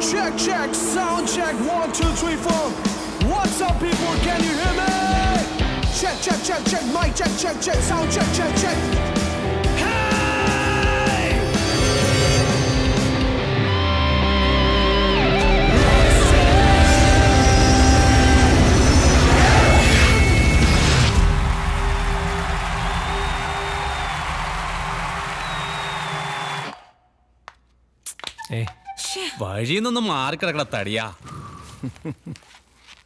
Check, check, sound check, 1, 2, 3, 4. What's up, people? Can you hear me? Check, check, check, check, mic check, check, check, sound check, check, check. Hey! വഴിന്നൊന്നും മാറിക്കിടക്കട തടിയാ.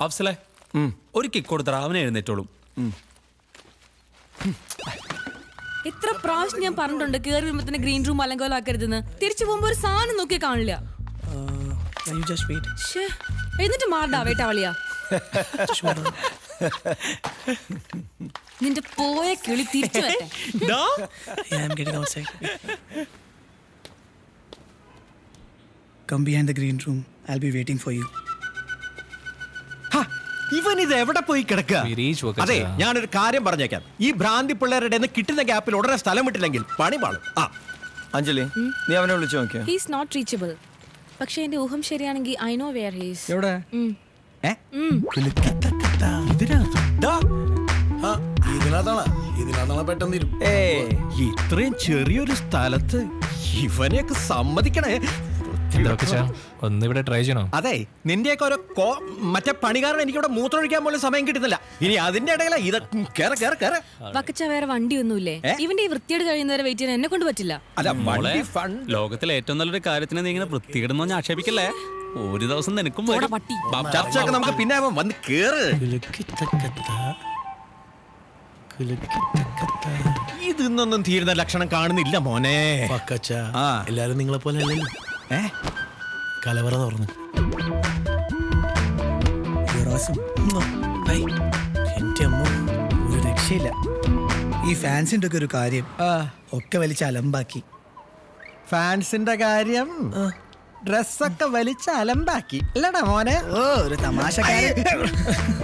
അഫ്സലെ ഒരു kick കൊടുത്തറ, അവനെ എഴുന്നേറ്റോളും. എത്ര പ്രാവശ്യം ഞാൻ പറഞ്ഞിട്ടുണ്ട് കേറി വരുമ്പോ തന്നെ ഗ്രീൻ റൂം അലങ്കോലാക്കരുതെന്ന്. തിരിച്ചു പോകുമ്പോ ഒരു സാധനം നോക്കി കാണില്ല. എന്നിട്ട് മാറടാ വേട്ടാവളിയാ. നിന്റെ പോയ കിളി തിരിച്ചു വരട്ടെ. Come behind the green room. I'll be waiting for you. ഇവൻ ഇത് എവിടെ പോയി കിടക്കുക? അതെ, ഞാനൊരു കാര്യം പറഞ്ഞേക്കാം. ഈ ഭ്രാന്തി പിള്ളേരുടെ കിട്ടുന്ന ഗ്യാപ്പിൽ ഉടനെ സ്ഥലം വിട്ടില്ലെങ്കിൽ പണി പാളും. അഞ്ജലി, നീ അവനെ വിളിച്ചു നോക്കിയോ? He is not reachable. പക്ഷേ എന്റെ ഊഹം ശരിയാണെങ്കിൽ I know where he is. എവിടെ? ഇതിനകത്താണ് പെട്ടെന്ന് ഇത്രയും ചെറിയൊരു സ്ഥലത്ത് ഇവനെയൊക്കെ സമ്മതിക്കണേ. ഒന്നിവിടെ ട്രൈ ചെയ്യണോ? അതെ, നിന്റെയൊക്കെ ഒരു മറ്റേ പണികാരൻ എനിക്കിവിടെ മൂത്രമൊഴിക്കാൻ പോലും സമയം കിട്ടുന്നില്ല. ഇനി അതിന്റെ ഇടയില ഇത് വക്കച്ച വേറെ വണ്ടിയൊന്നുമില്ലേ? ഇവന്റെ ഈ വൃത്തിയോട് കഴിയുന്നവരെ വെയിറ്റ് ചെയ്യാൻ എന്നെ കൊണ്ട് പറ്റില്ല. ലോകത്തിലെ ഏറ്റവും നല്ലൊരു കാര്യത്തിന് നീ ഇങ്ങനെ വൃത്തിയിടുന്നോ ഞാൻ ആക്ഷേപിക്കല്ലേ. ഒരു ദിവസം നിനക്കും ചർച്ചയൊക്കെ നമുക്ക് പിന്നെ വന്ന് കേറ്. ഇതൊന്നും തീരുന്ന ലക്ഷണം കാണുന്നില്ല മോനെ. എല്ലാരും നിങ്ങളെ പോലെ അല്ലല്ലോ. കലവറ തുറന്നു. എന്റെ അമ്മ, ഒരു രക്ഷയില്ല. ഈ ഫാൻസിന്റെ ഒക്കെ ഒരു കാര്യം ഒക്കെ വലിച്ച് അലമ്പാക്കി. ഫാൻസിന്റെ കാര്യം ഡ്രസ്സൊക്കെ വലിച്ച് അലമ്പാക്കി അല്ലടാ മോനെ. ഒരു തമാശ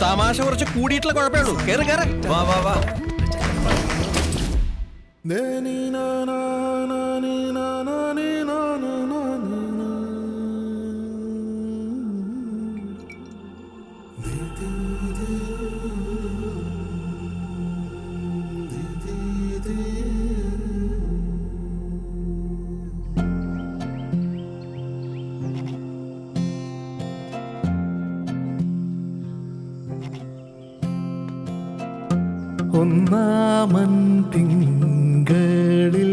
തമാശ കുറച്ച് കൂടിയിട്ടുള്ള കുഴപ്പമേ ഉള്ളൂ. കേറ് കേറ്. വാ വാ വാ. ഒന്നാമൻ തിങ്കളിൽ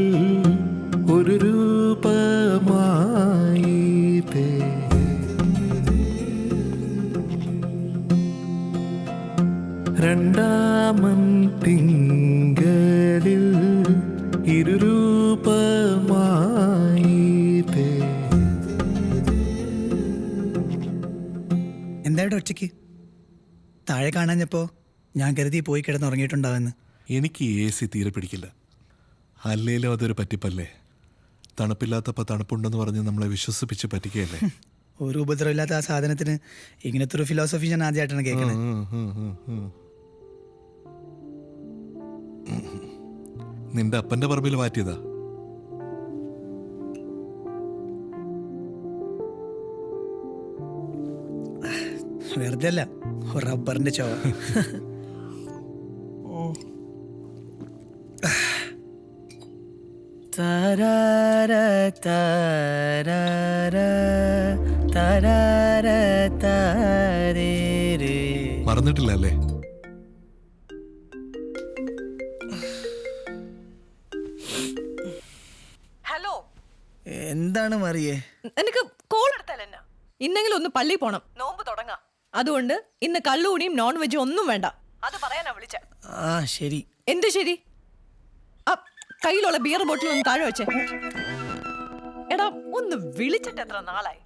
ഒരു രൂപമായി രണ്ടാമൻ തിങ്കളിൽ ഇരുരൂപമായി. എന്തായിട്ട് ഒറ്റയ്ക്ക് താഴെ കാണാഞ്ഞപ്പോ ഞാൻ കരുതി പോയി കിടന്നുറങ്ങിയിട്ടുണ്ടാവെന്ന്. എനിക്ക് AC തീരെ പിടിക്കില്ല. അല്ലേലും അതൊരു പറ്റിപ്പല്ലേ. തണുപ്പില്ലാത്തപ്പോൾ തണുപ്പുണ്ടെന്ന് പറഞ്ഞ് നമ്മളെ വിശ്വസിപ്പിച്ച് പറ്റിക്കുകയല്ലേ. ഒരു ഉപദ്രവമില്ലാത്ത ആ സാധനത്തിന് ഇങ്ങനത്തെ ഒരു ഫിലോസഫി ഞാൻ ആദ്യമായിട്ടാണ് കേൾക്കുന്നത്. നിന്റെ അപ്പന്റെ പറമ്പിൽ മാറ്റിയതാ. വെറുതെ അല്ല, റബ്ബറിന്റെ ചോ. മറന്നിട്ടില്ല അല്ലേ? ഹലോ, എന്താണ് മറിയേ? എനിക്ക് കോൾ എടുത്താൽ എന്നാ? ഇന്നെങ്കിലും ഒന്ന് പള്ളി പോണം, നോമ്പ് തുടങ്ങാം. അതുകൊണ്ട് ഇന്ന് കള്ളുകൂടിയും നോൺ വെജും ഒന്നും വേണ്ട. അത് പറയാനാ വിളിച്ച. ശരി. എന്ത് ശരി? കയ്യിലുള്ള ബിയർ ബോട്ടിൽ ഒന്ന് താഴെ വെച്ചേ. എടാ, ഒന്ന് വിളിച്ചിട്ട് എത്ര നാളായി?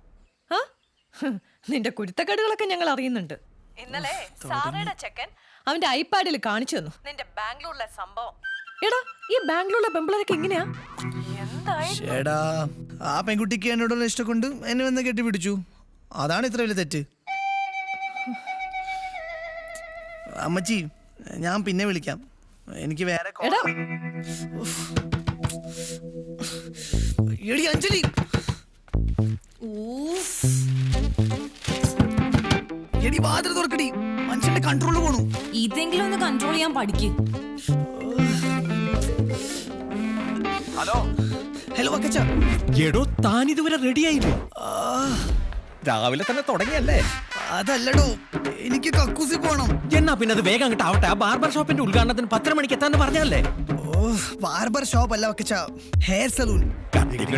നിന്റെ കുരുത്തക്കേടുകളൊക്കെ ഞങ്ങൾ അറിയുന്നുണ്ട്. ഇന്നലെ സാറയുടെ ചെക്കൻ അവന്റെ ഐപാഡിൽ കാണിച്ചു തന്നു നിന്റെ ബാംഗ്ലൂരിലെ സംഭവം. എടാ, ഈ ബാംഗ്ലൂരിലെ പെമ്പിളരൊക്കെ എങ്ങനെയാ? ചേടാ, ആ പെൺകുട്ടിക്ക് എന്നോടുള്ള ഇഷ്ടം കൊണ്ട് എന്നെ വന്ന് കെട്ടിപ്പിടിച്ചു. അതാണ് ഇത്ര വലിയ തെറ്റ്. അമ്മച്ചി, ഞാൻ പിന്നെ വിളിക്കാം. എനിക്ക് വേറെ എടി അഞ്ജലി, എടി വാതിൽ തുറക്കടി, മനുഷ്യന്റെ കൺട്രോൾ പോണു. ഇതെങ്കിലും ഒന്ന് കൺട്രോൾ ചെയ്യാൻ പഠിക്ക്. ഹലോ വക്കച്ച. എടോ താൻ ഇതുവരെ റെഡി ആയില്ലേ? രാവിലെ തന്നെ തുടങ്ങിയല്ലേ? അതല്ലടോ, എനിക്ക് കക്കൂസി പോണം. എന്നാ പിന്നെ അത് വേഗം അങ്ങോട്ട് ആവട്ടെ. ആ ബാർബർ ഷോപ്പിന്റെ ഉദ്ഘാടനത്തിന് 10 മണിക്ക് എത്താന്ന് പറഞ്ഞല്ലേ? ഓ, ബാർബർ ഷോപ്പ് അല്ല വക്കച്ച, ഹെയർ സലൂൺ.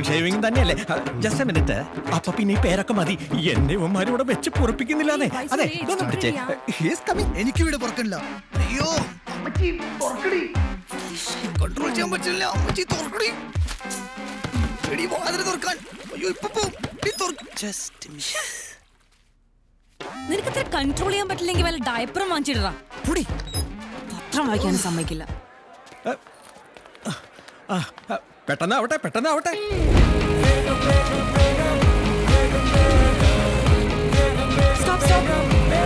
ഷേവിംഗ് തന്നെയല്ലേ? Just A minute. അപ്പൊ പിന്നെ ഈ പേരൊക്കെ മതി. എന്നെ ഇവന്മാരിവിടെ വെച്ച് പൊറപ്പിക്കുന്നില്ലാതെ. അതെ, ഇതൊന്ന് പിടിച്ചേ. He is coming. എനിക്ക് ഇവിടെ തുറക്കണില്ല. അയ്യോ അമ്മച്ചി തുറക്കടി. കൺട്രോൾ ചെയ്യാൻ പറ്റില്ല. അമ്മച്ചി തുറക്കടി. എടി വാതിൽ തുറക്കാൻ. അയ്യോ ഇപ്പൊ പോവും. ജസ്റ്റ് നിനക്കത്ര കൺട്രോൾ ചെയ്യാൻ പറ്റില്ലെങ്കിൽ വല്ല ഡയപ്പറും വാങ്ങിച്ചിടാ. പൊടി. പത്രം വായിക്കാനും സമ്മതിക്കില്ല. പെട്ടെന്നാവട്ടെ, പെട്ടെന്നാവട്ടെ. Stop.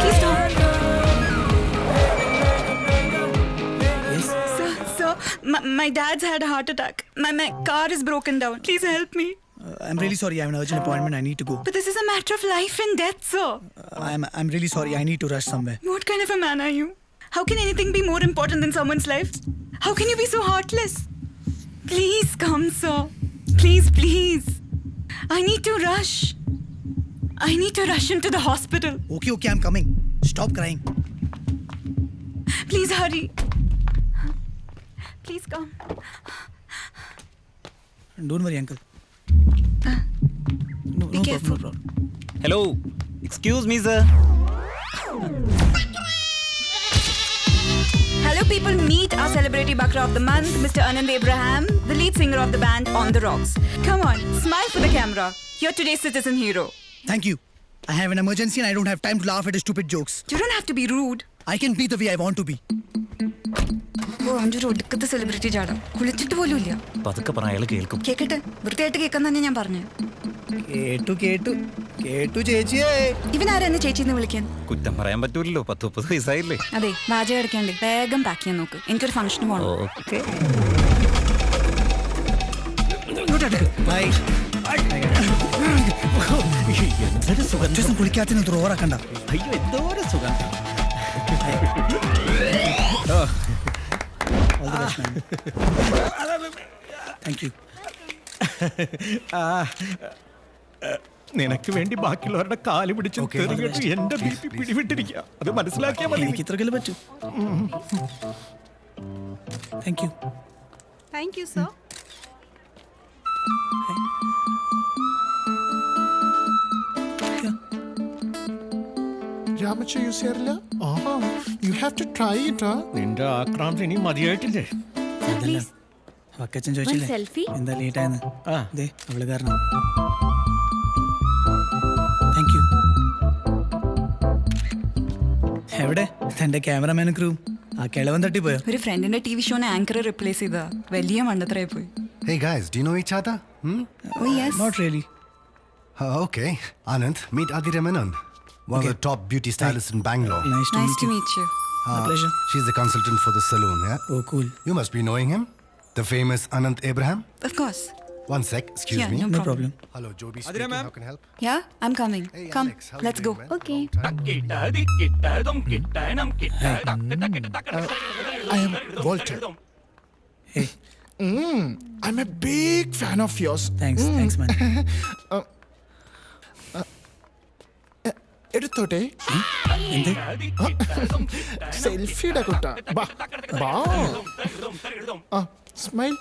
Please stop. Sir, my dad's had a heart attack. My car is broken down. Please help me. I'm really sorry. I have an urgent appointment. I need to go. But this is a matter of life and death, sir. I'm really sorry. I need to rush somewhere. What kind of a man are you? How can anything be more important than someone's life? How can you be so heartless? Please come, sir. Please. I need to rush. I need to rush him to the hospital. Okay, I'm coming. Stop crying. Please hurry. Please come. Don't worry, uncle. Be careful. No problem. Hello, excuse me sir. Hello people, meet our celebrity Bakra of the month, Mr. Anand Abraham, the lead singer of the band On The Rocks. Come on, smile for the camera. You're today's citizen hero. Thank you. I have an emergency and I don't have time to laugh at his stupid jokes. You don't have to be rude. I can be the way I want to be. ഓ അവൻ്റെ ഒരു ഒടുക്കത്തെ celebrity ചാടാ, കുളിച്ചിട്ട് പോലും ഇല്ല. പതുക്കെ പറ, അയാൾ കേൾക്കും. കേക്കട്ടെ, വൃത്തിയായിട്ട് കേൾക്കാൻ തന്നെ ഞാൻ പറഞ്ഞു. കേട്ടു ചേച്ചിയേ. ഇവനാരെന്നെ ചേച്ചിന്ന് വിളിക്കാൻ? കുറ്റം പറയാൻ പറ്റൂലല്ലോ, 10-30 വയസ്സായില്ലേ. അതെ, വാചകം എടുക്കാണ്ട് വേഗം പാക്ക് ചെയ്യാൻ നോക്ക്. എനിക്കൊരു ഫംഗ്ഷന് പോകണം. ഓക്കെ. Bye. എന്തൊരു സുഖം. ദിവസം കുളിക്കാത്തിന് ദ്രോറാക്കണ്ട. അയ്യോ എന്തോരം സുഖം. All the best, man. Thank you. നിനക്ക് വേണ്ടി ബാക്കിയുള്ളവരുടെ കാല് പിടിച്ച് തെറിഞ്ഞിട്ട് എന്റെ BP പിടിവിട്ടിരിക്കുക. അത് മനസ്സിലാക്കിയാൽ മതി. എനിക്ക് ഇത്രക്കല്ലേ പറ്റൂ. Thank you. Thank you, sir. Ramacha, you serious? You have to try it, huh? നിന്റെ ആക്രാന്തം ഇനി മതിയായിട്ടില്ലേ? അതല്ല, വക്കച്ചൻ ചോദിച്ചില്ലേ എന്താ ലേറ്റ് ആയെന്ന്. ദേ അവള് കാരണം. Thank you. എവിടെ തന്റെ ക്യാമറമാനും ക്രൂ? ആ കിളവൻ തട്ടിപ്പോയോ? ഒരു ഫ്രണ്ടിന്റെ TV ഷോനെ ആങ്കർ റിപ്ലേസ് ചെയ്താ വലിയ മണ്ടത്തരായി പോയി. Hey guys, do you know each other? Oh yes. Not really. Okay. Anand, meet Adira Menon, one of the top beauty stylists in Bangalore. Nice to Nice meet to you. meet you. My pleasure. She's the consultant for the salon, yeah? Oh, cool. You must be knowing him, the famous Anand Abraham. Of course. One sec, excuse Yeah, me. no No problem. Hello, Joby speaking. How can I help? Yeah, I'm coming. Hey, Come, Alex, how let's you go. doing, man? Okay. I am Walter. Hey, I'm a big fan of yours. thanks man. എടുത്തോട്ടെ. എന്ത്? സെൽഫിയുടെ കുട്ട. Smile.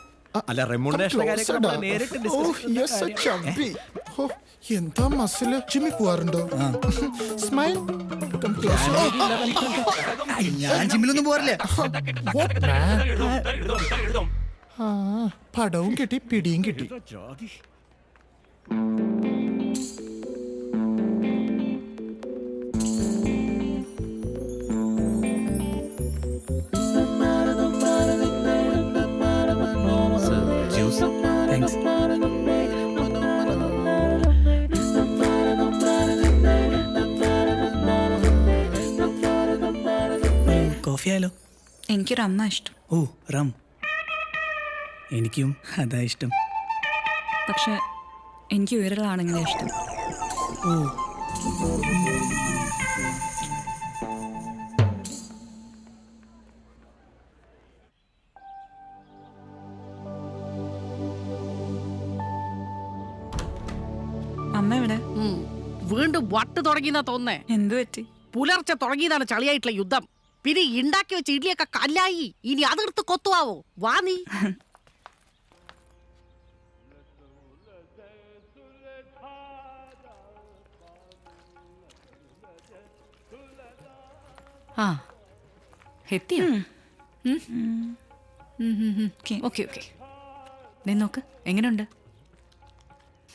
അല്ല, remuneration കാര്യമൊക്കെ നമ്മൾ നേരിട്ട് discuss ചെയ്യുന്നതല്ലേ? എന്താ muscle. Jimmy പോവാറുണ്ടോ? സ്മൈൽ. ഞാൻ ജിമ്മിലൊന്നും പോറില്ല. പടവും കിട്ടി, പിടിയും കിട്ടി. ജ്യൂസ്. Thanks. കോഫി ആയാലോ? എനിക്ക് റമ്മ ഇഷ്ടം. ഓ റം. എനിക്കും അതാ ഇഷ്ടം. പക്ഷെ എനിക്ക് ഉയരലാണെങ്കിലേ ഇഷ്ടം. ഓ വീണ്ടും വട്ട് തുടങ്ങിയെന്നാ തോന്നേ. എന്തു പറ്റി? പുലർച്ചെ തുടങ്ങിയതാണ് ചളിയായിട്ടുള്ള യുദ്ധം. പിന്നെ ഉണ്ടാക്കി വെച്ച ഇഡ്ലിയൊക്കെ കല്ലായി. ഇനി അതെടുത്ത് കൊത്തുവാവോ? വാ നീ. ആ എത്തിയോ? Okay okay. നീ നോക്ക് എങ്ങനെയുണ്ട്.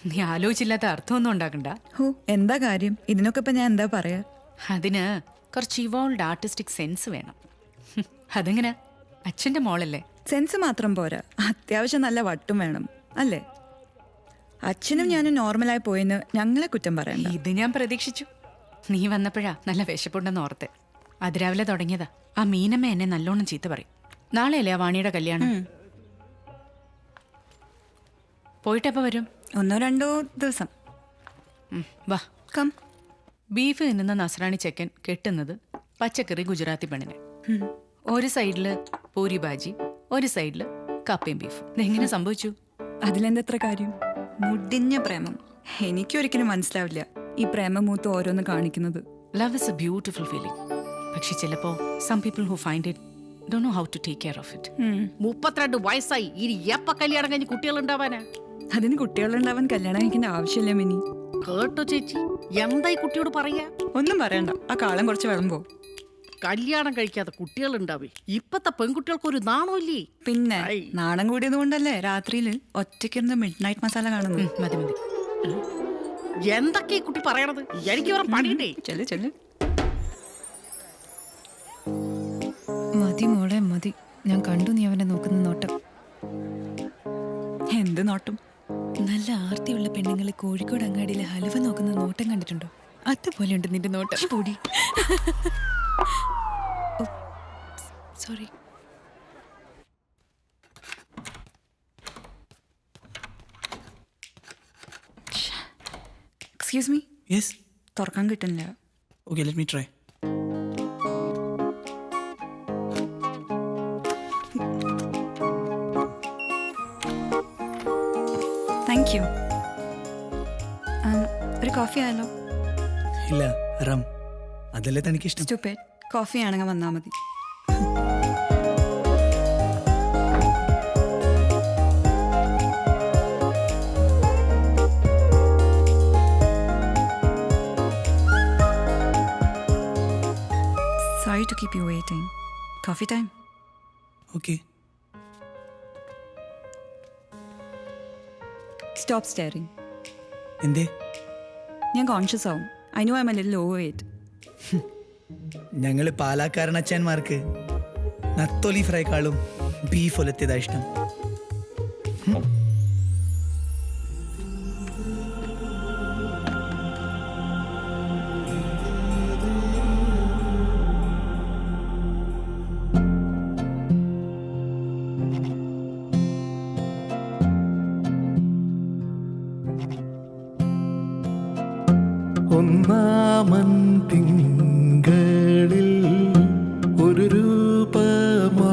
നീ ആലോചിച്ചില്ലാത്ത അർത്ഥമൊന്നും ഉണ്ടാക്കണ്ട. ഹോ, എന്താ കാര്യം? ഇതിനൊക്കെ ഇപ്പൊ ഞാൻ എന്താ പറയാ? അതിന് കുറച്ച് ഇവോൾഡ് ആർട്ടിസ്റ്റിക് സെൻസ് വേണം. അതെങ്ങനെ? അച്ഛൻ്റെ മോളല്ലേ? സെൻസ് മാത്രം പോരാ, അത്യാവശ്യം നല്ല വട്ടും വേണം അല്ലേ? അച്ഛനും ഞാനും നോർമലായി പോയെന്ന് ഞങ്ങളെ കുറ്റം പറയണ്ട. ഇത് ഞാൻ പ്രതീക്ഷിച്ചു. നീ വന്നപ്പോഴാ നല്ല വിശപ്പുണ്ടെന്ന് ഓർത്തെ. അതിരാവിലെ തുടങ്ങിയതാ. ആ മീനമ്മ എന്നെ നല്ലോണം ചീത്ത പറയും. നാളെയല്ലേ ആ വാണിയുടെ കല്യാണം? പോയിട്ടെപ്പോ വരും? 1-2 ദിവസം. വാ. കം. ബീഫ് തിന്നുന്ന നസ്രാണി ചെക്കൻ കെട്ടുന്നത് പച്ചക്കറി ഗുജറാത്തി പെണ്ണിനെ. ഒരു സൈഡില് പൂരി ബാജി, ഒരു സൈഡില് കപ്പയും ബീഫും. ഇതെങ്ങനെ സംഭവിച്ചു? അതിലെന്തത്ര കാര്യം? മുടിഞ്ഞ പ്രേമം. എനിക്കൊരിക്കലും മനസ്സിലാവില്ല ഈ പ്രേമമൂത്ത് ഓരോന്ന് കാണിക്കുന്നത്. Love is a beautiful feeling. പക്ഷെ ചിലപ്പോ some people who find it don't know how to take care of it. 32 വയസ്സായി. ഇനി എപ്പ കല്യാണം കഴിഞ്ഞ് കുട്ടികളുണ്ടാവാനാ? അതിന് കുട്ടികളുണ്ടാവാൻ കല്യാണം കഴിക്കേണ്ട ആവശ്യമില്ല മിനി. കേട്ടോ ചേച്ചി, എന്തായി കുട്ടിയോട് പറയാ? ഒന്നും പറയണ്ട, ആ കാലം കുറച്ച് വിളമ്പോ. കല്യാണം കഴിക്കാതെ കുട്ടികളുണ്ടാവേ. ഇപ്പത്തെ പെൺകുട്ടികൾക്ക് ഒരു നാണമില്ലേ? പിന്നെ നാണം കൂടിയത് കൊണ്ടല്ലേ രാത്രിയില് ഒറ്റയ്ക്കിരുന്ന് മിഡ് നൈറ്റ് മസാല കാണുന്നു. മതി മതി. എന്തൊക്കെ ഈ കുട്ടി പറയണത്? എനിക്ക് വേറെ പണിയുണ്ടേ. ചെല്ലു ചെല്ലു. മതി മോളെ മതി. ഞാൻ കണ്ടു നീ അവനെ നോക്കുന്ന നോട്ടം. എന്ത് നോട്ടം? നല്ല ആർത്തിയുള്ള പെണ്ണുങ്ങളെ കോഴിക്കോട് അങ്ങാടിയിലെ ഹലുവ നോക്കുന്ന നോട്ടം കണ്ടിട്ടുണ്ടോ? അതുപോലെയുണ്ട് നിന്റെ നോട്ടം. പൊടി. സോറി. Excuse me. യെസ്. തുറക്കാൻ കിട്ടുന്നില്ല. Okay, let me try. Thank you. ഒരു കോഫി ആയാലോ? ഇല്ല, റം. അതല്ലേ തനിക്ക് ഇഷ്ടം. സ്റ്റുപ്പിഡ്. കോഫി ആണെങ്കിൽ വന്നാൽ മതി. Sorry to keep you waiting. Coffee time? Okay. Stop staring. എന്തേ? ഞാൻ കോൺഷ്യസ് ആവും. I know I'm a little overweight. ഞങ്ങൾ പാലാക്കാരൻ അച്ഛന്മാർക്ക് നത്തോലി ഫ്രൈക്കാളും ബീഫ് ഒലത്തിയതാ ഇഷ്ടം. ഒന്നാമൻ തിങ്കളിൽ ഒരു രൂപമായി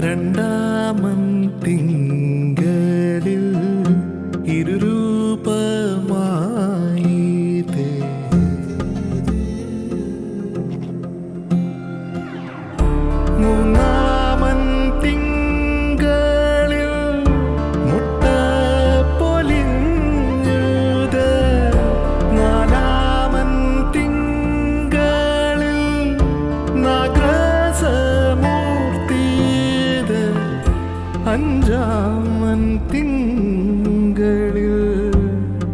രണ്ടാമൻ തിങ്കളിൽ ഇരുരൂപമായി മൂന്നാമൻ അഞ്ചാമൻ തിങ്കളിൽ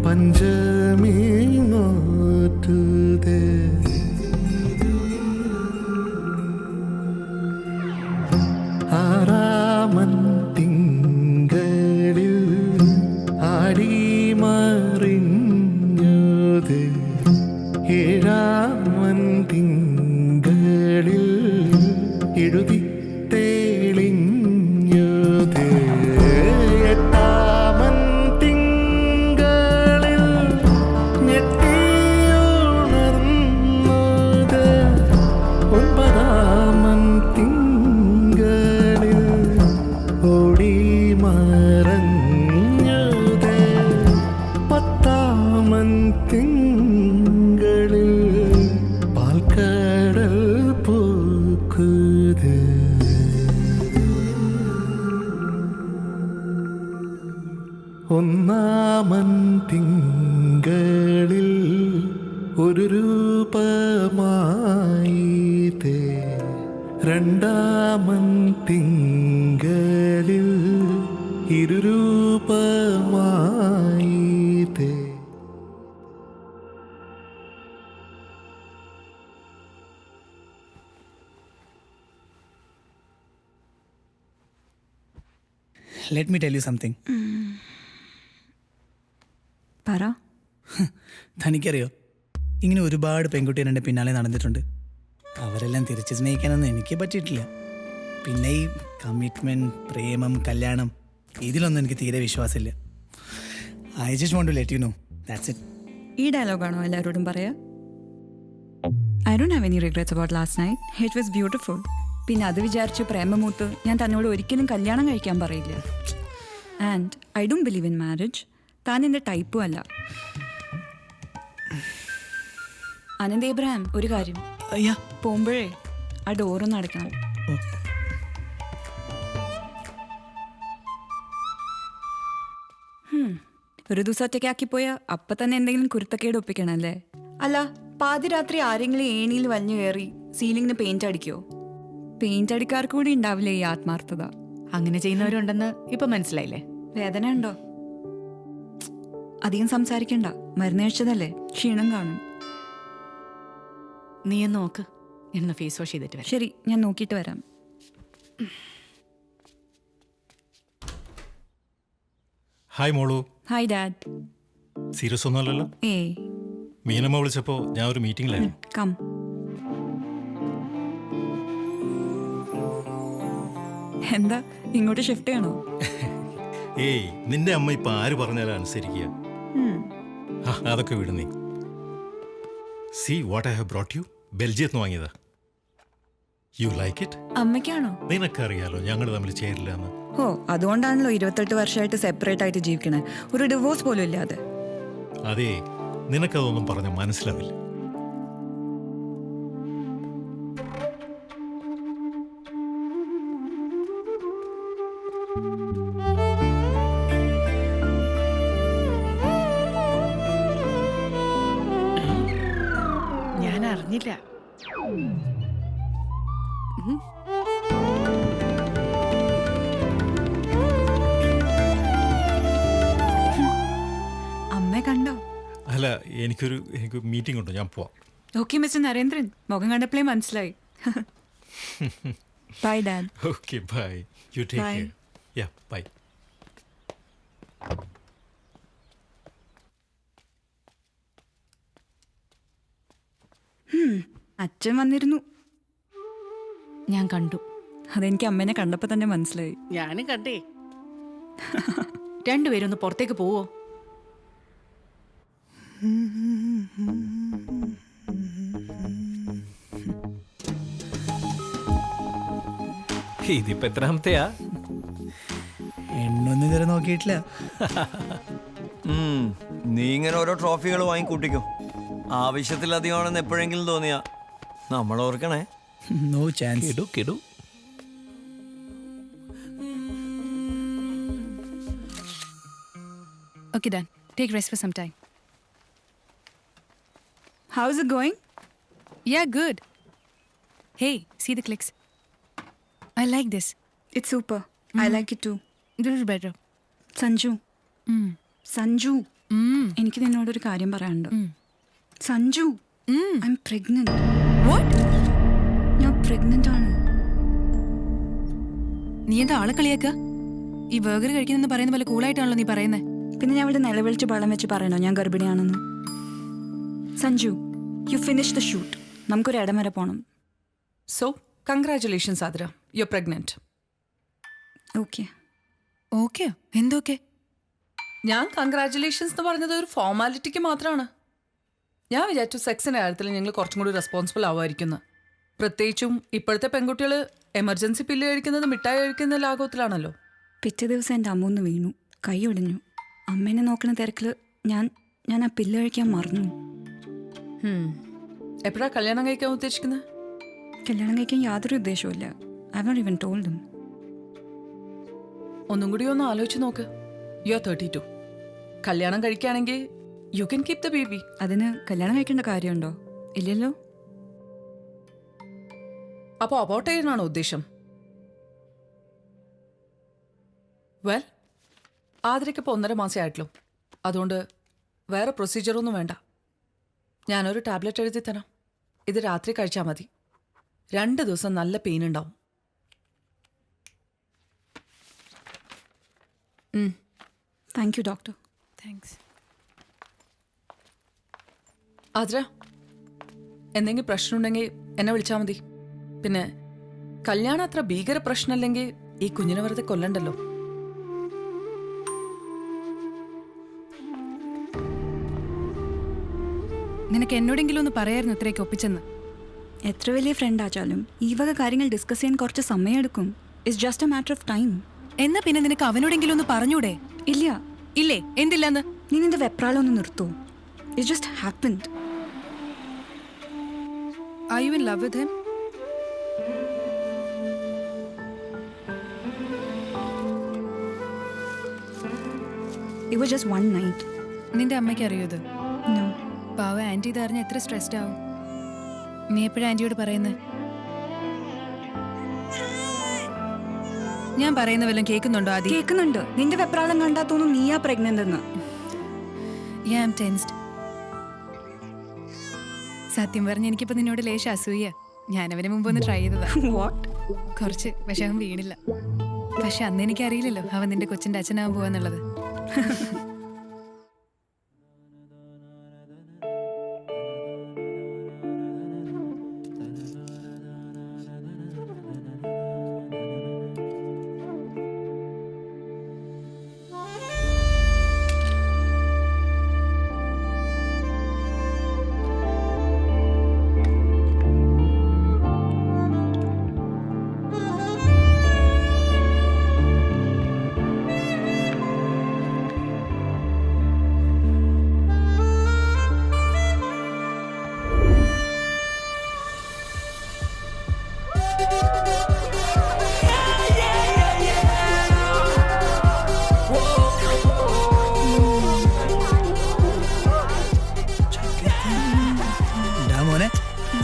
പഞ്ചമി നോറ്റുതേ ആറാമൻ തിങ്കളിൽ ആടിമറിഞ്ഞത് ഏഴാമൻ തിങ്കളിൽ എഴുതി തെളിഞ്ഞത് എട്ടാമൻ മറഞ്ഞത് പത്താമൻ തിങ്കളിൽ പാൽക്കടൽ പൂക്കുത് ഒന്നാമൻ തിങ്കളിൽ ഒരു രൂപമായിതേ രണ്ടാമൻ തിങ്കളിൽ ഇരുരൂപമായിതേ let me tell you something. പറ. തനിക്കറിയോ, ഇങ്ങനെ ഒരുപാട് പെൺകുട്ടികൾ എൻ്റെ പിന്നാലെ നടന്നിട്ടുണ്ട്. അവരെല്ലാം തിരിച്ച് സ്നേഹിക്കാനൊന്നും എനിക്ക് പറ്റിയിട്ടില്ല. പിന്നെ ഈ കമ്മിറ്റ്മെൻറ്റ്, പ്രേമം, കല്യാണം ഇതിലൊന്നും എനിക്ക് തീരെ വിശ്വാസമില്ല. I just want to let you know, that's it. ഈ ഡയലോഗാണോ എല്ലാവരോടും പറയാ? I don't have any regrets about last night. It was beautiful. പിന്നെ അത് വിചാരിച്ച് പ്രേമമൂത്ത് ഞാൻ തന്നോട് ഒരിക്കലും കല്യാണം കഴിക്കാൻ പറയില്ല. And I don't believe in marriage. താൻ എൻ്റെ ടൈപ്പും അല്ല. അനന്ത് ഏബ്രഹാം, ഒരു കാര്യം, അയ്യാ പോകുമ്പോഴേ ആ ഡോറൊന്ന് അടയ്ക്കണം. ഒരു ദിവസം ഒറ്റയ്ക്കാക്കിപ്പോയാൽ അപ്പം തന്നെ എന്തെങ്കിലും കുരുത്തക്കേട് ഒപ്പിക്കണല്ലേ? അല്ല, പാതിരാത്രി ആരെങ്കിലും ഏണിയിൽ വലിഞ്ഞു കയറി സീലിങ്ങിന് പെയിന്റ് അടിക്കോ? പെയിന്റ് അടിക്കാർക്ക് കൂടി ഉണ്ടാവില്ലേ ഈ ആത്മാർത്ഥത? അങ്ങനെ ചെയ്യുന്നവരുണ്ടെന്ന് ഇപ്പൊ മനസ്സിലായില്ലേ? വേദന ഉണ്ടോ? അധികം സംസാരിക്കണ്ട, മരുന്ന് കഴിച്ചതല്ലേ, ക്ഷീണം കാണും. നീ എന്ന് നോക്ക്, എന്ന് ഫേസ് വാഷ് ചെയ്തിട്ട് വരാം. ശരി, ഞാൻ നോക്കിയിട്ട് വരാം. ഹായ് മോളു. Hi dad. സീരിയസ് ഒന്നുമല്ലല്ലോ? ഏയ്, മീനമ്മ വിളിച്ചപ്പോ ഞാൻ ഒരു മീറ്റിംഗിലായിരുന്നു. കം. എന്താ ഇങ്ങോട്ട് ഷിഫ്റ്റ് ചെയ്യണോ? ഏയ്, നിന്റെ അമ്മ ഇപ്പൊ ആര് പറഞ്ഞാലും അനുസരിക്കുക. അതൊക്കെ വിടുന്നേ. See what I have brought you. ബെൽജിയത്ത് വാങ്ങിയതാ. You like it? അമ്മയ്ക്കാണോ? നിനക്കറിയാലോ ഞങ്ങൾ തമ്മിൽ ചേരില്ല എന്ന്. ഓ, അതുകൊണ്ടാണല്ലോ 28 വർഷമായിട്ട് സെപ്പറേറ്റ് ആയിട്ട് ജീവിക്കണേ, ഒരു ഡിവോഴ്സ് പോലും ഇല്ലാതെ. അതെ, നിനക്കതൊന്നും പറഞ്ഞ മനസ്സിലാവില്ല. ഞാൻ അറിഞ്ഞില്ല. അമ്മ കണ്ടോ? അല്ല, എനിക്ക് മീറ്റിംഗ് ഉണ്ട്, ഞാൻ പോവാം. ഓക്കെ മിസ്റ്റർ നരേന്ദ്രൻ, മുഖം കണ്ടപ്പോഴേ മനസ്സിലായി. Bye dad. Okay bye. You take Bye. Care. Yeah bye. അച്ഛൻ വന്നിരുന്നു. ഞാൻ കണ്ടു. അതെനിക്ക് അമ്മേനെ കണ്ടപ്പോൾ തന്നെ മനസ്സിലായി. ഞാനും കണ്ടേ. രണ്ടുപേരും ഒന്ന് പുറത്തേക്ക് പോവോ? ഇതിപ്പോ എത്രാമത്തെയാ? എണ്ണൊന്നും ഇതുവരെ നോക്കിയിട്ടില്ല. നീ ഇങ്ങനെ ഓരോ ട്രോഫികൾ വാങ്ങിക്കൂട്ടിക്കോ. ആവശ്യത്തിലധികമാണെന്ന് എപ്പോഴെങ്കിലും തോന്നിയാ നമ്മൾ ഓർക്കണേ. No chance. കിടു കിടു. Okay, Dan. Take rest for some time. How's it going? Yeah, good. Hey, see the clicks. I like this. It's super. I like it too. This is better. Sanju. Sanju. എനിക്ക് നിന്നോടൊരു കാര്യം പറയാനുണ്ട്. Sanju, I M pregnant. What? ഞാൻ pregnant ആണ്. നീ എന്താ ആളെ കളിയാക്ക? ഈ ബർഗർ കഴിക്കുന്നെന്ന് പറയുന്ന പോലെ കൂളായിട്ടാണല്ലോ നീ പറയുന്നത്. പിന്നെ ഞാൻ ഇവിടെ നിലവിളിച്ച് ബളം വെച്ച് പറയണോ ഞാൻ ഗർഭിണിയാണെന്ന്? Sanju, you finish the shoot. നമുക്കൊരു ഇടം വരെ പോകണം. So congratulations Athira, you are pregnant. Okay. ഓക്കെയോ? എന്തൊക്കെ? ഞാൻ കൺഗ്രാറ്റുലേഷൻസ് എന്ന് പറഞ്ഞത് ഒരു ഫോർമാലിറ്റിക്ക് മാത്രമാണ്. ഞാൻ വിചാരിച്ചു സെക്സിൻ്റെ കാര്യത്തിൽ ഞങ്ങൾ കുറച്ചും കൂടി റെസ്പോൺസിബിൾ ആവുമായിരിക്കുന്നു. പ്രത്യേകിച്ചും ഇപ്പോഴത്തെ പെൺകുട്ടികൾ എമർജൻസി പില്ല് കഴിക്കുന്നത് മിഠായി കഴിക്കുന്ന ലാഘവത്തിലാണല്ലോ. പിറ്റേ ദിവസം എൻ്റെ അമ്മൂന്ന് വീണു, കൈ ഒടിഞ്ഞു. അമ്മേനെ നോക്കണ തിരക്കിൽ ഞാൻ ആ പില്ല് കഴിക്കാൻ മറന്നു. എപ്പോഴാ കല്യാണം കഴിക്കാൻ ഉദ്ദേശിക്കുന്നത്? കല്യാണം കഴിക്കാൻ യാതൊരു ഉദ്ദേശവുമില്ല. I have not even told him. ഒന്നും കൂടി ഒന്ന് ആലോചിച്ച് നോക്ക്. You are 32. കല്യാണം കഴിക്കുകയാണെങ്കിൽ you can keep the baby. അതിന് കല്യാണം കഴിക്കേണ്ട കാര്യമുണ്ടോ? ഇല്ലല്ലോ. അപ്പോൾ അബോർട്ട് ചെയ്യാനാണോ ഉദ്ദേശം? വെൽ, ആതിരയ്ക്കിപ്പോൾ 1.5 മാസമേ ആയിട്ടുള്ളൂ. അതുകൊണ്ട് വേറെ പ്രൊസീജിയറൊന്നും വേണ്ട. ഞാനൊരു ടാബ്ലറ്റ് എഴുതി തരാം. ഇത് രാത്രി കഴിച്ചാൽ മതി. 2 ദിവസം നല്ല പെയിൻ ഉണ്ടാവും. Thank you doctor. Thanks. Athira, എന്തെങ്കിലും പ്രശ്നമുണ്ടെങ്കിൽ എന്നെ വിളിച്ചാൽ മതി. പിന്നെ കല്യാണം അത്ര ഭീകര പ്രശ്നമല്ലെങ്കിൽ ഈ കുഞ്ഞിനെ വെറുതെ കൊല്ലണ്ടല്ലോ. നിനക്ക് എന്നോടെങ്കിലും ഒന്ന് പറയായിരുന്നു ഇത്രയൊക്കെ ഒപ്പിച്ചെന്ന്. എത്ര വലിയ ഫ്രണ്ട് ആച്ചാലും ഈ വക കാര്യങ്ങൾ ഡിസ്കസ് ചെയ്യാൻ കുറച്ച് സമയമെടുക്കും. It's just a matter of time. എന്നാ പിന്നെ നിനക്ക് അവനോടെങ്കിലും ഒന്ന് പറഞ്ഞൂടെ? ഇല്ല. ഇല്ലേ? എന്തില്ലെന്ന്? നീ നിന്റെ വെപ്രാളം ഒന്ന് നിർത്തൂ. It just happened. Are you in love with him? It was just one night. നിന്റെ അമ്മയ്ക്ക് അറിയോ ഇത്? No. പാവ ആന്റി ഇതറിഞ്ഞ എത്ര സ്ട്രെസ്ഡ് ആവും. നീ എപ്പോഴും ആന്റിയോട് പറയുന്നത്? ഞാൻ പറയുന്ന വല്ലതും കേൾക്കുന്നുണ്ടോ? ആദ്യം കേൾക്കുന്നുണ്ട്. നിന്റെ വെപ്രാളം കണ്ടാ തോന്നും നീയാ പ്രഗ്നന്റ് എന്ന്. Yeah, I'm tensed. സത്യം പറഞ്ഞ എനിക്കിപ്പോ നിന്നോട് ലേശ അസൂയ. ഞാനവന് മുമ്പ് ഒന്ന് ട്രൈ ചെയ്തതാ. What? കുറച്ച്. പക്ഷെ അവൻ വീണില്ല. പക്ഷെ അന്ന് എനിക്കറിയില്ലല്ലോ അവൻ നിന്റെ കൊച്ചിന്റെ അച്ഛനാവാൻ പോവാന്നുള്ളത്.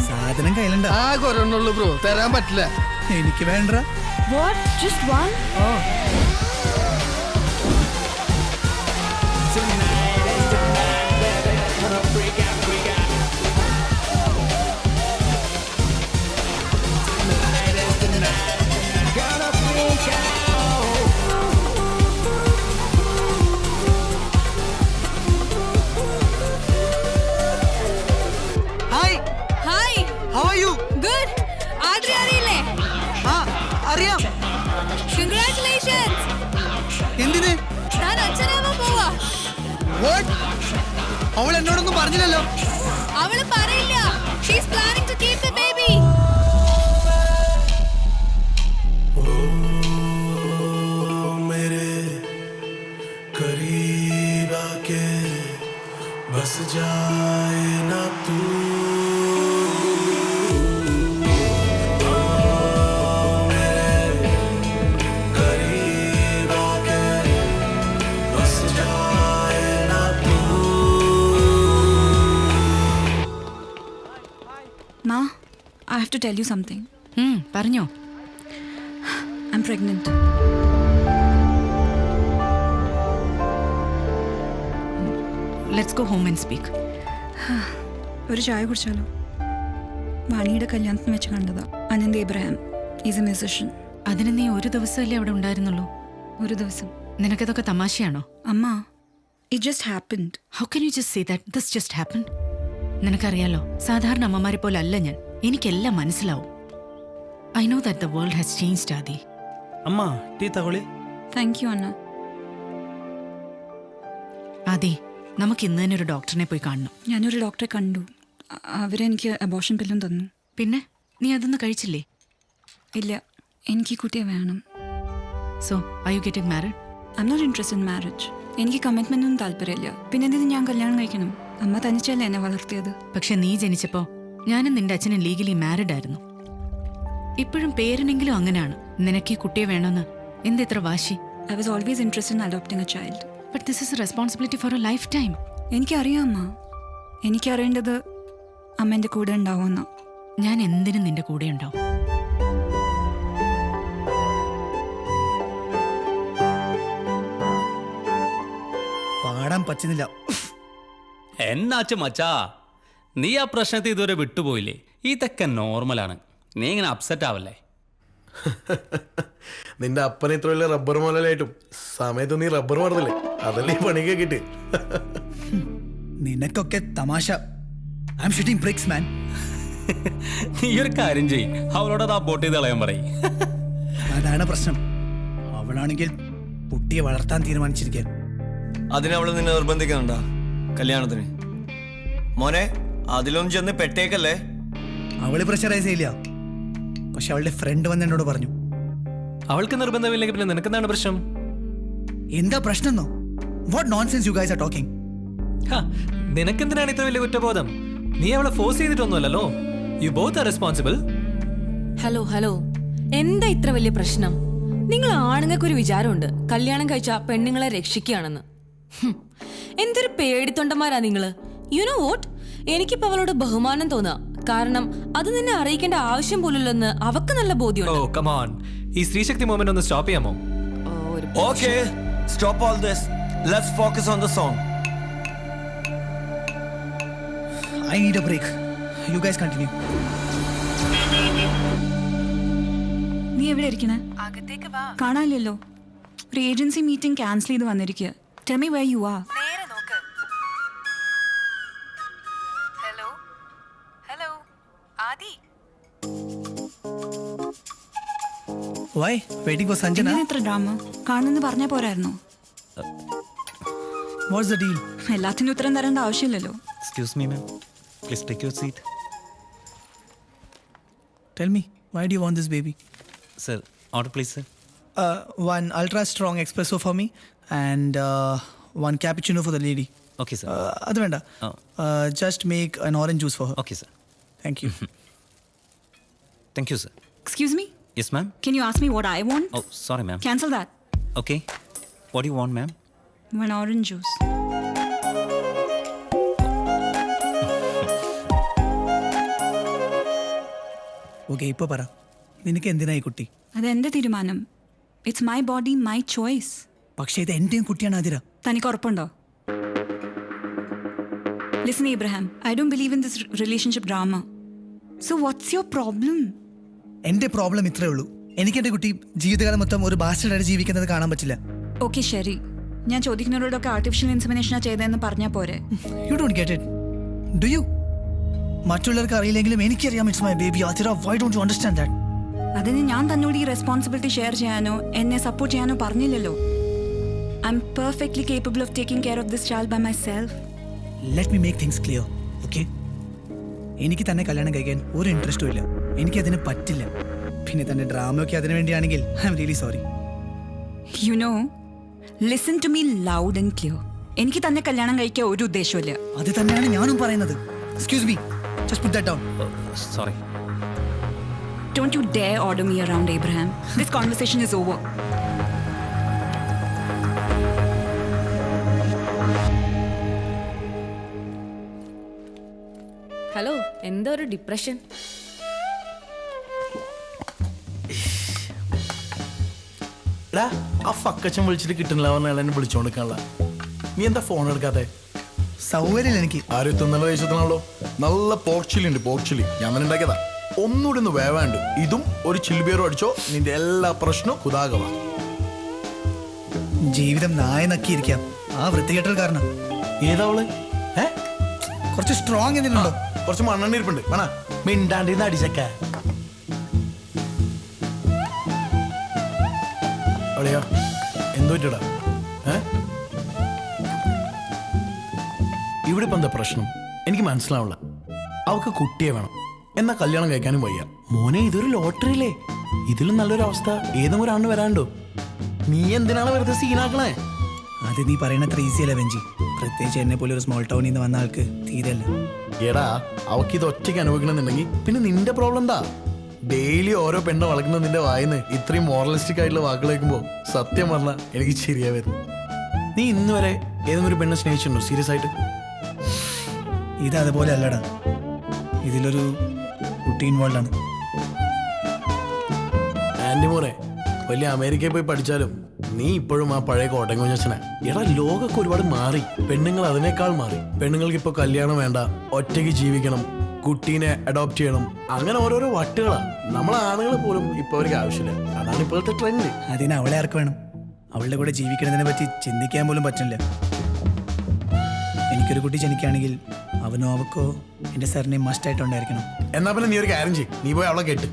സാധനം കയ്യിലുണ്ട്. ആകെ ഒരെണ്ണുള്ളൂ ബ്രോ, തരാൻ പറ്റില്ല. എനിക്ക് വേണ്ട. What? Just one? Oh. Hi. Hi. How are you? Good. Adri അറിയില്ലേ? ആ, അറിയാം. Congratulations. എന്തിന്? ഞാൻ അച്ഛനാവാൻ പോവാ. What? അവൾ എന്നോടൊന്നും പറഞ്ഞില്ലല്ലോ. അവള് പറയില്ല. She's planning to keep the baby. मेरे करीब आके बस जाए ना तू. Ma, I have to tell you something. പറഞ്ഞോ. I'm pregnant. Let's go home and speak. ഒരു ചായ കുടിച്ചാലോ? വാണിയുടെ കല്യാണത്തിന് വെച്ച് കണ്ടതാ. Anant Ibrahim is a musician. അതിന് നീ ഒരു ദിവസമല്ലേ അവിടെ ഉണ്ടായിരുന്നുള്ളൂ? ഒരു ദിവസം. നിനക്കിതൊക്കെ തമാശയാണോ? അമ്മ, it just happened. How can you just say that this just happened? നിനക്കറിയാലോ, സാധാരണ അമ്മമാരെ പോലെ അല്ല ഞാൻ. എനിക്കെല്ലാം മനസ്സിലാവും. I know that the world has changed Adi. അമ്മ, ടീ തകൊളി. Thank you Anna. ആദി, നമുക്ക് ഇന്ന് തന്നെ ഒരു ഡോക്ടറിനെ പോയി കാണണം. ഞാനൊരു ഡോക്ടറെ കണ്ടു. അവരെനിക്ക് അബോർഷൻ പില്ലും തന്നു. പിന്നെ നീ അതൊന്നും കഴിച്ചില്ലേ? ഇല്ല, എനിക്ക് ഈ കുട്ടിയെ വേണം. So are you getting married? I am not interested in marriage. എനിക്ക് കമ്മിറ്റ്മെന്റ് ഒന്നും താല്പര്യമില്ല. പിന്നെ എന്തിന് ഞാൻ കല്യാണം കഴിക്കണം? അമ്മ തനിച്ചല്ലേ എന്നെ വളർത്തിയത്. പക്ഷെ നീ ജനിച്ചപ്പോ ഞാനും നിന്റെ അച്ഛനും ലീഗലി മാരിഡ് ആയിരുന്നു. ഇപ്പോഴും പേരിനെങ്കിലും അങ്ങനെയാണ്. നിനക്ക് ഈ കുട്ടിയെ വേണമെന്ന് എന്തിത്ര വാശി? I was always interested in adopting A child. But this is responsibility for A life time. എനിക്കറിയാം അമ്മ. എനിക്കറിയേണ്ടത് അമ്മ എൻ്റെ കൂടെ ഉണ്ടാവുമെന്ന്. ഞാൻ എന്തിനും നിന്റെ കൂടെ ഉണ്ടാവും. പാടാൻ പറ്റുന്നില്ല. എന്നാച്ചു മച്ചാ, നീ ആ പ്രശ്നത്തെ ഇതുവരെ വിട്ടുപോയില്ലേ? ഇതൊക്കെ നോർമലാണ്. നീ ഇങ്ങനെ അപ്സെറ്റ് ആവല്ലേ. നിന്റെ അപ്പനെ ഇത്ര വലിയ റബ്ബർ മോലായിട്ടും സമയത്ത് നീ റബ്ബർ മറന്നില്ലേ? അതല്ലേ പണിക്ക് കിട്ടി. നിനക്കൊക്കെ തമാശ. ഐ ആം ഷൂട്ടിംഗ് ബ്രിക്സ് മാൻ. നീ ഒരു കാര്യം ചെയ്യ്, അവളോട് അത് അബോട്ട് ചെയ്ത് കളയാൻ പറയും. അതാണ് പ്രശ്നം. അവളാണെങ്കിൽ കുട്ടിയെ വളർത്താൻ തീരുമാനിച്ചിരിക്കാൻ. അതിനവള് നിന്നെ നിർബന്ധിക്കുന്നുണ്ടാ കല്യാണത്തിന്? മോനെ, അതിലൊന്നും ചെന്ന് പെട്ടേക്കല്ലേ. അവള് പ്രഷറൈസ് ചെയ്യില്ല. പക്ഷെ അവളുടെ ഫ്രണ്ട് വന്ന് എന്നോട് പറഞ്ഞു. അവൾക്ക് നിർബന്ധമില്ലെങ്കിൽ പിന്നെ നിനക്കെന്താണ് പ്രശ്നം? എന്താ പ്രശ്നം? What nonsense you guys are talking? നിനക്കെന്തിനാണ് ഇത്ര വലിയ കുറ്റബോധം? നീ അവളെ ഫോഴ്സ് ചെയ്തിട്ടൊന്നുമല്ലല്ലോ. You both are responsible. Hello, എന്താ ഇത്ര വലിയ പ്രശ്നം? നിങ്ങൾ ആണുങ്ങൾക്കൊരു വിചാരമുണ്ട് കല്യാണം കഴിച്ച പെണ്ണുങ്ങളെ രക്ഷിക്കുകയാണെന്ന്. എന്തൊരു പേടിത്തൊണ്ടന്മാരാ നിങ്ങള്. യു നോ വോട്ട്, എനിക്കിപ്പോ അവളോട് ബഹുമാനം തോന്നാ. കാരണം അത് നിന്നെ അറിയിക്കേണ്ട ആവശ്യം പോലുള്ളെന്ന് അവക്ക് നല്ല ബോധ്യമുണ്ട്. ഓ കം ഓൺ, ഈ സ്ത്രീശക്തി മൂവ്മെന്റ് ഒന്ന് സ്റ്റോപ്പ് ചെയ്യാമോ? Okay, stop all this. Let's focus on the song. I need a break. You guys continue. നീ എവിടെ ഇരിക്കണേ? കാണാനില്ലല്ലോ. ഒരു ഏജൻസി മീറ്റിംഗ് ക്യാൻസൽ ചെയ്ത് വന്നിരിക്കുക. Tell me where you are. Why? Waiting for Sanjana? എന്തിനാ ഇത്ര ഡ്രാമ? കാണുന്നെന്ന് പറഞ്ഞാൽ പോരായിരുന്നോ? What's the deal? എല്ലാത്തിനും ഉത്തരം തരേണ്ട ആവശ്യമില്ലല്ലോ. Excuse me, ma'am. Please take your seat. Tell me, why do you want this baby? Sir, order please, sir. One ultra strong espresso for me and one cappuccino for the lady. Okay, sir. Adu venda. Just make an orange juice for her. Okay, sir. Thank you. Thank you, sir. Excuse me? Yes, ma'am. Can you ask me what I want? Oh, sorry, ma'am. Cancel that. Okay. What do you want, ma'am? One orange juice. Okay, ഇപ്പൊ പറ, നിനക്ക് എന്തിനായി കുട്ടി? അതെന്റെ തീരുമാനം. It's my body, my choice. പക്ഷേ ഇത് എന്റെയും കുട്ടിയാണ് ആതിര. തനിക്ക് ഉറപ്പുണ്ടോ? Listen, Abraham, I don't believe in this relationship drama. So what's your problem? എന്റെ പ്രോബ്ലം ഇത്രേ ഉള്ളൂ. എനിക്ക് എന്റെ കുട്ടി ജീവിതകാലം മൊത്തം ഒരു ബാസ്റ്റർഡായിട്ട് ജീവിക്കുന്നത് കാണാൻ പറ്റില്ല. ഓക്കെ ശരി, ഞാൻ ചോദിക്കുന്നവരോടൊക്കെ ആർട്ടിഫിഷ്യൽ ഇൻസെമിനേഷനാ ചെയ്തതെന്ന് പറഞ്ഞാൽ പോരെ? You don't get it. Do you? മറ്റുള്ളവർക്ക് അറിയില്ലെങ്കിലും എനിക്കറിയാം it's my baby Athira. Why don't you understand that? അതിന് ഞാൻ തന്നോട് ഈ റെസ്പോൺസിബിലിറ്റി ഷെയർ ചെയ്യാനോ എന്നെ സപ്പോർട്ട് ചെയ്യാനോ പറഞ്ഞില്ലല്ലോ. I am perfectly capable of taking care of this child by myself. Let me make things clear, okay? എനിക്ക് തന്നെ കല്യാണം കഴിക്കാൻ ഒരു ഇൻട്രസ്റ്റും ഇല്ല. എനിക്കതിന് പറ്റില്ല. പിന്നെ തന്നെ ഡ്രാമയൊക്കെ അതിനു വേണ്ടിയാണെങ്കിൽ I am really sorry. You know, listen to me loud and clear. എനിക്ക് തന്നെ കല്യാണം കഴിക്കാൻ ഒരു ഉദ്ദേശമില്ല. അത് തന്നെയാണ് ഞാനും പറയുന്നത്. Excuse me, just put that down. Sorry. Don't you dare order me around, Abraham. This conversation is over. Hello, എന്താ ഒരു ഡിപ്രഷൻ? ആ ഫക്കച്ചൻ വിളിച്ചിട്ട് കിട്ടുന്നില്ല പറഞ്ഞാൽ എന്നെ വിളിച്ചോണ്ടിരിക്കാനുള്ള. നീ എന്താ ഫോൺ എടുക്കാതെ? സൗകര്യം എനിക്ക് 19 വയസ്സത്തിനാണല്ലോ. നല്ല പോർച്ചിലി ഉണ്ട്, പോർച്ചിലി ഞാൻ തന്നെ ഉണ്ടാക്കിയതാ. ഒന്നുകൂടി ഒന്ന് വേവാണ്ട് ഇതും ഒരു ചില്ലുബിയറും അടിച്ചോ, നിന്റെ എല്ലാ പ്രശ്നവും കുതാകവാ. ജീവിതം നായ നക്കിയിരിക്കാം ആ വൃത്തികെട്ടൽ കാരണം. ഏതാവള്? കുറച്ച് സ്ട്രോങ് എന്തിനുണ്ടോ? കുറച്ച് മണ്ണെണ്ണ ഇരിപ്പുണ്ട്, വേണ മിണ്ടാണ്ടിന്ന് അടിച്ചക്ക. അളിയാ എന്തോ പറ്റടാ? ഇവിടെ ഇപ്പം എന്താ പ്രശ്നം എനിക്ക് മനസ്സിലാവില്ല. അവൾക്ക് കുട്ടിയെ വേണം, എന്നാ കല്യാണം കഴിക്കാനും വയ്യ. മോനെ ഇതൊരു ലോട്ടറിയില്ലേ? ഇതിലും നല്ലൊരു അവസ്ഥ ഏതെങ്കിലും ഒരാണ് വരാണ്ടോ? നീ എന്തിനാണ് വെറുതെ സീനാക്കണേ? അത് നീ പറയണത്ര ഈസി അല്ല വെഞ്ചി. പ്രത്യേകിച്ച് എന്നെ പോലെ ഒരു സ്മോൾ ടൗണിൽ നിന്ന് വന്ന ആൾക്ക് തീരല്ല. എടാ അവക്ക് ഇത് ഒറ്റയ്ക്ക് അനുഭവിക്കണമെന്നുണ്ടെങ്കിൽ പിന്നെ നിന്റെ പ്രോബ്ലം എന്താ? ഡെയിലി ഓരോ പെണ്ണ് വളക്കുന്ന നിന്റെ വായിന്ന് ഇത്രയും മോറലിസ്റ്റിക് ആയിട്ടുള്ള വാക്കുകൾ കേൾക്കുമ്പോൾ സത്യം പറഞ്ഞാൽ എനിക്ക് ശരിയാ വരുന്നു. നീ ഇന്ന് വരെ ഏതെങ്കിലും ഒരു പെണ്ണെ സ്നേഹിച്ചിട്ടുണ്ടോ സീരിയസ് ആയിട്ട്? ഇത് അതുപോലെ അല്ലടാ. ഇതിലൊരു കുട്ടി ഇൻവോൾവ് ആണ്. ആൻറ്റി മോനെ, വലിയ അമേരിക്കയിൽ പോയി പഠിച്ചാലും നീ ഇപ്പോഴും ആ പഴയ കോട്ടയം കുഞ്ഞച്ചനെ. എടാ ലോകമൊക്കെ ഒരുപാട് മാറി, പെണ്ണുങ്ങൾ അതിനേക്കാൾ മാറി. പെണ്ണുങ്ങൾക്ക് ഇപ്പോൾ കല്യാണം വേണ്ട, ഒറ്റയ്ക്ക് ജീവിക്കണം, കുട്ടീനെ അഡോപ്റ്റ് ചെയ്യണം, അങ്ങനെ ഓരോരോ വട്ടുകളാണ്. നമ്മളെ ആണുങ്ങൾ പോലും ഇപ്പോൾ അവർക്ക് ആവശ്യമില്ല. അതാണ് ഇപ്പോഴത്തെ ട്രെൻഡ്. അതിന് അവളെ ആർക്ക് വേണം? അവളുടെ കൂടെ ജീവിക്കണതിനെ പറ്റി ചിന്തിക്കാൻ പോലും പറ്റില്ല. എനിക്കൊരു കുട്ടി ജനിക്കുകയാണെങ്കിൽ അവനോ അവക്കോ എൻ്റെ സാറിനെ മസ്റ്റായിട്ടുണ്ടായിരിക്കണം. എന്നാ പിന്നെ നീ ഒരു കാര്യം ചെയ്യും, നീ പോയി അവളെ കേട്ട്.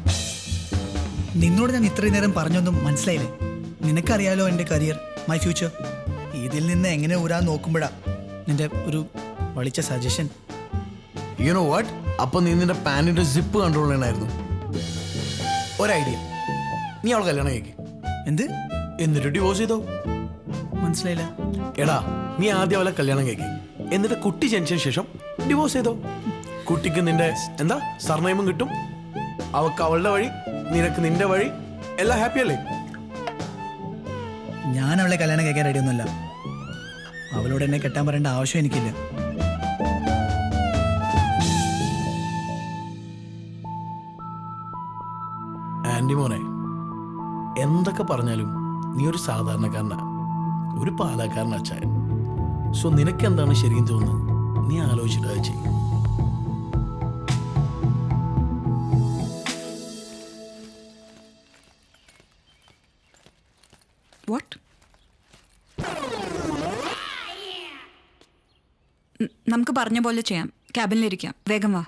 നിന്നോട് ഞാൻ ഇത്രയും നേരം പറഞ്ഞൊന്നും മനസ്സിലായില്ലേ? നിനക്കറിയാലോ എൻ്റെ കരിയർ, മൈ ഫ്യൂച്ചർ. ഇതിൽ നിന്ന് എങ്ങനെ ഊരാൻ നോക്കുമ്പോഴാ നിന്റെ ഒരു വളിച്ച സജഷൻ. യു നോ വാട്ട്, അപ്പൊ നീ നിന്റെ പാൻറ്റിന്റെ സിപ്പ് കൺട്രോൾ ചെയ്യണമായിരുന്നു. ഒരു ഐഡിയ, നീ അവളെ കല്യാണം കഴിക്ക്. എന്ത്? എന്നിട്ട് ഡിവോഴ്സ് ചെയ്തോ? മനസ്സിലായില്ല. എടാ നീ ആദ്യം അവളെ കല്യാണം കഴിക്ക്, എന്നിട്ട് കുട്ടി ജനിച്ചതിന് ശേഷം ഡിവോഴ്സ് ചെയ്തോ. കുട്ടിക്ക് നിന്റെ എന്താ സർനെയിമും കിട്ടും, അവൾക്ക് അവളുടെ വഴി, നിനക്ക് നിന്റെ വഴി, എല്ലാം ഹാപ്പി അല്ലേ? ഞാൻ അവളെ കല്യാണം കഴിക്കാൻ റെഡിയൊന്നുമല്ല. അവളോട് എന്നെ കെട്ടാൻ പറയേണ്ട ആവശ്യം എനിക്കില്ല. ആൻറ്റി മോനെ, എന്തൊക്കെ പറഞ്ഞാലും നീ ഒരു സാധാരണക്കാരനാ, ഒരു പാലക്കാരൻ അച്ചായൻ. സോ നിനക്ക് എന്താണ് ശരിയെന്ന് തോന്നുന്നത് നീ ആലോചിച്ചിട്ട് അത് ചെയ്യും. വാട്ട്? നമുക്ക് പറഞ്ഞ പോലെ ചെയ്യാം. ക്യാബിനിലിരിക്കാം. വേഗം വാ.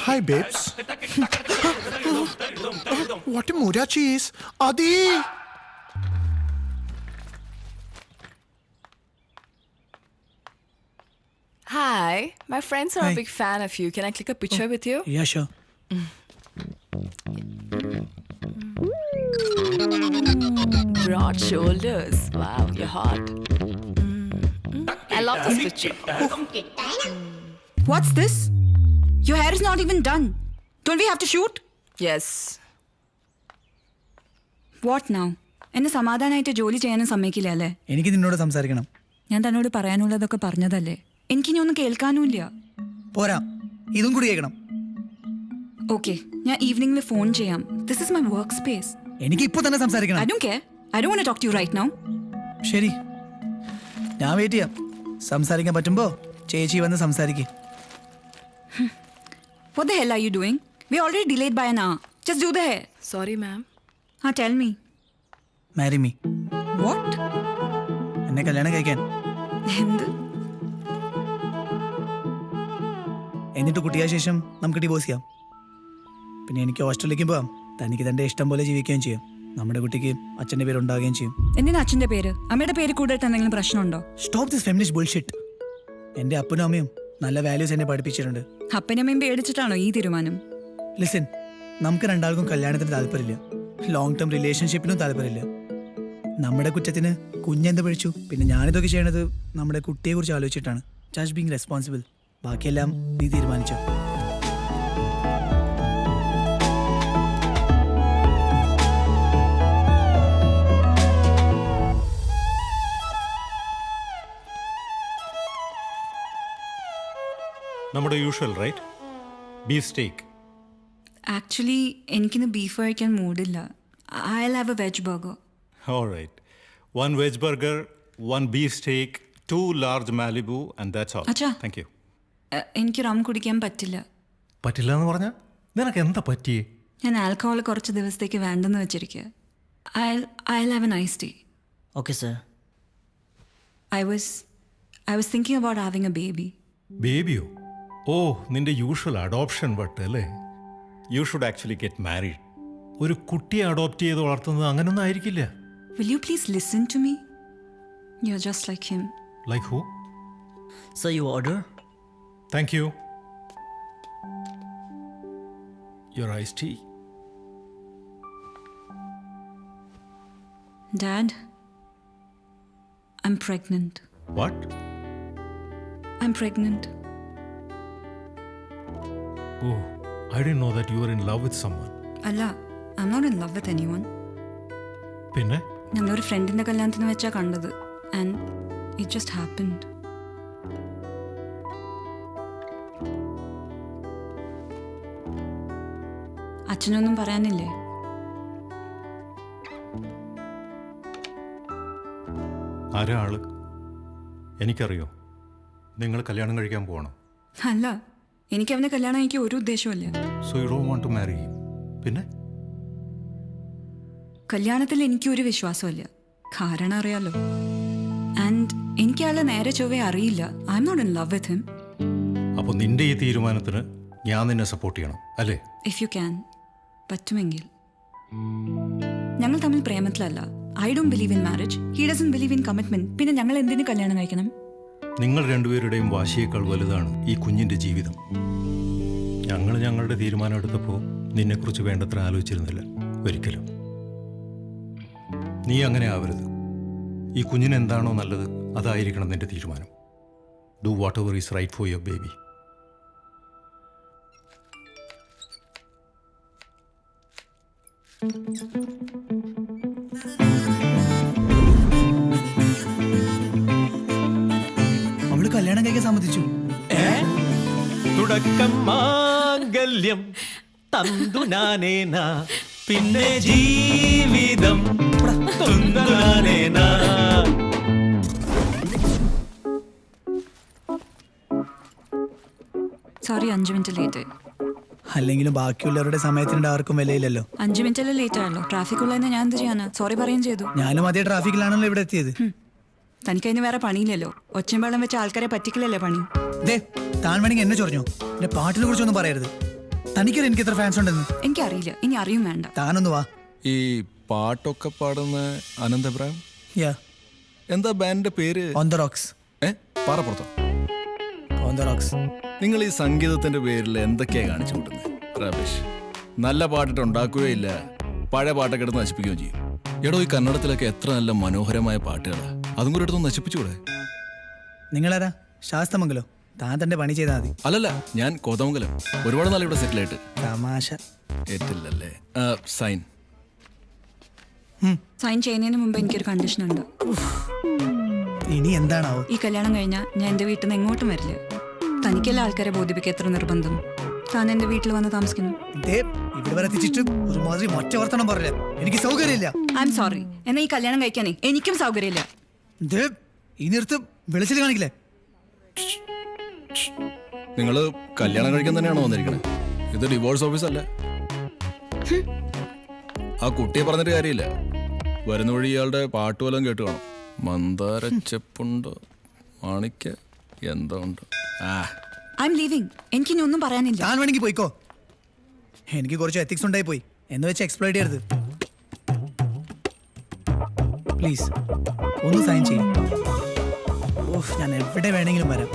Hi, babes. What a Mura cheese. Adi! Hi, my friends are Hi. a big fan of you. Can I click a picture with you? Yeah, sure. Broad shoulders. Wow, you're hot. I love this picture. What's this? Your hair is not even done. Don't we have to shoot? Yes. What now? എന്നെ സമാധാനമായിട്ട് ജോലി ചെയ്യാനും സമ്മതിക്കില്ല അല്ലേ? എനിക്ക് നിന്നോട് സംസാരിക്കണം. ഞാൻ തന്നോട് പറയാനുള്ളതൊക്കെ പറഞ്ഞതല്ലേ? എനിക്കിനി ഒന്നും കേൾക്കാനുമില്ല. പോരാ, ഇതും കൂടി കേൾക്കണം. ഓക്കെ, ഞാൻ ഈവനിംഗിൽ ഫോൺ ചെയ്യാം. This is my work space. എനിക്ക് ഇപ്പോൾ തന്നെ സംസാരിക്കണം. I don't care. I don't want to talk to you right now. ശരി, ഞാൻ വെയിറ്റ് ചെയ്യാം. സംസാരിക്കാൻ പറ്റുമ്പോ ചേച്ചി വന്ന് സംസാരിക്കേ. What the hell are you doing? We're already delayed by an hour. Just do the hair. Sorry, ma'am. Tell me. Marry me. What? എന്നെ കല്യാണം കഴിക്കാൻ. എന്ത്? എന്നിട്ട് കുട്ടിയായ ശേഷം നമുക്ക് ഡിവോഴ്സ് ചെയ്യാം. പിന്നെ എനിക്ക് ഹോസ്റ്റലിലേക്ക് പോവാം. തനിക്ക് തൻ്റെ ഇഷ്ടം പോലെ ജീവിക്കുകയും ചെയ്യും. നമ്മുടെ കുട്ടിക്ക് അച്ഛൻ്റെ പേര് ഉണ്ടാവുകയും ചെയ്യും. എന്തിനാ അച്ഛൻ്റെ പേര്? അമ്മയുടെ പേര് കൂടുതൽ എന്തെങ്കിലും പ്രശ്നമുണ്ടോ? Stop this feminist bullshit. എൻ്റെ അപ്പനും അമ്മയും നല്ല വാല്യൂസ് എന്നെ പഠിപ്പിച്ചിട്ടുണ്ട്. അപ്പനമ്മയും പേടിച്ചിട്ടാണോ ഈ തീരുമാനം? ലിസൺ, നമുക്ക് രണ്ടാൾക്കും കല്യാണത്തിന് താല്പര്യമില്ല, ലോങ് ടേം റിലേഷൻഷിപ്പിനും താല്പര്യമില്ല. നമ്മുടെ കുറ്റത്തിന് കുഞ്ഞെന്ത് പഴിച്ചു? പിന്നെ ഞാനിതൊക്കെ ചെയ്യണത് നമ്മുടെ കുട്ടിയെക്കുറിച്ച് ആലോചിച്ചിട്ടാണ്. Just being responsible. ബാക്കിയെല്ലാം നീ തീരുമാനിച്ചോ. നമ്മുടെ usual right, beef steak. Actually എനിക്കിന്ന് ബീഫ് കഴിക്കാൻ മൂഡില്ല. I'll have a veg burger. All right. 1 veg burger, 1 beef steak, 2 large Malibu, and that's all. അച്ഛാ. Thank you. എനിക്ക് റം കുടിക്കാൻ പറ്റില്ല. പറ്റില്ല എന്ന് പറഞ്ഞാൽ നിനക്ക് എന്താ പറ്റിയേ? ഞാൻ ആൽക്കഹോൾ കുറച്ച് ദിവസത്തേക്ക് വേണ്ടെന്ന് വെച്ചിരിക്കുക. I'll have a nice tea. Okay sir. I was thinking about having a baby. ബേബിയോ? ഓ, നിന്റെ യൂഷ്വൽ അഡോപ്ഷൻ വട്ട് അല്ലേ? You should actually get married. ഒരു കുട്ടിയെ അഡോപ്റ്റ് ചെയ്ത് വളർത്തുന്നത് അങ്ങനൊന്നും ആയിരിക്കില്ല. Will you please listen to me? You're just like him. Like who? Sir, you order? Thank you. your iced tea. Dad, I'm pregnant. What? I'm pregnant. Oh, I didn't know that you were in love with someone. അല്ല, I'm not in love with anyone. പിന്നെ ഞങ്ങളൊരു ഫ്രണ്ടിന്റെ കല്യാണത്തിന് വെച്ചാ കണ്ടത്. And it just happened. അച്ഛനൊന്നും പറയാനില്ലേ? ആരാ ആള്? എനിക്കറിയോ. നിങ്ങൾ കല്യാണം കഴിക്കാൻ പോകണം. അല്ല, എനിക്ക് അവനെ കല്യാണം കഴിക്കാൻ ഒരു ഉദ്ദേശമില്ല. So you don't want to marry him. പിന്നെ കല്യാണത്തിൽ എനിക്ക് ഒരു വിശ്വാസമില്ല. കാരണം അറിയാലോ. ആൻഡ് എനിക്ക് അയാളെ നേരെ ചൊവ്വേ അറിയില്ല. I am not in love with him. അപ്പോൾ നിന്റെ ഈ തീരുമാനത്തിന് ഞാൻ നിന്നെ സപ്പോർട്ട് ചെയ്യണം അല്ലേ? ഇഫ് യു ക്യാൻ, പറ്റുമെങ്കിൽ. ഞങ്ങൾ തമ്മിൽ പ്രേമത്തിലല്ല. I don't believe in marriage. He doesn't believe in commitment. പിന്നെ ഞങ്ങൾ എന്തിനു കല്യാണം കഴിക്കണം? നിങ്ങൾ രണ്ടുപേരുടെയും വാശിയേക്കാൾ വലുതാണ് ഈ കുഞ്ഞിന്റെ ജീവിതം. ഞങ്ങൾ ഞങ്ങളുടെ തീരുമാനം എടുത്തപ്പോൾ നിന്നെക്കുറിച്ച് വേണ്ടത്ര ആലോചിച്ചിരുന്നില്ല ഒരിക്കലും. നീ അങ്ങനെ ആവരുത്. ഈ കുഞ്ഞിന് എന്താണോ നല്ലത് അതായിരിക്കണം നിന്റെ തീരുമാനം. Do whatever is right for your baby. അവള് കല്യാണം കഴിക്കാൻ സമ്മതിച്ചു. തുടക്കം മാംഗല്യം തന്തുനാനേന, പിന്നെ ജീവിതം തുന്തുനാനേന. Sorry, 5 minute late. അല്ലെങ്കിലും ബാക്കിയുള്ളവരുടെ സമയത്തിനുണ്ട് ആർക്കും വിലയില്ലല്ലോ. 5 മിനിറ്റല്ലേ ലേറ്റ് ആയല്ലോ. ട്രാഫിക് ഉള്ളതെന്ന് ഞാൻ എന്ത് ചെയ്യാനാ? സോറി പറയുകയും ചെയ്തു. ഞാനും അതേ ട്രാഫിക്കിലാണല്ലോ ഇവിടെ എത്തിയത്. തനിക്കതിന് വേറെ പണിയില്ലല്ലോ. ഒച്ചയും വെള്ളം വെച്ച് ആൾക്കാരെ പറ്റിക്കലല്ലേ പണി. ദേ, താൻ വേണമെങ്കിൽ എന്നെ ചൊറിഞ്ഞോ. എന്റെ പാട്ടിനെ കുറിച്ചൊന്നും പറയരുത്. തനിക്കറിയാം എനിക്ക് എത്ര ഫാൻസ് ഉണ്ടെന്ന്. എനിക്കറിയില്ല, ഇനി അറിയും വേണ്ട. താനൊന്ന് വാ. ഈ പാട്ടൊക്കെ പാടുന്ന അനന്ത് അഭിപ്രായം യാ. എന്താ ബാൻഡിന്റെ പേര്? On the rocks. പാറപ്പുറത്തോ? On the rocks. നിങ്ങൾ ഈ സംഗീതത്തിന്റെ പേരിൽ എന്തൊക്കെയാ കാണിച്ചു കൂട്ടുന്നത് റബീഷ്? നല്ല പാട്ടിട്ട് ഉണ്ടാക്കുകയില്ല, പഴയ പാട്ടൊക്കെ എടുത്ത് നശിപ്പിക്കുകയും ചെയ്യും. എടോ, ഈ കന്നഡത്തിലൊക്കെ എത്ര നല്ല മനോഹരമായ പാട്ടുകളാ. അതും കൂടെ എടുത്തൊന്ന് നശിപ്പിച്ചുകൂടെ? നിങ്ങളാരാ? ശാസ്തമംഗലോ? താൻ തന്റെ പണി ചെയ്താൽ മതി. അല്ലല്ല, ഞാൻ കോതമംഗലം. ഒരുപാട് നാൾ ഇവിടെ സെറ്റിൽ ആയിട്ട്. തമാശ ഏറ്റില്ലല്ലേ? സൈൻ സൈൻ ചെയ്യുന്നതിന് മുമ്പ് എനിക്കൊരു കണ്ടീഷൻ ഉണ്ട്. ഇനി എന്താണാവോ? ഈ കല്യാണം കഴിഞ്ഞാൽ ഞാൻ എൻ്റെ വീട്ടിൽ നിന്ന് എങ്ങോട്ടും വരില്ല. തനിക്കെല്ലാം ആൾക്കാരെ ബോധിപ്പിക്കുക എത്ര നിർബന്ധം. താൻ എൻ്റെ വീട്ടിൽ വന്ന് താമസിക്കണം. ഇവിടെ വരെ എത്തിച്ചിട്ട് ഒരുമാതിരി മൊറ്റ വർത്തനം പറയില്ല. എനിക്ക് സൗകര്യമില്ല. I am sorry. എന്നാ ഈ കല്യാണം കഴിക്കാനേ എനിക്കും സൗകര്യമില്ല. ഈ നിർത്ത് വെളിച്ചിൽ കാണിക്കില്ലേ? നിങ്ങൾ കല്യാണം കഴിക്കാൻ തന്നെയാണോ വന്നിരിക്കണേ? ഇത് ഡിവോഴ്സ് ഓഫീസ് അല്ല. ആ കുട്ടിയെ പറഞ്ഞിട്ട് കാര്യമില്ല. വരുന്ന വഴി ഇയാളുടെ പാട്ട് വല്ലതും കേട്ട് കാണും. മന്ദാരച്ചെപ്പുണ്ട്, മാണിക്ക എന്തോ ഉണ്ട്. I am leaving. എനിക്ക് ഇനി ഒന്നും പറയാനില്ല. താൻ വേണമെങ്കിൽ പോയിക്കോ. എനിക്ക് കുറച്ച് എത്തിക്സ് ഉണ്ടായി പോയി എന്ന് വെച്ച് എക്സ്പ്ലോയിറ്റ് ചെയ്യരുത്. പ്ലീസ് ഒന്ന് സൈൻ ചെയ്യും. ഓഹ്, ഞാൻ എവിടെ വേണമെങ്കിലും വരാം.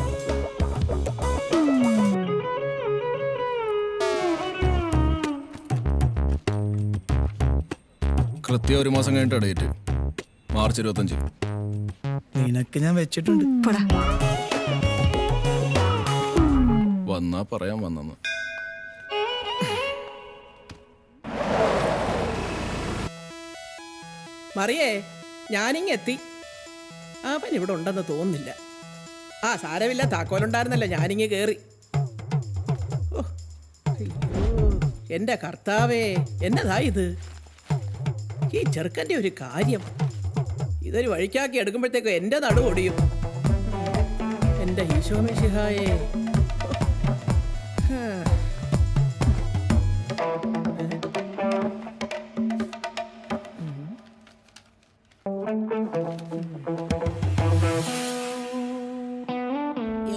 കൃത്യം 1 മാസം കഴിഞ്ഞിട്ട് ഡേറ്റ്. മാർച്ച് 25. നിനക്ക് ഞാൻ വെച്ചിട്ടുണ്ട്. വന്നാ പറയാൻ വന്നെന്ന്. മറിയേ, ഞാനിങ്ങെത്തി. അവൻ ഇവിടെ ഉണ്ടെന്ന് തോന്നുന്നില്ല. ആ സാരമില്ല, താക്കോലുണ്ടായിരുന്നല്ലോ, ഞാനിങ്ങ് കയറി. എന്റെ കർത്താവേ, എന്നതാ ഇത്? ഈ ചെറുക്കൻ്റെ ഒരു കാര്യം. ഇതൊരു വഴിക്കാക്കി എടുക്കുമ്പോഴത്തേക്കും എൻ്റെ നടു ഒടിയും. എൻ്റെ ഈശോ മിശിഹായേ.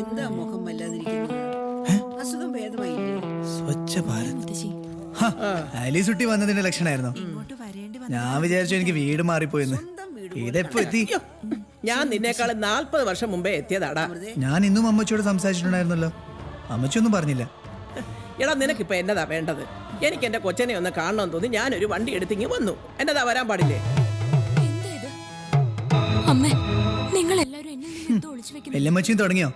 എന്താ മുഖം വല്ലാതിരിക്കുന്നത്? അസുഖം ഭേദമായില്ലേ? സ്വച്ഛ ഭാരത്. അലീസുട്ടി വന്നതിന്റെ ലക്ഷണമായിരുന്നോ? ഞാൻ വിചാരിച്ചു എനിക്ക് വീട് മാറിപ്പോയെന്ന്. ഇതെപ്പോ എത്തി? ഞാൻ നിന്നേക്കാൾ 40 വർഷം മുമ്പേ എത്തിയതാടാ. ഞാൻ ഇന്നും അമ്മച്ചിയോട് സംസാരിച്ചിട്ടുണ്ടായിരുന്നല്ലോ. അമ്മച്ചിയൊന്നും പറഞ്ഞില്ല. എടാ, നിനക്കിപ്പോ എന്നതാ വേണ്ടത്? എനിക്ക് എന്റെ കൊച്ചനെ ഒന്ന് കാണണമെന്ന് തോന്നി ഞാനൊരു വണ്ടി എടുത്തിങ്ങി വന്നു. എന്നതാ വരാൻ പാടില്ലേ? അമ്മേ നിങ്ങൾ എല്ലാവരും എന്നെ എന്തോ ഒളിച്ചു വെക്കുന്നു. വല്യമ്മച്ചിയും തുടങ്ങിയോ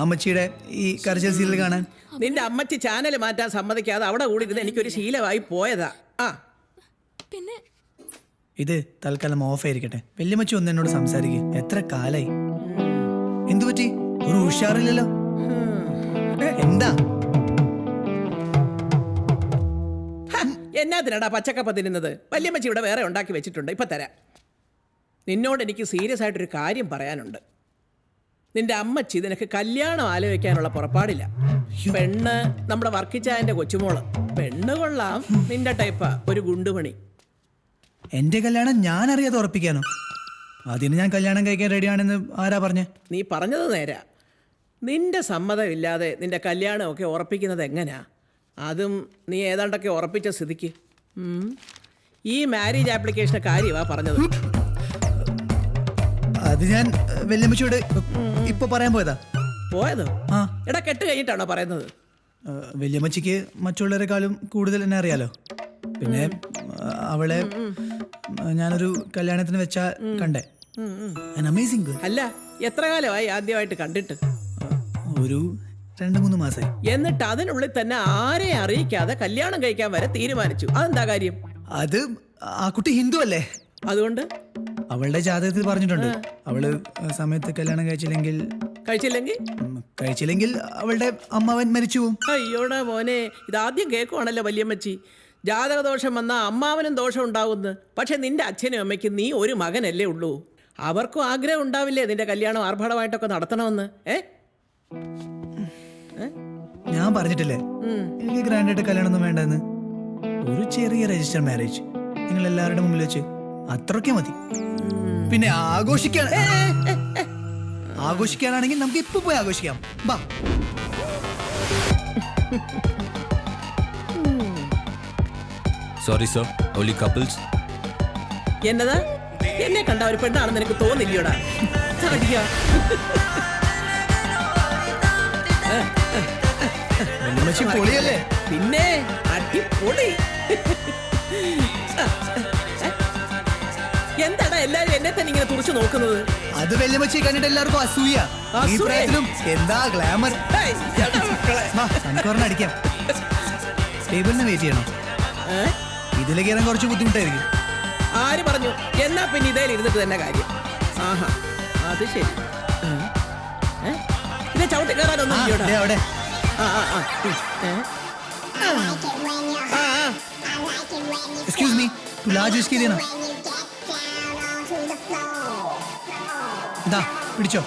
അമ്മച്ചിയുടെ ഈ കരച്ചിൽ സീരിയൽ കാണാൻ? നിന്റെ അമ്മച്ചി ചാനൽ മാറ്റാൻ സമ്മതിക്കാതെ അവിടെ കൂടി ഇരുന്ന് എനിക്കൊരു ശീലമായി പോയതാ. ആ പിന്നെ ഇത് തൽക്കാലം ഓഫ് ആയിരിക്കട്ടെ. വല്യമ്മച്ചി ഒന്ന് എന്നോട് സംസാരിക്കുക. എത്ര കാലായി? എന്തു പറ്റി? ഒരു ഉഷാറില്ലല്ലോ. എന്താ? എന്നാത്തിനാടാ പച്ചക്കപ്പ തിന്നുന്നത്? വല്യമ്മച്ചി ഇവിടെ വേറെ ഉണ്ടാക്കി വെച്ചിട്ടുണ്ട്, ഇപ്പൊ തരാം. നിന്നോട് എനിക്ക് സീരിയസ് ആയിട്ടൊരു കാര്യം പറയാനുണ്ട്. നിന്റെ അമ്മച്ചി നിനക്ക് കല്യാണം ആലോചിക്കാനുള്ള പുറപ്പാടില്ല. പെണ്ണ് നമ്മുടെ വർക്കിച്ചായന്റെ കൊച്ചുമോള്. പെണ്ണ് കൊള്ളാം, നിന്റെ ടൈപ്പാ, ഒരു ഗുണ്ടുമണി. എന്റെ കല്യാണം ഞാൻ അറിയാതെ ഉറപ്പിക്കാനോ? അതിന് ഞാൻ കല്യാണം കഴിക്കാൻ റെഡിയാണെന്ന് ആരാ പറഞ്ഞേ? നീ പറഞ്ഞത് നേരാ. നിന്റെ സമ്മതമില്ലാതെ നിന്റെ കല്യാണമൊക്കെ ഉറപ്പിക്കുന്നത് എങ്ങനെയാ? അതും നീ ഏതാണ്ടൊക്കെ ഉറപ്പിച്ച സ്ഥിതിക്ക്. ഈ മാരേജ് ആപ്ലിക്കേഷന്റെ കാര്യമാ പറഞ്ഞത്. അത് ഞാൻ വല്യമ്മച്ചിയോട് ഇപ്പൊ പറയാൻ പോയതാ. പോയതോ? ആ. എടാ കെട്ട് കഴിഞ്ഞിട്ടാണോ പറയുന്നത്? വല്യമ്മച്ചിക്ക് മറ്റുള്ളവരെക്കാളും കൂടുതൽ എന്നെ അറിയാലോ. പിന്നെ അവളെ ഞാനൊരു കല്യാണത്തിന് വെച്ചാ കണ്ടേ. അമേസിംഗ്. അല്ല, എത്ര കാലമായി ആദ്യമായിട്ട് കണ്ടിട്ട്? ഒരു 2-3 മാസമായി. എന്നിട്ട് അതിനുള്ളിൽ തന്നെ ആരെ അറിയിക്കാതെ കല്യാണം കഴിക്കാൻ വരെ തീരുമാനിച്ചു. അതെന്താ കാര്യം? അത് ആ കുട്ടി ഹിന്ദു അല്ലേ, അതുകൊണ്ട് അവളുടെ ജാതകത്തിൽ പറഞ്ഞിട്ടുണ്ട് അവള് സമയത്ത് കല്യാണം കഴിച്ചില്ലെങ്കിൽ അവളുടെ അമ്മാവൻ മരിച്ചു പോകും. അയ്യോടാ മോനെ, ഇതാദ്യം കേൾക്കുവാണല്ലോ വല്യമ്മച്ചി. ജാതകദോഷം വന്നാൽ അമ്മാവനും ദോഷം ഉണ്ടാവുന്നു. പക്ഷെ നിന്റെ അച്ഛനും അമ്മയ്ക്കും നീ ഒരു മകനല്ലേ ഉള്ളൂ. അവർക്കും ആഗ്രഹം ഉണ്ടാവില്ലേ നിന്റെ കല്യാണം ആർഭാടമായിട്ടൊക്കെ നടത്തണമെന്ന്? ഞാൻ പറഞ്ഞിട്ടില്ലേ എനിക്ക് ഗ്രാൻഡായിട്ട് കല്യാണം ഒന്നും വേണ്ടെന്ന്. ഒരു ചെറിയ രജിസ്റ്റർ മാരേജ് നിങ്ങൾ എല്ലാവരുടെ മുമ്പിൽ വെച്ച് അത്രയ്ക്ക് മതി. പിന്നെ ആഘോഷിക്കാനാണെങ്കിൽ നമുക്ക് ഇപ്പൊ പോയി ആഘോഷിക്കാം. ബാ. Sorry sir, only couples. എന്നതാ? എന്നെ കണ്ട ഒരു പെണ്ണാണെന്ന് എനിക്ക് തോന്നില്ലയോടാ? പൊളിയല്ലേ? പിന്നെ അടിപൊളി. എന്താടാ എല്ലാരും എന്നെ തന്നെ ഇങ്ങനെ തുറച്ചു നോക്കുന്നത്? അത് വല്യമ്മച്ചി കണ്ടിട്ട് എല്ലാവർക്കും അസൂയ. എന്താ ഗ്ലാമർ. അടിക്കാം. ടേബിളിന് വെയിറ്റ് ചെയ്യണം. ഇതിൽ കയറാൻ കുറച്ച് ബുദ്ധിമുട്ടായിരിക്കും. ആര് പറഞ്ഞു? എന്നാ പിന്നെ ഇതേ ഇരുന്നിട്ട് തന്നെ കാര്യം. ആഹാ, അത് ശരി. ഇത് ചവിട്ടി കയറാനൊന്നും അവിടെ. എക്സ്ക്യൂസ് മീ, तू लार्ज इसकी देना. പിടിച്ചോ.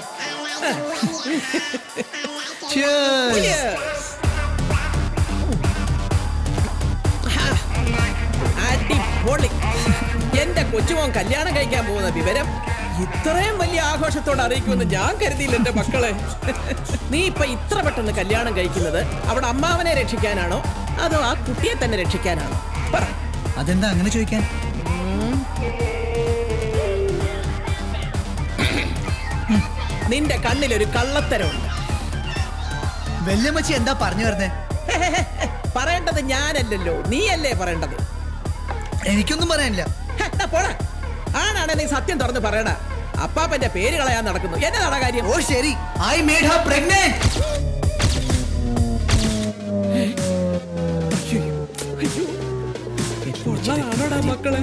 അടിപൊളി. എന്റെ കൊച്ചുമോൻ കല്യാണം കഴിക്കാൻ പോകുന്ന വിവരം ഇത്രയും വലിയ ആഘോഷത്തോടെ അറിയിക്കുമെന്ന് ഞാൻ കരുതിയില്ല എന്റെ മക്കളെ. നീ ഇപ്പൊ ഇത്ര പെട്ടെന്ന് കല്യാണം കഴിക്കുന്നത് അവിടെ അമ്മാവനെ രക്ഷിക്കാനാണോ അതോ ആ കുട്ടിയെ തന്നെ രക്ഷിക്കാനാണോ? പറ. അതെന്താ അങ്ങനെ ചോദിക്കാൻ? നിന്റെ കണ്ണിലൊരു കള്ളത്തരമുണ്ട്. വല്യമ്മച്ചി എന്താ പറഞ്ഞു വരുന്നേ? പറയേണ്ടത് ഞാനല്ലല്ലോ, നീയല്ലേ പറയേണ്ടത്. എനിക്കൊന്നും പറയാനില്ല. പോടാ. ആണാണ് നീ സത്യം തുറന്ന് പറയണ. അപ്പാപ്പന്റെ പേര് കളയാൻ നടക്കുന്നു. എന്നതാ കാര്യം? ഓ ശരി, ഐ മേഡ് ഹർ പ്രഗ്നന്റ്. മക്കളെ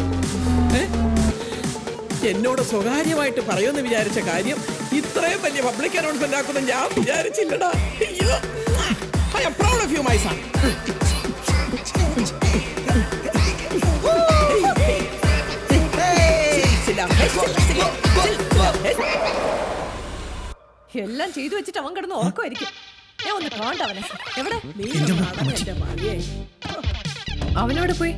എന്നോട് സ്വകാര്യമായിട്ട് പറയുമെന്ന് വിചാരിച്ച കാര്യം ഇത്രയും വലിയ പബ്ലിക് അനൗൺസ്മെന്റ് ആക്കുന്ന ഞാൻ വിചാരിച്ചില്ലടാ. I am proud of you, my son. എല്ലാം ചെയ്തു വെച്ചിട്ട് അവൻ കിടന്ന് ഉറക്കമായിരിക്കും. ഞാൻ ഒന്ന് കാണണ്ട അവനെ. എവിടെ? അവനോട് പോയി.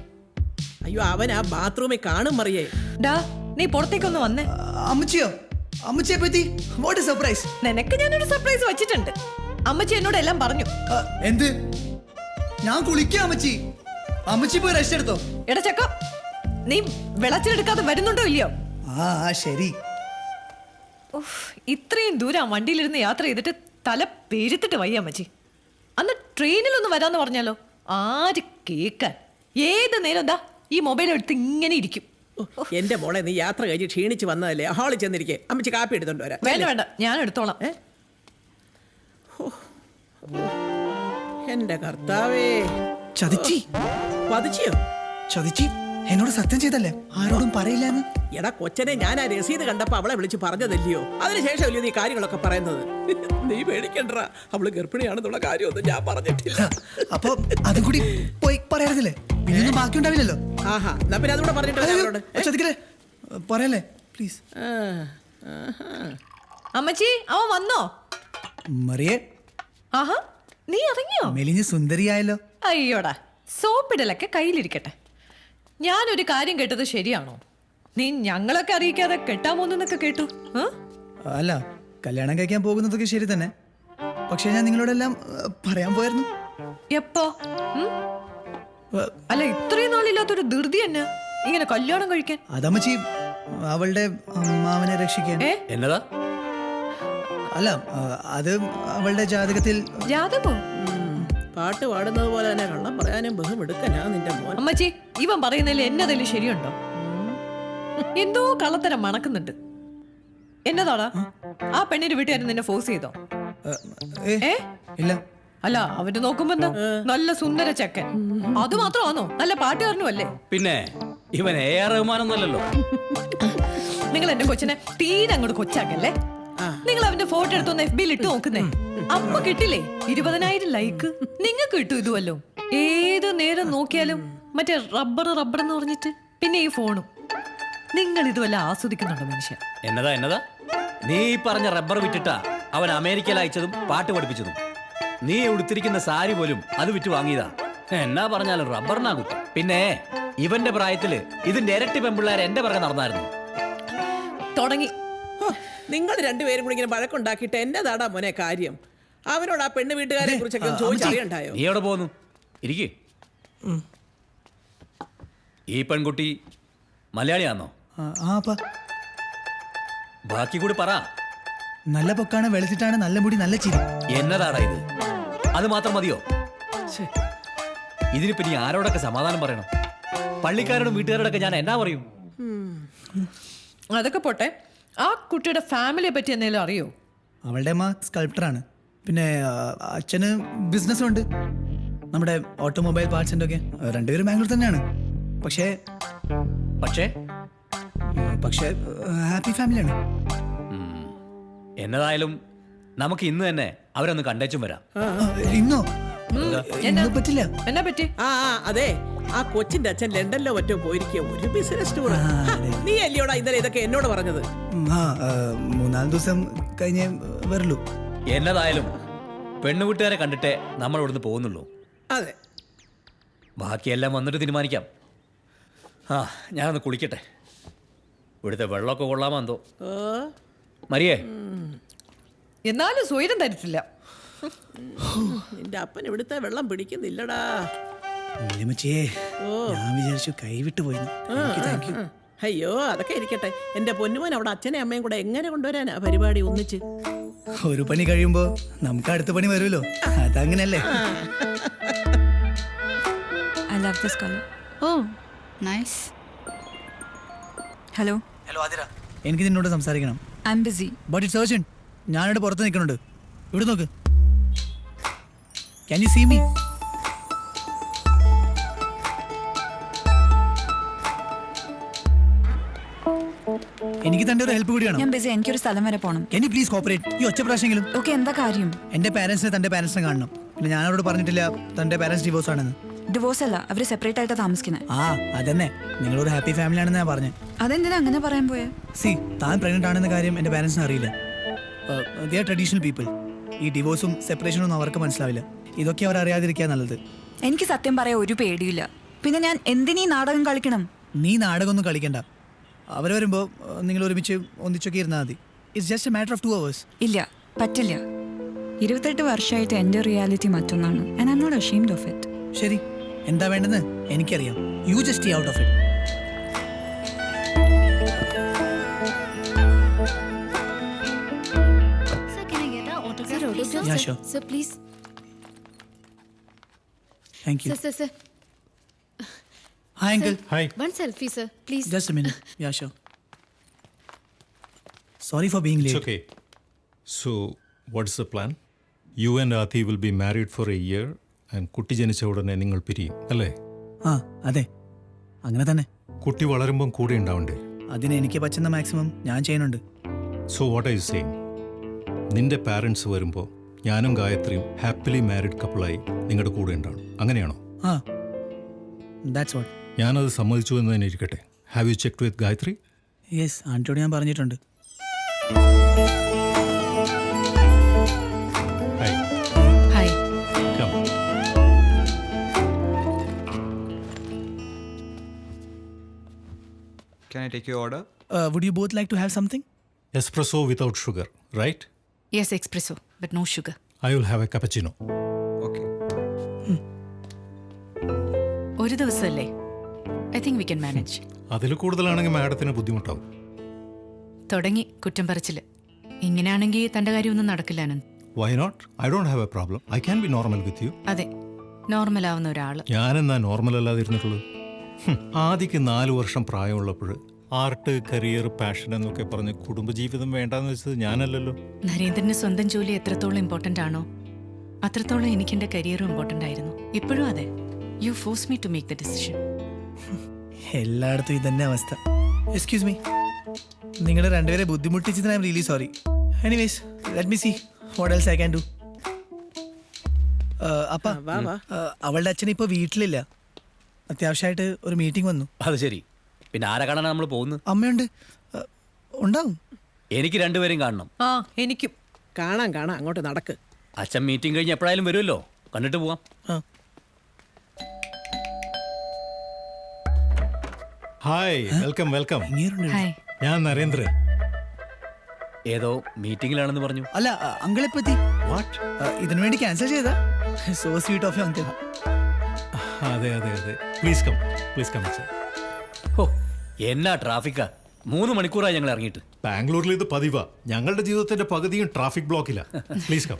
അയ്യോ, അവൻ ആ ബാത്റൂമിൽ കാണും മറിയേ. ഡാ, നീ പുറത്തേക്കൊന്ന് വന്നേ. അമ്മച്ചിയോ? അമ്മച്ചിയെ പറ്റി വാട്ട് എ സർപ്രൈസ്. നിനക്ക് ഞാനൊരു സർപ്രൈസ് വെച്ചിട്ടുണ്ട്. അമ്മച്ചി എന്നോട് എല്ലാം പറഞ്ഞു. എന്ത്? ഞാൻ കുളിക്കാം അമ്മച്ചി. അമ്മച്ചി പോയി റെസ്റ്റ് എടുത്തോ. എടാ ചക്ക, നീ വെളച്ചിലെടുക്കാതെ വരുന്നുണ്ടോ ഇല്ലയോ? ആ ശരി. ഇത്രയും ദൂരം വണ്ടിയിലിരുന്ന് യാത്ര ചെയ്തിട്ട് തല പെരുത്തിട്ട് വയ്യ അമ്മച്ചി. അന്ന് ട്രെയിനിലൊന്ന് വരാന്ന് പറഞ്ഞാലോ? ആര് കേക്കാൻ? ഏത് നേരം എന്താ ഈ മൊബൈൽ എടുത്ത് ഇങ്ങനെ ഇരിക്കും. എന്റെ മോളെ, നീ യാത്ര കഴിഞ്ഞ് ക്ഷീണിച്ച് വന്നതല്ലേ, ഹാളിൽ ചെന്നിരിക്കേ. അമ്മച്ചി കാപ്പി എടുത്തോണ്ട് വരാം. വേണ്ട വേണ്ട, ഞാൻ എടുത്തോളാം. എന്റെ കർത്താവേ. ചതിച്ചി പതിച്ചിയോ? ചതിച്ചി എന്നോട് സത്യം ചെയ്തല്ലേ, ആരോടും പറയില്ലെന്ന്. എടാ കൊച്ചനെ, ഞാൻ ആ രസീത് കണ്ടപ്പോ അവളെ വിളിച്ച് പറഞ്ഞതല്ലയോ, അതിനുശേഷമല്ലയോ നീ കാര്യങ്ങളൊക്കെ പറയുന്നത്. നീ പേടിക്കണ്ട, അവള് ഗർഭിണിയാണെന്നുള്ള കാര്യമൊന്നും ഞാൻ പറഞ്ഞിട്ടില്ല. അപ്പൊ അതും കൂടി പോയി പറയാറില്ലേ, പിന്നെ ബാക്കി ഉണ്ടാവില്ലല്ലോ. ആഹാ, എന്നാ പിന്നെ അതുകൂടെ പറഞ്ഞിട്ട് ചതിക്കലേ പറയല്ലേ പ്ലീസ്. അമ്മച്ചി, അവൻ വന്നോ? മറിയേ, ആഹാ, നീ ഇറങ്ങിയോ? മെലിഞ്ഞ് സുന്ദരിയായല്ലോ. അയ്യോടാ, സോപ്പിടലൊക്കെ കയ്യിലിരിക്കട്ടെ. ഞാനൊരു കാര്യം കേട്ടത് ശരിയാണോ? നീ ഞങ്ങളൊക്കെ അറിയിക്കാതെ കെട്ടാൻ പോകുന്നൊക്കെ കേട്ടു. അല്ല, കല്യാണം കഴിക്കാൻ പോകുന്നതൊക്കെ ശരി തന്നെ, പക്ഷെ ഞാൻ നിങ്ങളോടെല്ലാം പറയാൻ പോയായിരുന്നു. എപ്പോ? അല്ല, ഇത്രയും നാളില്ലാത്തൊരു ധൃതി തന്നെ ഇങ്ങനെ കല്യാണം കഴിക്കാൻ. അതമ്മച്ചി അവളുടെ അമ്മാവനെ രക്ഷിക്കാൻ. എന്നതാ? അല്ല, അത് അവളുടെ ജാതകത്തിൽ. ജാതകോ? പാട്ട് പാടുന്നത് പോലെ തന്നെ കള്ളം പറയാനും ബഹുമെടുക്കനാ നിന്റെ മോൻ. അമ്മച്ചി, ഇവൻ പറയുന്നതിൽ എന്നതിൽ ശരിയുണ്ടോ? എന്തോ കള്ളത്തരം മണക്കുന്നുണ്ട്. എന്നതാടാ? ആ പെണ്ണിന്റെ വീട്ടുകാരൻ നിന്നെ ഫോഴ്സ് ചെയ്തോ? ഇല്ല. അല്ല, അവര് നോക്കുമ്പോ എന്താ നല്ല സുന്ദര ചെക്കൻ. അത് മാത്രമാണോ? നല്ല പാട്ടുകാരനും അല്ലേ? പിന്നെ ഇവൻ AR റഹ്മാനൊന്നല്ലോ. നിങ്ങൾ എന്റെ കൊച്ചിനെ തീരെ അങ്ങോട്ട് കൊച്ചാക്കല്ലേ. നിങ്ങൾ അവന്റെ ഫോട്ടോ എടുത്തൊന്ന് FB-യിൽ ഇട്ട് നോക്കുന്നേ. അപ്പൊ കിട്ടില്ലേ 20,000 ലൈക്ക്. നിങ്ങൾക്ക് കിട്ടും ഇതുവല്ലോ. ഏത് നേരം നോക്കിയാലും മറ്റേ റബ്ബർ എന്ന് പറഞ്ഞിട്ട്, പിന്നെ ഈ ഫോണും. നിങ്ങൾ ഇതുവല്ല ആസ്വദിക്കുന്നുണ്ടോ മനുഷ്യ? എന്നതാ നീ പറഞ്ഞ റബ്ബർ വിറ്റിട്ടാ അവൻ അമേരിക്കയിൽ അയച്ചതും പാട്ട് പഠിപ്പിച്ചതും. നീ ഉടുത്തിരിക്കുന്ന സാരി പോലും അത് വിറ്റ് വാങ്ങിയതാ. എന്നാ പറഞ്ഞാലും റബ്ബറിനാ കുറ്റം. പിന്നെ ഇവന്റെ പ്രായത്തില് ഇതിന്റെ ഇരട്ടി പെമ്പിള്ളേരെ എന്റെ പിറകെ നടന്നായിരുന്നു. തുടങ്ങി. നിങ്ങൾ രണ്ടുപേരും കൂടി ഇങ്ങനെ വഴക്കുണ്ടാക്കിയിട്ട് എന്നതാടാ മോനെ കാര്യം? അവനോട് ആ പെണ്ണ് വീട്ടുകാരെ കുറിച്ചൊക്കെ ചോദിച്ചറിയണ്ടായോ? നീ എവിടെ പോകുന്നു? ഇരിക്കേ. ഈ പെൺകുട്ടി മലയാളിയാണോ? ബാക്കി കൂടി പറ. നല്ല പൊക്കാണ്, വെളുത്തിട്ടാണ്, നല്ല മുടി, നല്ല ചിരി. എന്നതാടാ ഇത്? അത് മാത്രം മതിയോ? ഇതിനിപ്പോ നീ ആരോടൊക്കെ സമാധാനം പറയണം? പള്ളിക്കാരോടും വീട്ടുകാരോടൊക്കെ ഞാൻ എന്നാ പറയും? അതൊക്കെ പോട്ടെ, ആ കുട്ടിയുടെ ഫാമിലിയെ പറ്റി എന്തെങ്കിലും അറിയോ? അവളുടെ അമ്മ സ്കൾപ്റ്ററാണ്, പിന്നെ അച്ഛന് ബിസിനസ്സും ഉണ്ട്, നമ്മുടെ ഓട്ടോമൊബൈൽ പാർട്സിൻ്റെ ഒക്കെ. രണ്ടുപേരും ബാംഗ്ലൂർ തന്നെയാണ്. പക്ഷേ ഹാപ്പി ഫാമിലിയാണ്. എന്നതായാലും നമുക്ക് ഇന്ന് തന്നെ അവരൊന്ന് കണ്ടേച്ചും വരാം. ഇന്നോ? പറ്റില്ല. എന്നാ പറ്റി? അതെ, ആ കൊച്ചിന്റെ അച്ഛൻ ലണ്ടനിലോ മറ്റോ പോയിരിക്കുക, ഒരു ബിസിനസ് ടൂർ. നീ അല്ലയോടാ ഇന്നലെ ഇതൊക്കെ എന്നോട് പറഞ്ഞത്? 3-4 ദിവസം കഴിഞ്ഞേ വരുള്ളൂ. എന്നതായാലും പെണ്ണുകൂട്ടുകാരെ കണ്ടിട്ടേ നമ്മൾ ഇവിടുന്ന് പോകുന്നുള്ളൂ. അതെ, ബാക്കിയെല്ലാം വന്നിട്ട് തീരുമാനിക്കാം. ഞാനൊന്ന് കുളിക്കട്ടെ. ഇവിടുത്തെ വെള്ളമൊക്കെ കൊള്ളാമോ എന്തോ. മരിയേ, എന്നാലും സ്വൈരം തരത്തില്ല. നിന്റെ അപ്പൻ ഇവിടുത്തെ വെള്ളം പിടിക്കുന്നില്ലടാ. ഞാൻ വിചാരിച്ചു കൈവിട്ടു പോയി. അയ്യോ, അതൊക്കെ ഇരിക്കട്ടെ. എന്റെ പൊന്നുമോൻ അവിടെ അച്ഛനെ അമ്മയും കൂടെ എങ്ങനെ കൊണ്ടുവരാനാ പരിപാടി ഒന്നിച്ച്? ഒരു പണി കഴിയുമ്പോ നമുക്ക് അടുത്ത പണി വരുമല്ലോ, അതങ്ങനല്ലേ? I love this color. Oh, nice. Hello. Hello Athira, എനിക്ക് നിന്നോട് സംസാരിക്കണം. I'm busy. But it's urgent. ഞാനിവിടെ പുറത്ത് നിൽക്കുന്നുണ്ട്. ഇവിടെ നോക്ക്. Can you see me? എനിക്ക് തന്റെ ഒരു ഹെൽപ്പ് കൂടിയാണ്. ഞാൻ ബിസി, എനിക്കൊരു സ്ഥലം വരെ പോകണം. Can you please cooperate? ഈ ഒറ്റ പ്രാവശ്യമെങ്കിലും. ഓക്കെ, എന്താ കാര്യം? എന്റെ പാരന്റ്സിനെ തന്റെ പാരന്റ്സിനെ കാണണം. പിന്നെ ഞാൻ അവരോട് പറഞ്ഞിട്ടില്ല തന്റെ പാരന്റ്സ് ഡിവോഴ്സ് ആണെന്ന്. ഡിവോഴ്സ് അല്ല, അവര് സെപ്പറേറ്റ് ആയിട്ടാ താമസിക്കുന്നത്. അതന്നെ, നിങ്ങളൊരു ഹാപ്പി ഫാമിലി ആണെന്ന് ഞാൻ പറഞ്ഞു. അതെന്തിനാ അങ്ങനെ പറയാൻ പോയെ? താൻ പ്രഗ്നന്റ് ആണെന്ന കാര്യം എന്റെ പാരന്റ്സിന് അറിയില്ല. They are traditional people. ഈ ഡിവോഴ്സും സെപ്പറേഷനും ഒന്നും അവർക്ക് മനസ്സിലാവില്ല. ഇതൊക്കെ അവർ അറിയാതിരിക്കാൻ നല്ലത്. എനിക്ക് സത്യം പറയാൻ ഒരു പേടിയില്ല. പിന്നെ ഞാൻ എന്തിനീ നാടകം കളിക്കണം? നീ നാടകമൊന്നും കളിക്കണ്ട. അവർ വരുമ്പോൾ നിങ്ങൾ ഒരുമിച്ച് ഒന്നിച്ചൊക്കെ ഇരുന്നാൽ മതി. It's just a matter of 2 hours. ഇല്ല, പറ്റില്ല. 28 വർഷമായിട്ട് എൻ്റെ റിയാലിറ്റി മറ്റൊന്നാണ്. And I am not ashamed of it. ശരി, എന്താ വേണ്ടെന്ന് എനിക്കറിയാം. You just stay out of it. Yeah, sure. Sir, please. Thank you. Sir. Hi, uncle. Hi. One selfie, sir, please. Just a minute. Yeah, sure. Sorry for being It's late. okay. So, what's the plan? You and Athi will be married for a year and കുട്ടി ജനിച്ച ഉടനെ നിങ്ങൾ പിരിയും അല്ലേ? ആ അതെ അങ്ങനെ തന്നെ. കുട്ടി വളരുമ്പം കൂടെ ഉണ്ടാവണ്ടേ? അതിന് എനിക്ക് പറ്റുന്ന മാക്സിമം ഞാൻ ചെയ്യുന്നുണ്ട്. So what are you saying? നിന്റെ പാരൻസ് വരുമ്പോൾ ഞാനും ഗായത്രിയും ഹാപ്പിലി മാരിഡ് കപ്പിളായി നിങ്ങളുടെ കൂടെ ഉണ്ടാവണം, അങ്ങനെയാണോ? ആ ദാറ്റ്സ് വാട്ട്. ഞാനത് സമ്മതിച്ചു എന്ന് തന്നെ ഇരിക്കട്ടെ. Have you checked with Gayathri? Yes, ആൻറ്റിയോട് ഞാൻ പറഞ്ഞിട്ടുണ്ട്. Hi. Hi. Come. Can I take your order? Would you both like to have something? Espresso without sugar, right? Yes espresso but no sugar. I will have a cappuccino. ഒരു ദിവസമല്ലേ? I think we can manage. അതിൽ കൂടുതലാണെങ്കിൽ മാഡത്തിന് ബുദ്ധിമുട്ടാവും. തുടങ്ങി കുറ്റം പറച്ചില്. ഇങ്ങനെയാണെങ്കിൽ തൻ്റെ കാര്യമൊന്നും നടക്കില്ല Anand. Why not? I don't have a problem. I can be normal with you. അതെ, നോർമൽ ആവുന്ന ഒരാള്. ഞാനെന്നാ നോർമൽ അല്ലാതിരുന്നിട്ടുള്ളത്? ആദ്യക്ക് 4 വർഷം പ്രായമുള്ളപ്പോൾ ആർട്ട്, കരിയർ, പാഷൻ എന്നൊക്കെ പറഞ്ഞ് കുടുംബജീവിതം വേണ്ടാന്ന് വെച്ചത് ഞാനല്ലല്ലോ. നരേന്ദ്രന് സ്വന്തം ജോലി എത്രത്തോളം ഇമ്പോർട്ടൻ്റ് ആണോ അത്രത്തോളം എനിക്ക് എൻ്റെ കരിയറും ഇമ്പോർട്ടൻ്റ് ആയിരുന്നു. ഇപ്പോഴും അതെ. You force me to make the decision. എല്ലായിടത്തും ഇതന്നെ അവസ്ഥ. എക്സ്ക്യൂസ് മീ, നിങ്ങളെ രണ്ടുപേരെ ബുദ്ധിമുട്ടിച്ചതിന് I am really sorry. Anyways let me see what else I can do. അപ്പ അവളുടെ അച്ഛൻ ഇപ്പോൾ വീട്ടിലില്ല. അത്യാവശ്യമായിട്ട് ഒരു മീറ്റിംഗ് വന്നു. അത് ശരി. പിന്നെ ആരെ കാണാനാണ് നമ്മൾ പോകുന്നത്? അമ്മയുണ്ട്, ഉണ്ടാവും. എനിക്ക് രണ്ടുപേരും കാണണം. ആ എനിക്കും കാണാൻ അങ്ങോട്ട് നടക്ക്. അച്ഛൻ മീറ്റിംഗ് കഴിഞ്ഞ് എപ്പോഴായാലും വരുമല്ലോ, കണ്ടിട്ട് പോവാം. Hi, welcome welcome. ഹായ്. ഞാൻ നരേന്ദ്രൻ. ഏതോ മീറ്റിംഗിലാണെന്ന് പറഞ്ഞു. അല്ല, അങ്കിളെ പറ്റി ഇതിനു വേണ്ടി ക്യാൻസൽ ചെയ്താ? So sweet of you uncle. അതെ അതെ അതെ. Please come, please come. Oh, എന്നാ ട്രാഫിക്കാ! 3 മണിക്കൂറായി ഞങ്ങൾ ഇറങ്ങിയിട്ട്. ബാംഗ്ലൂരിൽ ഇത് പതിവാ. ഞങ്ങളുടെ ജീവിതത്തിന്റെ പകുതിയും ട്രാഫിക് ബ്ലോക്കില്ല. Please come.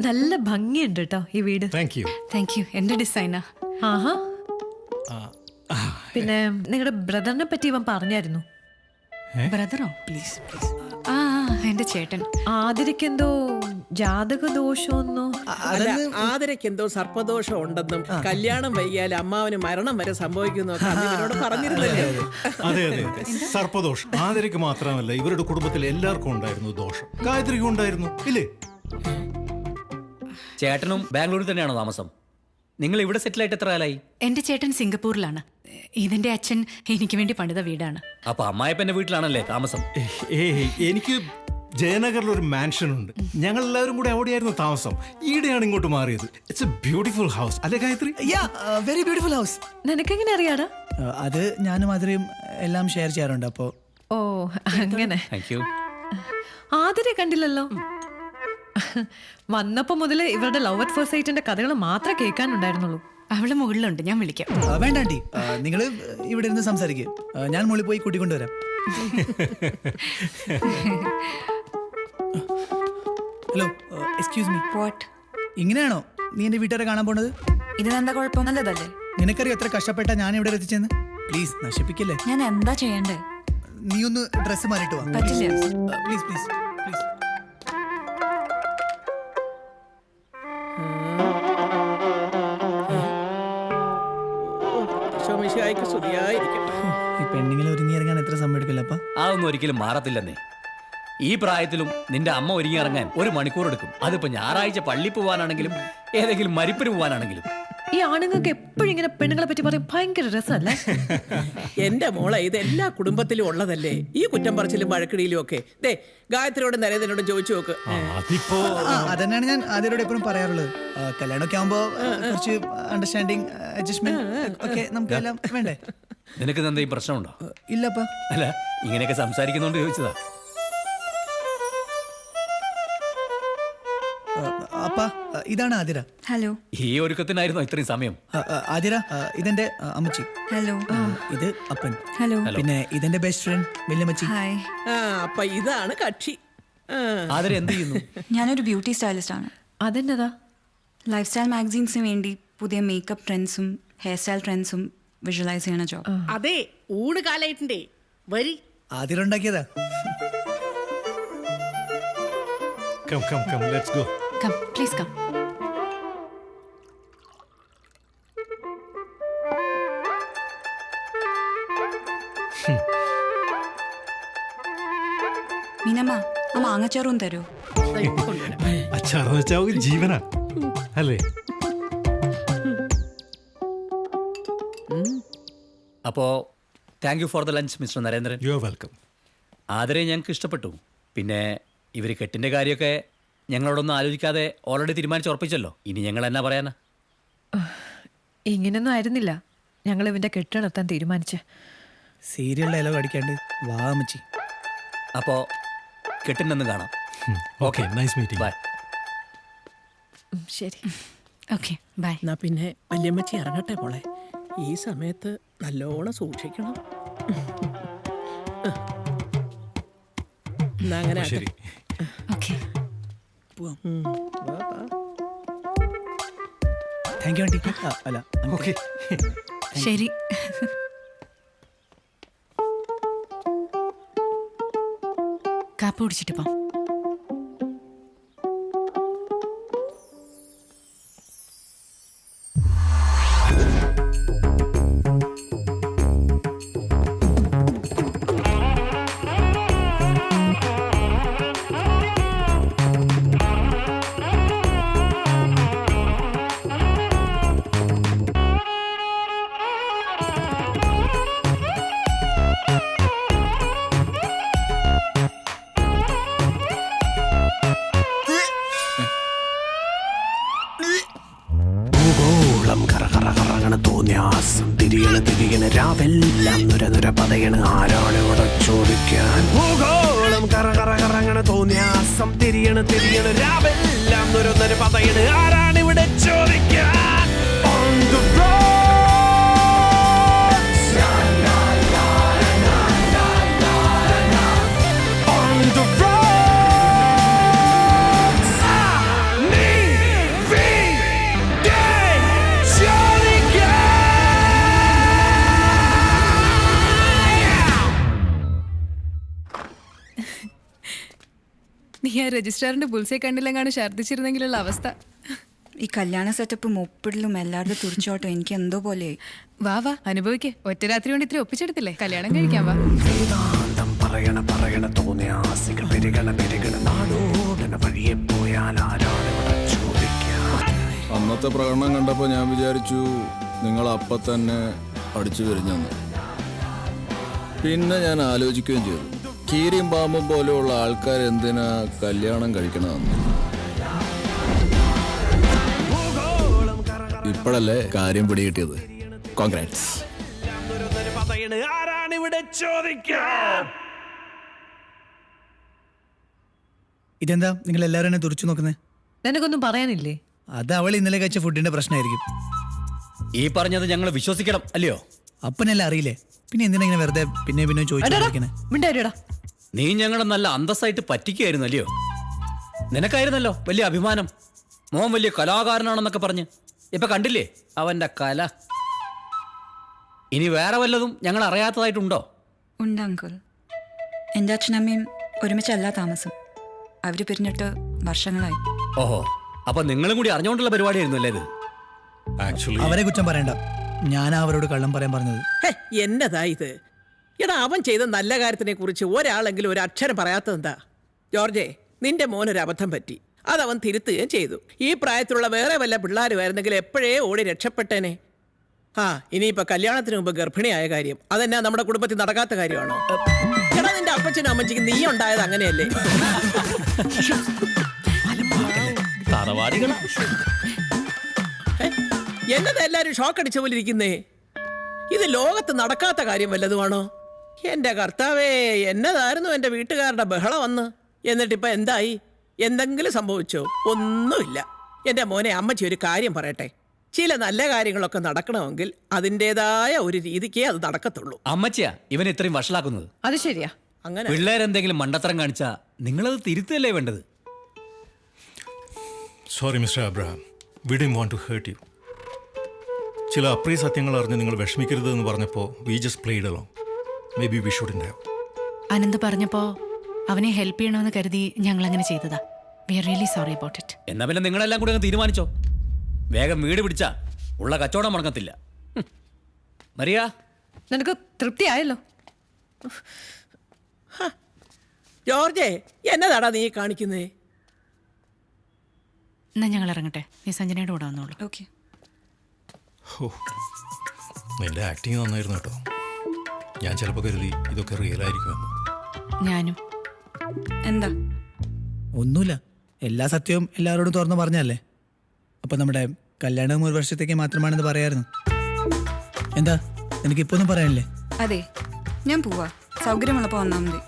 നല്ല ഭംഗിയുണ്ട് കേട്ടോ ഈ വീട്. Thank you. Thank you. എൻ്റെ ഡിസൈനാ. ആഹാ. പിന്നെ നിങ്ങളുടെ ബ്രദറിനെ പറ്റി ഇവൻ പറഞ്ഞായിരുന്നു. ബ്രദറോ? പ്ലീസ്. ആ എൻ്റെ ചേട്ടൻ. ആതിരക്കെന്തോ ജാതക ദോഷമൊന്നോ? ആതിരക്ക് എന്തോ സർപ്പദോഷം ഉണ്ടെന്നും കല്യാണം വൈകിയാൽ അമ്മാവന് മരണം വരെ സംഭവിക്കുന്നൊക്കെ പറഞ്ഞിരുന്നല്ലേ? അതെ അതെ അതെ. സർപ്പദോഷം ആതിരയ്ക്ക് മാത്രമല്ല, ഇവരുടെ കുടുംബത്തിൽ എല്ലാവർക്കും ഉണ്ടായിരുന്നു ദോഷം. ഗായത്രിക്കും ഉണ്ടായിരുന്നു, ഇല്ലേ? ചേട്ടനും ബാംഗ്ലൂരിൽ തന്നെയാണോ താമസം? നിങ്ങൾ ഇവിടെ സെറ്റിൽ ആയിട്ട് എത്ര കാലായി? എൻ്റെ ചേട്ടൻ സിംഗപ്പൂരിലാണ്. ഇതിൻ്റെ അച്ഛൻ എനിക്ക് വേണ്ടി പണിത വീടാണ്. അപ്പൊ അമ്മായപ്പന്റെ വീട്ടിലാണല്ലേ താമസം? എനിക്ക് ജയനഗറിൽ ഒരു മാൻഷൻ ഉണ്ട്. ഞങ്ങൾ എല്ലാവരും കൂടെ അവിടെയായിരുന്നു താമസം. ഈടെയാണ് ഇങ്ങോട്ട് മാറിയത്. ഇറ്റ്സ് എ ബ്യൂട്ടിഫുൾ ഹൗസ് അല്ലേ ഗായത്രി? Very beautiful house. നിനക്കെങ്ങനെ അറിയാടാ? അത് ഞാനും അതിലും എല്ലാം ഷെയർ ചെയ്യാറുണ്ട്. അപ്പോ ഓ അങ്ങനെ. ആതിരെ കണ്ടില്ലല്ലോ. വന്നപ്പോ മുതല് ഇവരുടെ ലവ് അറ്റ് ഫസ്റ്റ് സൈറ്റിന്റെ കഥകൾ മാത്രമേ കേൾക്കാനുണ്ടായിരുന്നുള്ളൂ. അവള് മുകളിലുണ്ട്, ഞാൻ വിളിക്കാം. വേണ്ട ആന്റി, നിങ്ങൾ ഇവിടെ ഇരുന്ന് സംസാരിക്കുക. ഞാൻ മുകളിൽ പോയി കൂട്ടിക്കൊണ്ടുവരാം. Hello, excuse me. വാട്ട്? ഇങ്ങനെയാണോ നീ എന്റെ വീട്ടുകാരെ കാണാൻ പോണത്? ഇതിനെന്താ കുഴപ്പം? നല്ലതല്ലേ? നിനക്കറിയോ എത്ര കഷ്ടപ്പെട്ട ഞാൻ ഇവിടെ എത്തിച്ചെന്ന്? പ്ലീസ് നശിപ്പിക്കല്ലേ. ഞാൻ എന്താ ചെയ്യണ്ടേ? നീ ഒന്ന് ഡ്രസ്സ് മാറിയിട്ട് വാ. പറ്റില്ല. Please please please. ഈ പെണ്ണിങ്ങനെ ഒരുങ്ങിയിറങ്ങാൻ എത്ര സമയം എടുക്കില്ലപ്പാ? അതൊന്നും ഒരിക്കലും മാറത്തില്ലെന്നേ. ഈ പ്രായത്തിലും നിന്റെ അമ്മ ഒരുങ്ങി ഇറങ്ങാൻ 1 മണിക്കൂർ എടുക്കും. അതിപ്പോ ഞായറാഴ്ച പള്ളി പോവാനാണെങ്കിലും ഏതെങ്കിലും മരിപ്പിന് പോവാനാണെങ്കിലും. ഈ ആണുങ്ങൾക്ക് എപ്പോഴും ഇങ്ങനെ പെണ്ണുങ്ങളെ പറ്റി പറയും ഭയങ്കര രസമല്ലേ? എന്റെ മോളെ, ഇത് എല്ലാ കുടുംബത്തിലും ഉള്ളതല്ലേ ഈ കുറ്റം പറച്ചിലും വഴക്കിടിയിലും ഒക്കെ. ദേ ഗായത്രിയോടും നരേന്ദ്രനോടും ചോദിച്ചു നോക്ക്. അതന്നെയാണ് ഞാൻ ആദ്യരോട് എപ്പോഴും പറയാറുള്ളത്. കല്യാണമൊക്കെ ആവുമ്പോ കുറച്ച് അണ്ടർസ്റ്റാൻഡിങ്, അഡ്ജസ്റ്റ്മെന്റ് ഒക്കെ നമുക്ക് എല്ലാം വേണ്ടേ? നിനക്ക് എന്തെങ്കിലും പ്രശ്നമുണ്ടോ? ഇല്ലപ്പാ. അല്ല, ഇങ്ങനെയൊക്കെ സംസാരിക്കുന്നോണ്ട് ചോദിച്ചതാ. അപ്പാ, ഇതാണ് ആതിര. ഹലോ. ഈ ഒരുക്കത്തിനായിരുന്നു ഇത്രയും സമയം? ആതിര, ഇതെന്റെ അമ്മച്ചി. ഹലോ. ഇത് അപ്പൻ. ഹലോ. പിന്നെ ഇതെന്റെ ബെസ്റ്റ് ഫ്രണ്ട് വല്യമ്മച്ചി. അപ്പൊ ഇതാണ് കക്ഷി. ആതിര എന്ത് ചെയ്യുന്നു? ഞാനൊരു ബ്യൂട്ടി സ്റ്റൈലിസ്റ്റ് ആണ്. അതെന്നതാ? ലൈഫ് സ്റ്റൈൽ മാഗസീൻസിന് വേണ്ടി പുതിയ മേക്കപ്പ് ട്രെൻഡ്സും ഹെയർ സ്റ്റൈൽ ട്രെൻഡ്സും വിഷ്വലൈസ് ചെയ്യണ ജോബ്. അതെ, ഊണ് കാലായിട്ടുണ്ടേ. വരി. ആദ്യമുണ്ടാക്കിയതാ. Come, let's go. Come, please come. Meenamma, ആ മാങ്ങച്ചാറും തരൂ. അച്ചാറെന്ന് വെച്ചാൽ ഒരു ജീവനാ അല്ലേ? അപ്പോൾ thank you for the lunch mister Narendran. You are welcome. ആദരെ ഞങ്ങൾക്ക് ഇഷ്ടപ്പെട്ടു. പിന്നെ ഇവർ കെട്ടിൻ്റെ കാര്യമൊക്കെ ഞങ്ങളോടൊന്നും ആലോചിക്കാതെ ഓൾറെഡി തീരുമാനിച്ച് ഉറപ്പിച്ചല്ലോ. ഇനി ഞങ്ങൾ എന്നാ പറയാനാ? ഇങ്ങനൊന്നും ആയിരുന്നില്ല ഞങ്ങൾ ഇവന്റെ കെട്ട് നടത്താൻ തീരുമാനിച്ച്. സീരിയൽ ഡയലോഗ് അടിക്കാണ്ട് വാ അമ്മച്ചി. അപ്പോൾ കെട്ടിനൊന്നും കാണാം. Okay, nice meeting. ബൈ. ശരി. Okay, bye. എന്നാ പിന്നെ വല്യമ്മച്ചി ഇറങ്ങട്ടെ മോളെ. ഈ സമയത്ത് നല്ലോണം സൂക്ഷിക്കണം. എന്നാ അങ്ങനെ ആട്ടെ. ശരി. ഓക്കെ. Thank you aunty. അല്ല ഓക്കെ. ശരി. കാപ്പി കുടിച്ചിട്ട് പോം. തോന്നിയാസം തിരിയണ രാവെല്ലാം നുര പതയണ് ആരാണ് ഇവിടെ ചോദിക്കാൻ. ഭൂഗോളം കറങ്ങണ തോന്നിയാസം തിരിയണ രാവെല്ലാം നുര പതയണ് ആരാണ് ഇവിടെ ചോദിക്കാൻ. On the roads, on the roads, നീ നീ ആ രജിസ്ട്രാറിന്റെ ബുൾസെ കണ്ടില്ലെങ്ങാണ് ഛർദ്ദിച്ചിരുന്നെങ്കിലുള്ള അവസ്ഥ. ഈ കല്യാണ സെറ്റപ്പും ഒപ്പിടലും എല്ലാവരുടെ തുറിച്ചോട്ടും എനിക്ക് എന്തോ പോലെ. വാ വാ, അനുഭവിക്കേ. ഒറ്റ രാത്രി കൊണ്ട് ഇത്ര ഒപ്പിച്ചെടുത്തില്ലേ, കല്യാണം കഴിക്കാൻ വാ. പറയണ തോന്നിയാസികൾ പെരുകണ നാടോടന വഴിയെ പോയാൽ ആരാണ് ഇവിടെ ചോദിക്കാൻ. അന്നത്തെ പ്രകടനം കണ്ടപ്പോൾ ഞാൻ വിചാരിച്ചു നിങ്ങൾ അപ്പം തന്നെ അടിച്ചു വിരിഞ്ഞെന്ന്. പിന്നെ ഞാൻ ആലോചിക്കുകയും ചെയ്തു, കീരിയും പാമ്പും പോലെയുള്ള ആൾക്കാർ എന്തിനാ കല്യാണം കഴിക്കണമെന്ന്. ഇപ്പോഴല്ലേ കാര്യം പിടികിട്ടിയത്. കോൺഗ്രാറ്റ്സ്. ആരാണിവിടെ ചോദിക്കാൻ. ഇതെന്താ നിങ്ങൾ എല്ലാവരും എന്നെ തുറച്ചു നോക്കുന്നത്? നിനക്കൊന്നും പറയാനില്ലേ? അത് അവൾ ഇന്നലെ കഴിച്ച ഫുഡിന്റെ പ്രശ്നമായിരിക്കും. ഈ പറഞ്ഞത് ഞങ്ങൾ വിശ്വസിക്കണം അല്ലയോ? അപ്പനെല്ലാം അറിയില്ലേ, പിന്നെ എന്തിനാ ഇങ്ങനെ വെറുതെ പിന്നെ ചോദിച്ചു? നീ ഞങ്ങളെ നല്ല അന്തസ്സായിട്ട് പറ്റിക്കുകയായിരുന്നു അല്ലയോ? നിനക്കായിരുന്നല്ലോ വലിയ അഭിമാനം, മോൻ വലിയ കലാകാരനാണെന്നൊക്കെ പറഞ്ഞ്. ഇപ്പൊ കണ്ടില്ലേ അവന്റെ കല. ഇനി വേറെ വല്ലതും ഞങ്ങൾ അറിയാത്തതായിട്ടുണ്ടോ? ഉണ്ട് അങ്കിൾ. എൻ്റെ അച്ഛനമ്മയും ഒരുമിച്ചല്ല താമസം. അവര് പിരിഞ്ഞിട്ട് വർഷങ്ങളായി. ഓഹോ, അപ്പൊ നിങ്ങളും കൂടി അറിഞ്ഞുകൊണ്ടുള്ള പരിപാടിയായിരുന്നു അല്ലേ ഇത്? അവരെ കുറ്റം പറയണ്ട, ഞാനാ അവരോട് കള്ളം പറയാൻ പറഞ്ഞത്. എന്നതാ ഇത്? എടാ, അവൻ ചെയ്ത നല്ല കാര്യത്തിനെ കുറിച്ച് ഒരാളെങ്കിലും ഒരു അക്ഷരം പറയാത്തതെന്താ? ജോർജെ, നിന്റെ മോനൊരു അബദ്ധം പറ്റി, അതവൻ തിരുത്തുകയും ചെയ്തു. ഈ പ്രായത്തിലുള്ള വേറെ വല്ല പിള്ളേരുമായിരുന്നെങ്കിൽ എപ്പോഴേ ഓടി രക്ഷപ്പെട്ടേനെ. ഇനിയിപ്പോ കല്യാണത്തിന് മുമ്പ് ഗർഭിണിയായ കാര്യം അതെന്നാ നമ്മുടെ കുടുംബത്തിൽ നടക്കാത്ത കാര്യമാണോ? എടാ, നിന്റെ അപ്പച്ചനും അമ്മച്ചിക്ക് നീ ഉണ്ടായത് അങ്ങനെയല്ലേ? എന്നതാ എല്ലാരും ഷോക്ക് അടിച്ച പോലെ ഇരിക്കുന്നേ? ഇത് ലോകത്ത് നടക്കാത്ത കാര്യം വല്ലതുമാണോ? എന്റെ കർത്താവേ, എന്നതായിരുന്നു എന്റെ വീട്ടുകാരുടെ ബഹളം വന്ന്. എന്നിട്ടിപ്പോ എന്തായി? എന്തെങ്കിലും സംഭവിച്ചോ? ഒന്നുമില്ല. എന്റെ മോനെ, അമ്മച്ചി ഒരു കാര്യം പറയട്ടെ. ചില നല്ല കാര്യങ്ങളൊക്കെ നടക്കണമെങ്കിൽ അതിൻ്റെതായ ഒരു രീതിക്കേ അത് നടക്കത്തുള്ളൂ. അമ്മച്ചിയാ ഇവൻ ഇത്രയും വഷളാക്കുന്നത്. അത് ശരിയാ. അങ്ങനെ പിള്ളേരെന്തെങ്കിലും മണ്ടത്തരം കാണിച്ചാ നിങ്ങളത് തിരുത്തല്ലേ വേണ്ടത്. Sorry mister Abraham, we didn't want to hurt you. ചില അപ്രിയ സത്യങ്ങൾ അറിഞ്ഞ് നിങ്ങൾ വിഷമിക്കരുത് എന്ന് പറഞ്ഞപ്പോൾ we just played along. Maybe we shouldn't have. Ananth പറഞ്ഞപ്പോ അവനെ ഹെൽപ്പ് ചെയ്യണമെന്ന് കരുതി ഞങ്ങൾ അങ്ങനെ ചെയ്തതാ. We are really sorry about it. എന്നാ പിന്നെ നിങ്ങളെല്ലാം കൂടി അങ്ങ് തീരുമാനിച്ചോ. വേഗം വീട് പിടിച്ചാ ഉള്ള കച്ചവടം മുടങ്ങത്തില്ല. മരിയ, നിനക്ക് തൃപ്തിയായല്ലോ. ജോർജേ, എന്നതാടാ നീ കാണിക്കുന്നേ? എന്നാ ഞങ്ങൾ ഇറങ്ങട്ടെ, നീ സഞ്ജനയുടെ കൂടെ വന്നോളൂ. ഓക്കെ. നിന്റെ ആക്ടിങ് നന്നായിരുന്നു കേട്ടോ. ഞാൻ ചിലപ്പോൾ കരുതി ഇതൊക്കെ റിയൽ ആയിരിക്കുമെന്ന്. ഞാനും. എന്താ? ഒന്നുമില്ല, എല്ലാ സത്യവും എല്ലാവരോടും തുറന്നു പറഞ്ഞല്ലേ. അപ്പം നമ്മുടെ കല്യാണം 1 വർഷത്തേക്ക് മാത്രമാണെന്ന് പറയായിരുന്നു. എന്താ എനിക്കിപ്പോ ഒന്നും പറയാനില്ലേ? അതെ, ഞാൻ പോവാ. സൗകര്യമുള്ളപ്പോൾ വന്നാൽ മതി.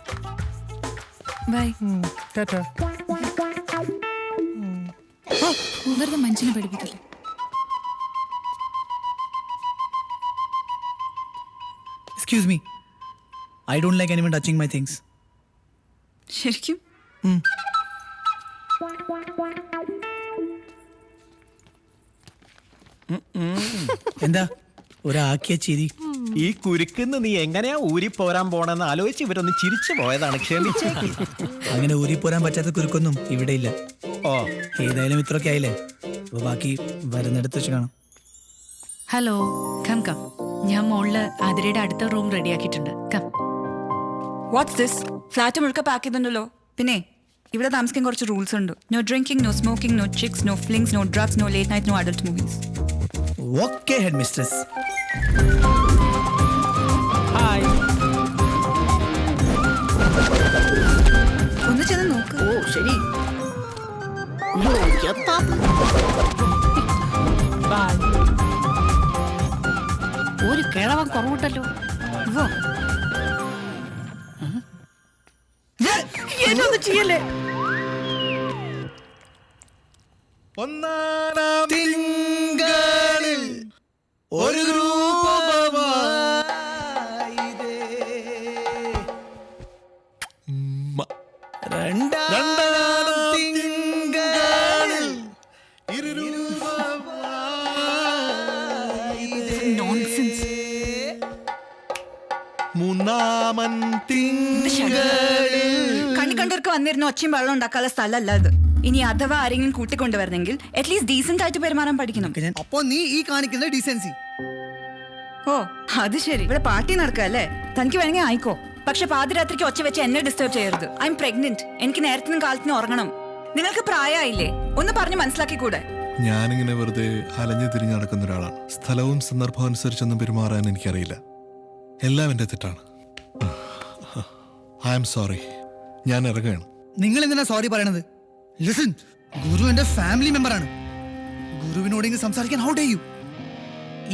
ബൈ. വെറുതെ മനുഷ്യനെ പഠിപ്പിക്കില്ലേ. Excuse me, I don't like anyone touching my things. ശരിക്കും? എന്താ ഒരാക്കിയ ചിരി? ഈ കുരുക്കുന്ന് നീ എങ്ങനെയാ ഊരി പോരാൻ പോണെന്ന് ആലോചിച്ച് ഇവരൊന്ന് ചിരിച്ചു പോയതാണ്. ക്ഷമിച്ചേക്ക്. അങ്ങനെ ഊരിപ്പോരാൻ പറ്റാത്ത കുരുക്കൊന്നും ഇവിടെ ഇല്ല. ഓ, ഏതായാലും ഇത്രയൊക്കെ ആയില്ലേ, അപ്പൊ ബാക്കി വരുന്നിടത്ത് വെച്ച് കാണാം. Hello, come come. ഞാൻ മോളില് ആതിരയുടെ അടുത്ത റൂം റെഡിയാക്കിയിട്ടുണ്ട്. കം. What's this? ഫ്ലാറ്റ് മുഴുക്ക പാക്ക് ചെയ്തിട്ടുണ്ടല്ലോ. പിന്നെ ഇവിടെ താമസിക്കാൻ കുറച്ച് റൂൾസ് ഉണ്ട്. No drinking, no smoking, no chicks, no flings, no drugs, no late night, no adult movies. Okay head mistress. ഒന്ന് ചെന്ന് നോക്ക്. ഓ ശരി. ഒരു കിഴവൻ കുറവുണ്ടല്ലോ. എന്നൊന്നും ചെയ്യല്ലേ. ഒന്നാം തിങ്കളിൽ ഒരു രണ്ടാം തിങ്കളിൽ മൂന്നാമൻ തിങ്കളിൽ. കണ്ണി കണ്ടവർക്ക് വന്നിരുന്ന ഒച്ചയും വെള്ളം ഉണ്ടാക്കാനുള്ള സ്ഥലമല്ല ഇത്. ഇനി അഥവാ ആരെങ്കിലും കൂട്ടിക്കൊണ്ടുവരുന്നെങ്കിൽ അറ്റ്ലീസ്റ്റ് ഡീസന്റ് ആയിട്ട് പെരുമാറാൻ പഠിക്കണം. അപ്പൊ നീ ഈ കാണിക്കുന്ന ഡീസൻസി. ഓ അത് ശരി, ഇവിടെ പാർട്ടി നടക്കല്ലേ. തനിക്ക് വേണമെങ്കിൽ ആയിക്കോ, പക്ഷെ പാതിരാത്രിക്ക് ഒച്ച വെച്ച് എന്നെ ഡിസ്റ്റർബ് ചെയ്യരുത്. I M pregnant. എനിക്ക് നേരത്തിനും കാലത്തിനും ഉറങ്ങണം. നിങ്ങൾക്ക് പ്രായമായില്ലേ? ഒന്ന് പറഞ്ഞ് മനസ്സിലാക്കിക്കൂടെ? ഞാനിങ്ങനെ വെറുതെ അലഞ്ഞു തിരിഞ്ഞ് നടക്കുന്ന ഒരാളാണ്. സ്ഥലവും സന്ദർഭവും അനുസരിച്ചൊന്നും പെരുമാറാൻ എനിക്കറിയില്ല. എല്ലാം എൻ്റെ തെറ്റാണ്. I am sorry. ഞാൻ ഇറങ്ങുകയാണ്. നിങ്ങൾ എന്തിനാ സോറി പറയണത്? ലിസൺ, ഗുരു എന്റെ ഫാമിലി മെമ്പറാണ്. ഗുരുവിനോടെങ്കിലും സംസാരിക്കാൻ ഹൗ ഡെയർ യു?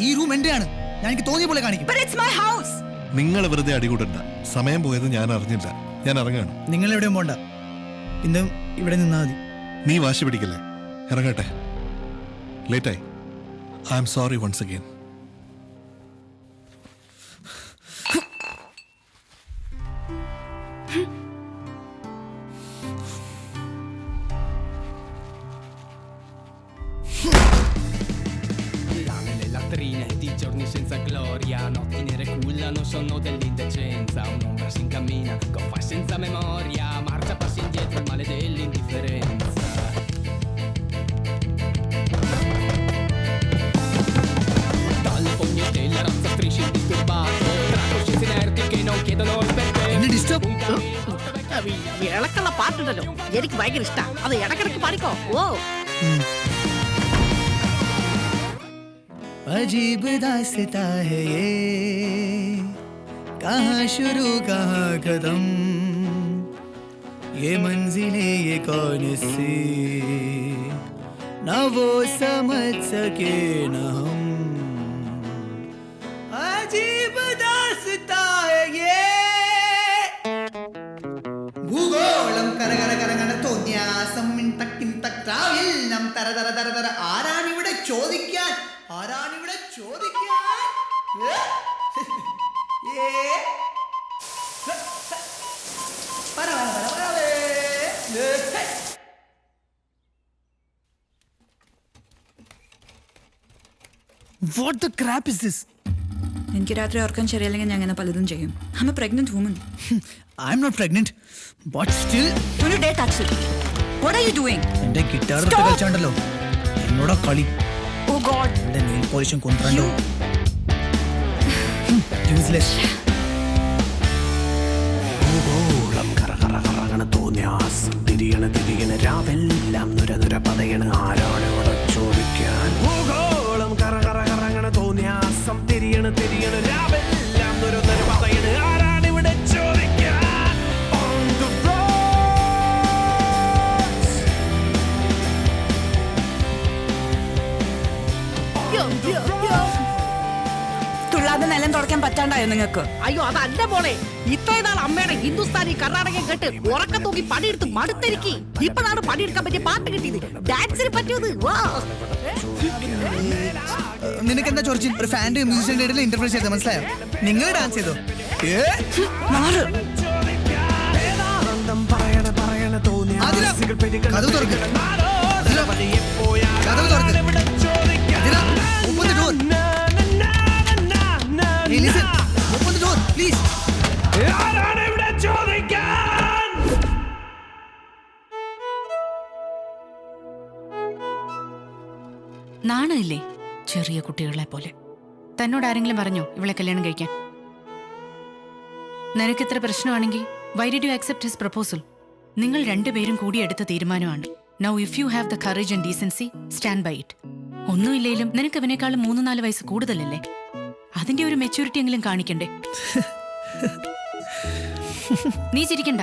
ഈ റൂം എന്റെയാണ്. ഞാൻ എനിക്ക് തോന്നിയ പോലെ കാണിക്കും. But it's my house. നിങ്ങൾ വെറുതെ അടികൂടണ്ട. സമയം പോയത് ഞാൻ അറിഞ്ഞില്ല. ഞാൻ ഇറങ്ങുകയാണ്. നിങ്ങൾ എവിടെയും പോണ്ട, ഇന്നും ഇവിടെ നിന്നാ മതി. നീ വാശി പിടിക്കല്ലേ. ഇറങ്ങട്ടെ, ലേറ്റായി. I am sorry once again. Di giorni senza gloria, notti nere cullano, sono dell'indecenza. Un'ombra si incammina, goffa senza memoria, marcia passi indietro, il male dell'indifferenza. Dalle fogne la razza strisce indisturbato, tra coscienze inerti che non chiedono il perché. ഇളക്കുള്ള പാട്ടുണ്ടല്ലോ, എനിക്ക് ഭയങ്കര ഇഷ്ടാ. അത് ഇടക്കിടക്ക് പാടിക്കോ. ഓ अजीब दास्तां है ये, कहाँ शुरू कहाँ खत्म, ये मंजिलें ये कौन सी, ना वो समझ सके ना हम. अजीब दास्तां है ये. ഭൂഗോളം കരകര കരകര തോന്യാസം എല്ലാം തര തര തര തര. ആരാണിവിടെ ചോദിക്കാൻ? ആരാണിവിടെ ചോദിക്കാൻ? What the crap is this? എനിക്ക് രാത്രി ഓർക്കാൻ ശരിയല്ലെങ്കിൽ ഞാൻ അങ്ങനെ പലതും ചെയ്യും. I'm a pregnant woman. I'm not pregnant, but still. Don't you dare touch it. What are you doing? എന്റെ ഗിറ്റാർ കളിച്ചാണ്ടല്ലോ എന്നോടാ കളി. Oh God. എന്റെ നെയിൽ പോളിഷും കൊണ്ടുവരണ്ടോ? Useless. തോന്നിയാസം തിരിയണ രാവെല്ലാം നുര പതയണ ആരാണ് ഇവിടെ ചോദിക്കാൻ ഭൂഗോളം കറങ്ങണ തോന്നിയാസം തിരിയണ രാവെല്ലാം നുര പതയണ ആരാണ് ഇവിടെ ചോദിക്കാൻ On the തുള്ളാതെ നിലം തുടയ്ക്കാൻ പറ്റാണ്ടായോ നിങ്ങൾക്ക്? അയ്യോ അതല്ല മോളെ, ഇത്രയും നാൾ അമ്മയുടെ ഹിന്ദുസ്ഥാനി കർണാടകം കേട്ട് ഉറക്കം തൂക്കി പണിയെടുത്ത് മടുത്തിരിക്കി. ഇപ്പോഴാണ് പണിയെടുക്കാൻ പറ്റിയ പാട്ട് കിട്ടിയത്, ഡാൻസിന് പറ്റിയത്. നിനക്ക് എന്താ ചോദിച്ചു? ഒരു ഫാൻ്റെ മ്യൂസിഷ്യന്റെ ഇടയിൽ ഇന്റർപ്രറ്റ് ചെയ്തത് മനസ്സിലായോ? നിങ്ങൾ ഡാൻസ് ചെയ്തോ? കഥവ് തുറക്ക്. കഥവ് തുറക്ക്. Open the door. Hey, listen. Open the door, please. നാണമില്ലേ ചെറിയ കുട്ടികളെ പോലെ? തന്നോട് ആരെങ്കിലും പറഞ്ഞോ ഇവളെ കല്യാണം കഴിക്കാൻ? നിനക്കിത്ര പ്രശ്നമാണെങ്കിൽ why did you accept his proposal? നിങ്ങൾ രണ്ടുപേരും കൂടി എടുത്ത തീരുമാനമാണ്. Now if you have the courage and decency, stand by it. ഒന്നുമില്ലേലും നിനക്ക് അവനേക്കാളും 3-4 വയസ്സ് കൂടുതലല്ലേ? അതിന്റെ ഒരു മെച്യൂരിറ്റി എങ്കിലും കാണിക്കണ്ടേ? നീ ചിരിക്കണ്ട.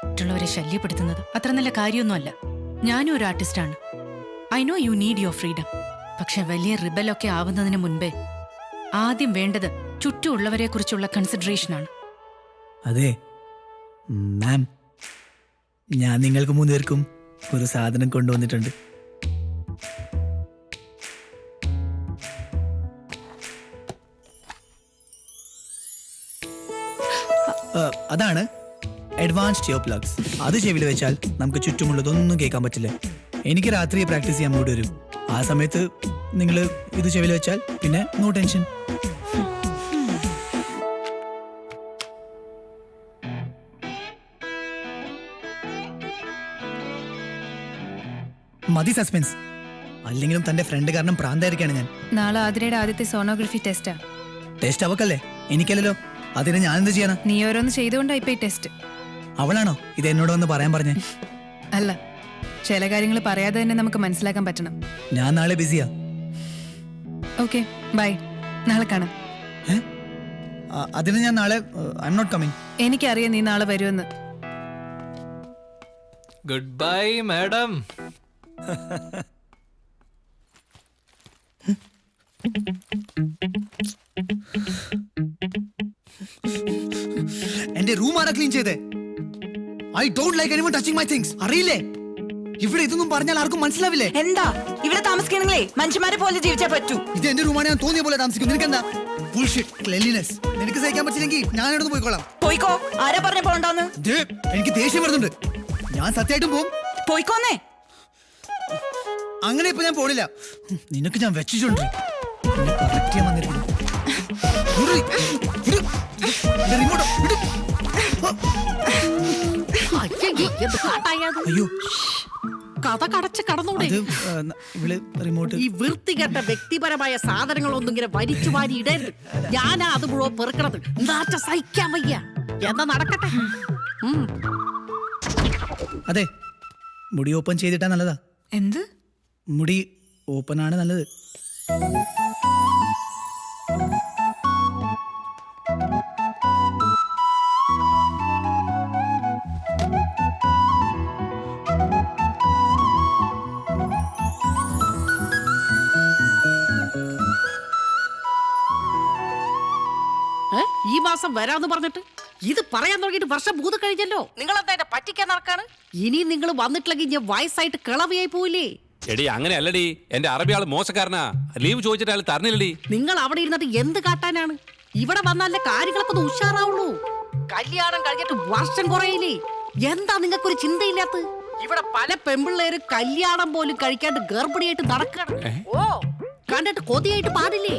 മറ്റുള്ളവരെ ശല്യപ്പെടുത്തുന്നത് അത്ര നല്ല കാര്യമൊന്നുമല്ല. ഞാനും ഒരു ആർട്ടിസ്റ്റാണ്. I know you need your freedom. പക്ഷെ വലിയ റിബലൊക്കെ ആവുന്നതിന് മുൻപേ ആദ്യം വേണ്ടത് ചുറ്റുമുള്ളവരെ കുറിച്ചുള്ള കൺസിഡറേഷനാണ്. അതെ മാം, ഞാൻ നിങ്ങൾക്ക് 3 പേർക്കും ഒരു സാധനം കൊണ്ടുവന്നിട്ടുണ്ട്. അതാണ് അഡ്വാൻസ്ഡ് ഇയർ പ്ലഗ്സ്. അത് ചെവിയിൽ വെച്ചാൽ നമുക്ക് ചുറ്റുമുള്ളതൊന്നും കേൾക്കാൻ പറ്റില്ല. എനിക്ക് രാത്രി പ്രാക്ടീസ് ചെയ്യാൻ മൂടി വരും. ആ സമയത്ത് നിങ്ങൾ ഇത് ചെവിയിൽ വെച്ചാൽ പിന്നെ നോ ടെൻഷൻ. മതി സസ്പെൻസ്. അല്ലെങ്കിലും തന്റെ ഫ്രണ്ട് കാരണം പ്രാന്തായിരിക്കാണ് ഞാൻ. നാളെ ആതിരയുടെ ആദ്യത്തെ സോണോഗ്രഫി ടെസ്റ്റാ. ടെസ്റ്റ് അവക്കല്ലേ, എനിക്കല്ലല്ലോ. അതിന് ഞാൻ എന്ത് ചെയ്യണം? നീ ഓരോന്ന് ചെയ്തുകൊണ്ടാ ഇപ്പൊ ഈ ടെസ്റ്റ്. അവളാണോ ഇത് എന്നോട് വന്ന് പറയാൻ പറഞ്ഞേ? അല്ല, ചില കാര്യങ്ങൾ പറയാതെ തന്നെ നമുക്ക് മനസ്സിലാക്കാൻ പറ്റണം. ഞാൻ നാളെ ബിസിയാ. ഓക്കെ ബൈ, നാളെ കാണാം. അതിന് ഞാൻ നാളെ ഐ എം നോട്ട് കമ്മിങ്. എനിക്കറിയാം നീ നാളെ വരുമെന്ന്. Good bye madam. എന്റെ റൂം ആരാ ക്ലീൻ ചെയ്തേ? I don't like anyone touching my things. അറിയില്ലേ? ഇവിടെ ഇതൊന്നും പറഞ്ഞാൽ ആർക്കും മനസ്സിലാവില്ലേ? എന്താ ഇവിടെ താമസിക്കണെങ്കിലേ മനുഷ്യന്മാരെ പോലെ ജീവിച്ചാ പറ്റൂ. ഇത് എന്റെ റൂമാണ്, ഞാൻ തോന്നിയ പോലെ താമസിക്കും. നിനക്കെന്താ? Bullshit cleanliness. നിനക്ക് സഹിക്കാൻ പറ്റില്ലെങ്കിൽ ഞാൻ ഇവിടെ പോയിക്കോളാം. പോയിക്കോ. ആരാ പറഞ്ഞ പോണ്ടാന്ന്? എനിക്ക് ദേഷ്യം വരുന്നുണ്ട്. ഞാൻ സത്യമായിട്ടും പോവും. പോയിക്കോന്നേ. അങ്ങനെ ഇപ്പൊ ഞാൻ പോണില്ല. നിനക്ക് ഞാൻ വെച്ചിട്ടുണ്ട്. അയ്യോ, കഥ കടച്ച് കടന്നൂടെ? ഈ വൃത്തികെട്ട വ്യക്തിപരമായ സാധനങ്ങളൊന്നും ഇങ്ങനെ വലിച്ചു വാരി ഇടരുത്. ഞാനാ അത് മുഴുവൻ പെറുക്കണത്. എന്താ സഹിക്കാൻ വയ്യ. എന്താ നടക്കട്ടെ. അതെ, മുടി ഓപ്പൺ ചെയ്തിട്ടാ നല്ലതാ. എന്ത്? മുടി ഓപ്പൺ ആണ് നല്ലത്. ഈ മാസം വരാന്ന് പറഞ്ഞിട്ട് ഇത് പറയാൻ തുടങ്ങിയിട്ട് വർഷം 3 കഴിഞ്ഞല്ലോ. നിങ്ങൾ എന്താ എന്നെ പറ്റിക്കാൻ നടക്കാണ്? ഇനിയും നിങ്ങൾ വന്നിട്ടില്ലെങ്കിൽ ഞാൻ വയസ്സായിട്ട് കിളവിയായി പോയില്ലേ? എടി അങ്ങനെ അല്ലടി, എന്റെ അറബി ആള് മോശക്കാരനാ. ലീവ് ചോദിച്ചിട്ട് അയാൾ തരണില്ലടി. നിങ്ങൾ അവിടെ ഇരുന്നിട്ട് എന്ത് കാട്ടാനാണ്? ഇവിടെ വന്നാലേ കാര്യങ്ങളൊക്കെ ഒന്ന് ഉഷാറാവുള്ളൂ. കല്യാണം കഴിഞ്ഞിട്ട് വർഷം കുറയില്ലേ? എന്താ നിങ്ങൾക്കൊരു ചിന്തയില്ലാത്ത? ഇവിടെ പല പെമ്പിള്ളേര് കല്യാണം പോലും കഴിക്കാണ്ട് ഗർഭിണിയായിട്ട് നടക്കണം. ഓ, കണ്ടിട്ട് കൊതിയായിട്ട് പാടില്ലേ?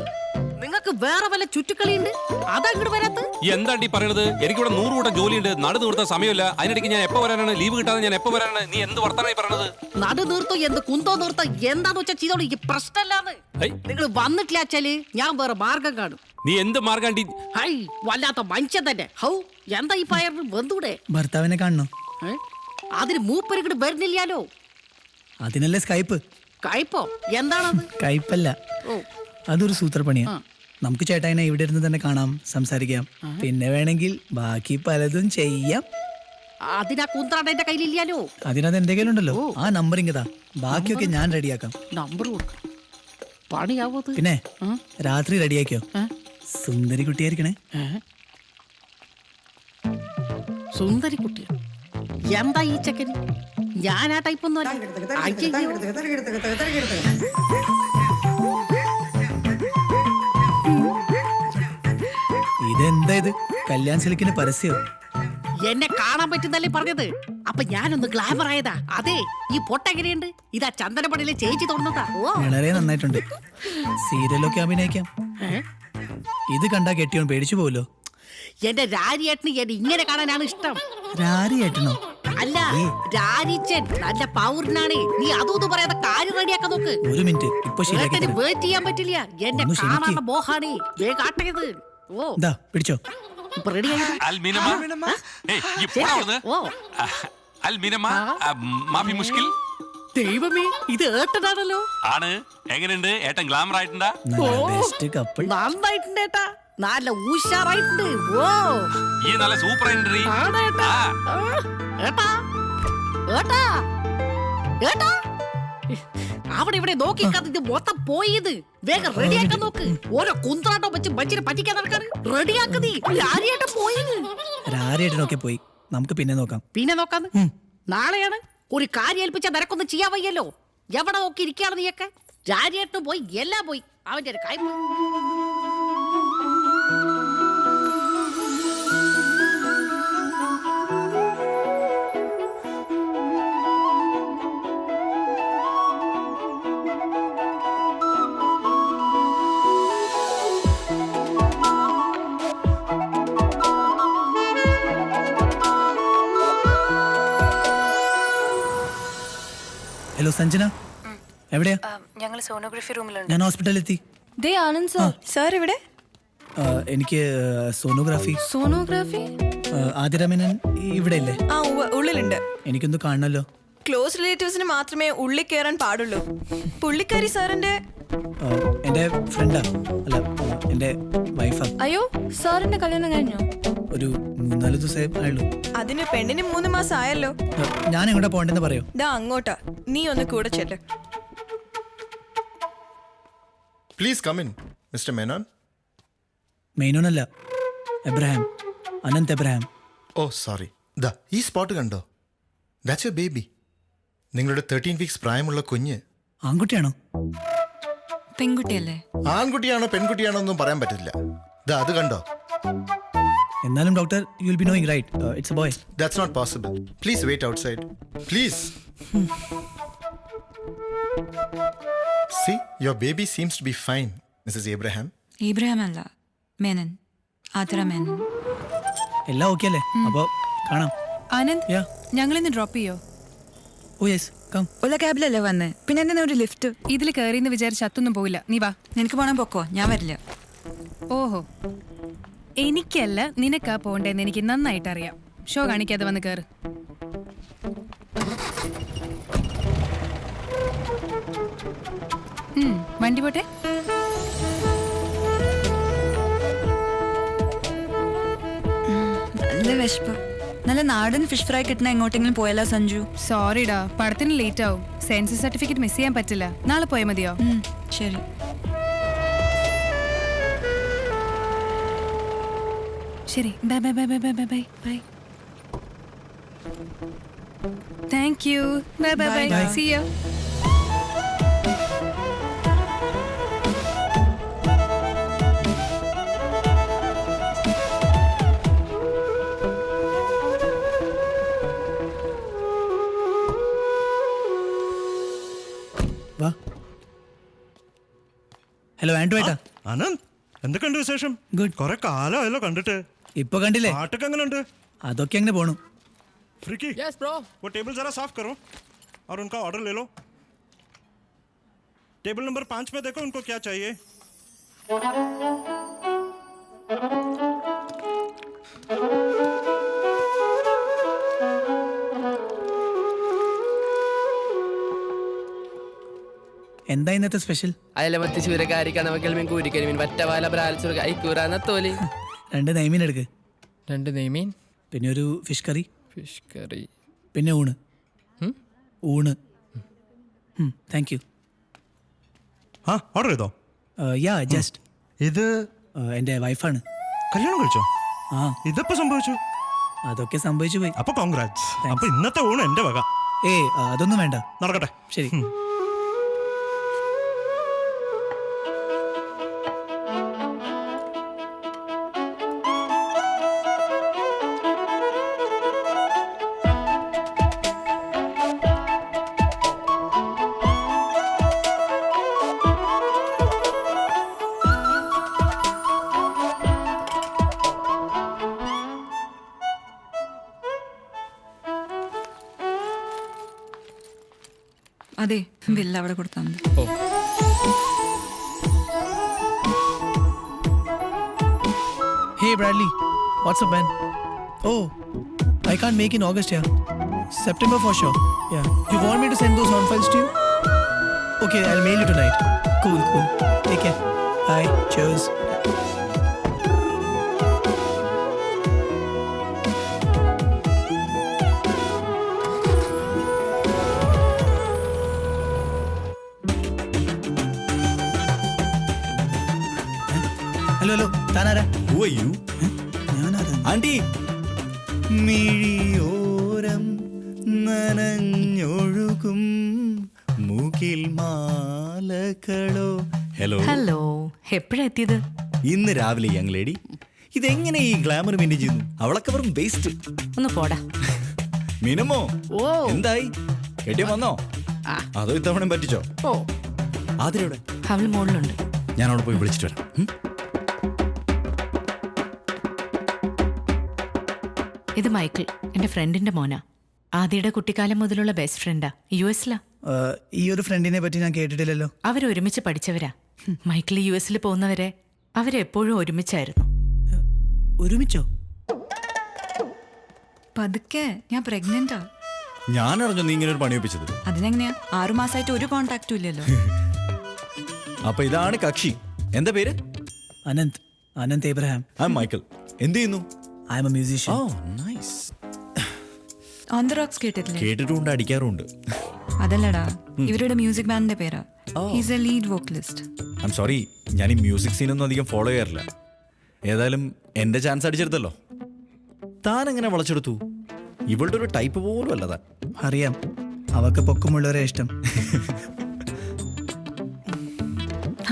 നിങ്ങൾക്ക് വേറെ വല്ല ചുറ്റുക്കളിയുണ്ട്, അതങ്ങോട്ട് വരാത്ത. എന്താണ്ടി പറയണത്? എനിക്കിവിടെ 100 കൂട്ടം ജോലിയുണ്ട്, നടു നിർത്താൻ സമയമില്ല. അതിനിടയ്ക്ക് ഞാൻ എപ്പോ വരാനാണ്? ലീവ് കിട്ടാതെ ഞാൻ എപ്പോ വരാനാണ്? നീ എന്ത് വർത്താനായി പറയണത്? നടു നിർത്തോ എന്ത് കുന്തോ നിർത്തോ എന്താന്ന് വെച്ചാൽ ചെയ്തോളൂ, ഈ പ്രശ്നമല്ലാന്ന്. നിങ്ങൾ വന്നിട്ടില്ല വെച്ചാല് ഞാൻ വേറെ മാർഗം കാണും. നീ എന്ത് മാർഗാണ്ടി? ഹൈ, വല്ലാത്ത മനുഷ്യൻ തന്നെ. ഹൗ, എന്താ ഈ പയറിന് വന്നൂടെ? ഭർത്താവിനെ കാണണോ? അതിന് മൂപ്പരിക്കട്ട് വരുന്നില്ലാലോ. അതിനല്ലേ സ്കൈപ്പ്. കയ്പോ? എന്താണത്? കയ്പല്ല, അതൊരു സൂത്രപ്പണിയാ. നമുക്ക് ചേട്ടായിനെ ഇവിടെ ഇരുന്ന് തന്നെ കാണാം, സംസാരിക്കാം, പിന്നെ വേണമെങ്കിൽ ബാക്കി പലതും ചെയ്യാം. അതിനാ കുന്ത്രാണ്ട് എന്റെ കയ്യിലില്ലാലോ. അതിനകത്ത് എന്റെ കയ്യിലുണ്ടല്ലോ, ആ നമ്പർ ഇങ്ങതാ, ബാക്കിയൊക്കെ ഞാൻ റെഡിയാക്കാം. നമ്പർ കൊടുക്കാം, പണിയാവോ? പിന്നെ രാത്രി റെഡിയാക്കിയോ? സുന്ദരി കുട്ടിയായിരിക്കണേ. സുന്ദരി കുട്ടി എന്താ ഈ ചെക്കന്? ഞാൻ ആ ടൈപ്പൊന്നും അല്ല. ഇതെന്താ ഇത്? കല്യാൺ സിൽക്കിന് പരസ്യം? എന്നെ കാണാൻ പറ്റുന്നല്ലേ പറഞ്ഞത്. അപ്പൊ ഞാനൊന്ന് ഗ്ലാമർ ആയതാ. അതെ, ഈ പൊട്ടെങ്ങനെയുണ്ട്? ഇതാ ചന്ദനപ്പടിയിലെ ചേച്ചി തോന്നുന്നതാ. വളരെ നന്നായിട്ടുണ്ട്. സീരിയലൊക്കെ അഭിനയിക്കാം. ഇത് കണ്ടാ കെട്ടിയോൻ പേടിച്ചു പോവല്ലോ. എന്റെ രാരിയേട്ടന് എന്നെ ഇങ്ങനെ കാണാനാണ് ഇഷ്ടം. രാരിയേട്ടനോ? അല്ല, രാരിച്ചൻ നല്ല പൗരനാണ്. നീ അതൊന്നും പറയാതെ കാര്യം റെഡിയാക്കാൻ നോക്ക്. ഒരു മിനിറ്റ്, ഇപ്പൊ ശരിയാക്കി വെയിറ്റ് ചെയ്യാൻ പറ്റില്ല. എന്നെ കാണാനുള്ള മോഹാണ്. വേഗം ആട്ടയത്. ഓ, പിടിച്ചോ. ദൈവമേ, ഇത് ഏട്ടനാണല്ലോ. ആണ്. എങ്ങനെയുണ്ട് ഏട്ടൻ? ഗ്ലാമർ ആയിട്ടുണ്ടാ? നന്നായിട്ടുണ്ട് ഏട്ടാ, നല്ല ഉഷാറായിട്ടുണ്ട്. ഓ, ഈ നല്ല സൂപ്പർ ആയിട്ടുണ്ട്. ഏട്ടാ, ഏട്ടാ, ഏട്ടാ, അവിടെ ഇവിടെ നോക്കി ഇത് മൊത്തം പോയത്. വേഗം റെഡിയാക്കാൻ നോക്ക്. ഓരോ കുന്ത്രാട്ടോ വെച്ച് മനുഷ്യനെ പറ്റിക്കാൻ നടക്കാണ്. റെഡിയാക്കുന്നേ. രാരിയേട്ടൻ പോയത്. രാരിയേട്ടനൊക്കെ പോയി, നമുക്ക് പിന്നെ നോക്കാം. പിന്നെ നോക്കാന്ന്? നാളെയാണ്. ഒരു കാര്യം ഏൽപ്പിച്ചാൽ നിനക്കൊന്നും ചെയ്യാൻ വയ്യല്ലോ. എവിടെ നോക്കി ഇരിക്കുകയാണ് നീയൊക്കെ? രാരിയേട്ടനും പോയി, എല്ലാം പോയി. അവന്റെ ഒരു കാര്യം. ഹലോ സഞ്ജന, എവിടെയാ? ഞങ്ങൾ സോണോഗ്രഫി റൂമിലുണ്ട്. ഞാൻ ഹോസ്പിറ്റലിലെത്തി. ആനന്ദ് സാർ. സാർ ഇവിടെ? എനിക്ക് സോണോഗ്രാഫി. ആതിരമേനൻ ഇവിടെ ഇല്ലേ? ഉള്ളിലുണ്ട്. എനിക്കൊന്ന് കാണണല്ലോ. ക്ലോസ് റിലേറ്റീവ്സിന് മാത്രമേ ഉള്ളിൽ കയറാൻ പാടുള്ളൂ. പുള്ളിക്കാരി സാറിന്റെ എന്റെ ഫ്രണ്ടാ, അല്ല എന്റെ വൈഫാ. അയ്യോ, സാറിന്റെ കല്യാണം കഴിഞ്ഞോ? ഒരു 3-4 ദിവസം ആയുള്ളൂ. അതിന് പെണ്ണിന് 3 മാസം ആയല്ലോ. ഞാൻ എങ്ങോട്ടാ പോണ്ടെന്ന് പറയോ? അങ്ങോട്ടാ, നീ ഒന്ന് കൂടെ ചെല്ല്. Please come in mister Menon. മേനോനല്ല, Abraham, Ananth Abraham. Oh sorry. ദാ ഈ സ്പോട്ട് കണ്ടോ? That's your baby. നിങ്ങളുടെ 13 വീക്സ് പ്രായമുള്ള കുഞ്ഞ്. ആൺകുട്ടിയാണോ പെൺകുട്ടിയല്ലേ? ആൺകുട്ടിയാണോ പെൺകുട്ടിയാണോ ഒന്നും പറയാൻ പറ്റില്ല. ദാ അത് കണ്ടോ? എന്നാലും doctor, you will be knowing right? It's a boy. That's not possible. Please wait outside. Please. See, your baby seems to be fine, Mrs. Abraham. Ibrahim അല്ല, മേനൻ, ആതിര മേനൻ. എല്ലാം ഓക്കെ അല്ലേ? അപ്പോ കാണാം. ആനന്ദ്, ഞങ്ങൾ ഇന്ന് ഡ്രോപ്പ് ചെയ്യോ? Oh yes, come. ഉള്ള ക്യാബിലല്ലേ വന്നേ, പിന്നെ എന്തിനാ ഒരു ലിഫ്റ്റ്? ഇതിൽ കയറിയെന്ന് വിചാരിച്ച് അത്തൊന്നും പോവില്ല. നീ വാ. നിനക്ക് പോണം, പൊക്കോ, ഞാൻ വരില്ല. ഓഹോ, എനിക്കല്ല നിനക്കാ പോണ്ടേന്ന് എനിക്ക് നന്നായിട്ട് അറിയാം. ഷോ കാണിക്കാതെ വന്ന് കയറ്. വണ്ടി പോട്ടെ. നല്ല വിശപ്പ്. നല്ല നാടൻ ഫിഷ് ഫ്രൈ കിട്ടണ എങ്ങോട്ടെങ്കിലും പോയാലോ സഞ്ജു? സോറിടാ, പടത്തിന് ലേറ്റ് ആവും. സെൻസസ് സർട്ടിഫിക്കറ്റ് മിസ് ചെയ്യാൻ പറ്റില്ല. നാളെ പോയാൽ മതിയോ? ശരി. ശരി, bye bye bye bye bye bye bye bye. Thank you. Bye bye bye. See you. Hello Andrew ഏട്ടാ. അനന്ത് എന്തൊക്കെയുണ്ട് വിശേഷം? ഗുഡ്. കുറെ കാലമായല്ലോ കണ്ടിട്ട്. ഇപ്പൊ കണ്ടില്ലേ? പാട്ടൊക്കെ എങ്ങനെയുണ്ട്? അതൊക്കെ അങ്ങനെ പോണു. फ्रिकी यस ब्रो वो टेबल जरा साफ करो और उनका ऑर्डर ले लो. टेबल नंबर 5 में देखो उनको क्या चाहिए. എന്താ ഇന്നത്തെ സ്പെഷ്യൽ? അയലമത്തി ചൂരക്കാരിക്ക നമുക്ക് മീൻ കൂരിക്കരിമീൻ വറ്റവാല ബ്രാൽസുര ഐക്കൂറാന്ന തോലി. 2 നെയ്മീൻ എടുക്ക്. 2 നെയ്മീൻ, പിന്നെ ഒരു ഫിഷ് കറി, കറി, പിന്നെ ഊണ്. ഊണ്. Thank you. हाँ ऑर्डर ചെയ്തോ? യാ ജസ്റ്റ്. ഇത് എൻ്റെ വൈഫാണ്. കല്യാണം കഴിച്ചോ? ആ. ഇതെപ്പോ സംഭവിച്ചു? അതൊക്കെ സംഭവിച്ചു പോയി. അപ്പൊ കോൺഗ്രാറ്റ്സ്. അപ്പൊ ഇന്നത്തെ ഊണ് എന്റെ വക. അതൊന്നും വേണ്ട. നടക്കട്ടെ. ശരി. അതെ, ബില്ല് അവിടെ കൊടുത്താൽ മതി. Hey Bradley, what's up man? Oh, I can't make in August, yeah. September for sure. Yeah. You want me to send those sound files to you? Okay, I'll mail you tonight. Cool. Take care. Bye. Cheers. Hello താനാരാ? Who are you? ഞാനാരാ? Aunty. മിഴിയോരം നനഞ്ഞൊഴുകും മൂക്കിൽ മാലകളോ. Hello. Hello, എപ്പോഴാ എത്തിയത്? ഇന്ന് രാവിലെ യങ് ലേഡി. ഇതെങ്ങനെ ഈ ഗ്ലാമർ മെയിൻറ്റെയിൻ ചെയ്യുന്നു? അവളൊക്കെ വെറും വേസ്റ്റ്. ഒന്ന് പോടാ. മിനമോ ഓ എന്തായി? കെട്ടിയോ വന്നോ? അതോ ഇത്തവണ പറ്റിച്ചോ? ഓ ആതിരയുടെ അവൾ മോളിലുണ്ട്. ഞാൻ അവിടെ പോയി വിളിച്ചിട്ട് വരാം. ഇത് മൈക്കിൾ, എന്റെ ഫ്രണ്ടിന്റെ മോനാ. ആദിയുടെ കുട്ടിക്കാലം മുതലുള്ള ബെസ്റ്റ് ഫ്രണ്ടാ. US-ലാ. ഈ ഒരു ഫ്രണ്ടിനെ പറ്റി ഞാൻ കേട്ടിട്ടില്ലല്ലോ. അവരൊരുമിച്ച് പഠിച്ചവരാ. മൈക്കിൾ US-ൽ പോകുന്നവരെ അവരെപ്പോഴും ഒരുമിച്ചായിരുന്നു. ഒരുമിച്ചോ? പതുക്കെ, ഞാൻ പ്രഗ്നന്റാ. ഞാൻ അറിഞ്ഞു നീ ഇങ്ങനെ ഒരു പണി ഒപ്പിച്ചത്. അതിനെങ്ങനെയാ? 6 മാസമായിട്ട് ഒരു കോണ്ടാക്റ്റും ഇല്ലല്ലോ. അപ്പൊ ഇതാണ് കക്ഷി. എന്താ പേര്? Anant Abraham. I am Michael. എന്ത് ചെയ്യുന്നു? I am a musician. Oh nice. On the rocks കേട്ടിട്ടില്ലേ? കേട്ടിട്ടുണ്ട്, അടിക്കാറുണ്ട്. അതല്ലടാ, ഇവരുടെ മ്യൂസിക് ബാൻഡിന്റെ പേരാ. He's a lead vocalist. I am sorry, ഞാൻ ഈ മ്യൂസിക് സീനൊന്നും അധികം ഫോളോ ചെയ്യാറില്ല. ഏതായാലും എന്റെ ചാൻസ് അടിച്ചെടുത്തല്ലോ. താൻ എങ്ങനെ വളച്ചെടുത്തു? ഇവളുടെ ഒരു ടൈപ്പ് പോലും അല്ല താൻ. അറിയാം, അവക്ക് പൊക്കമുള്ളവരെ ഇഷ്ടം.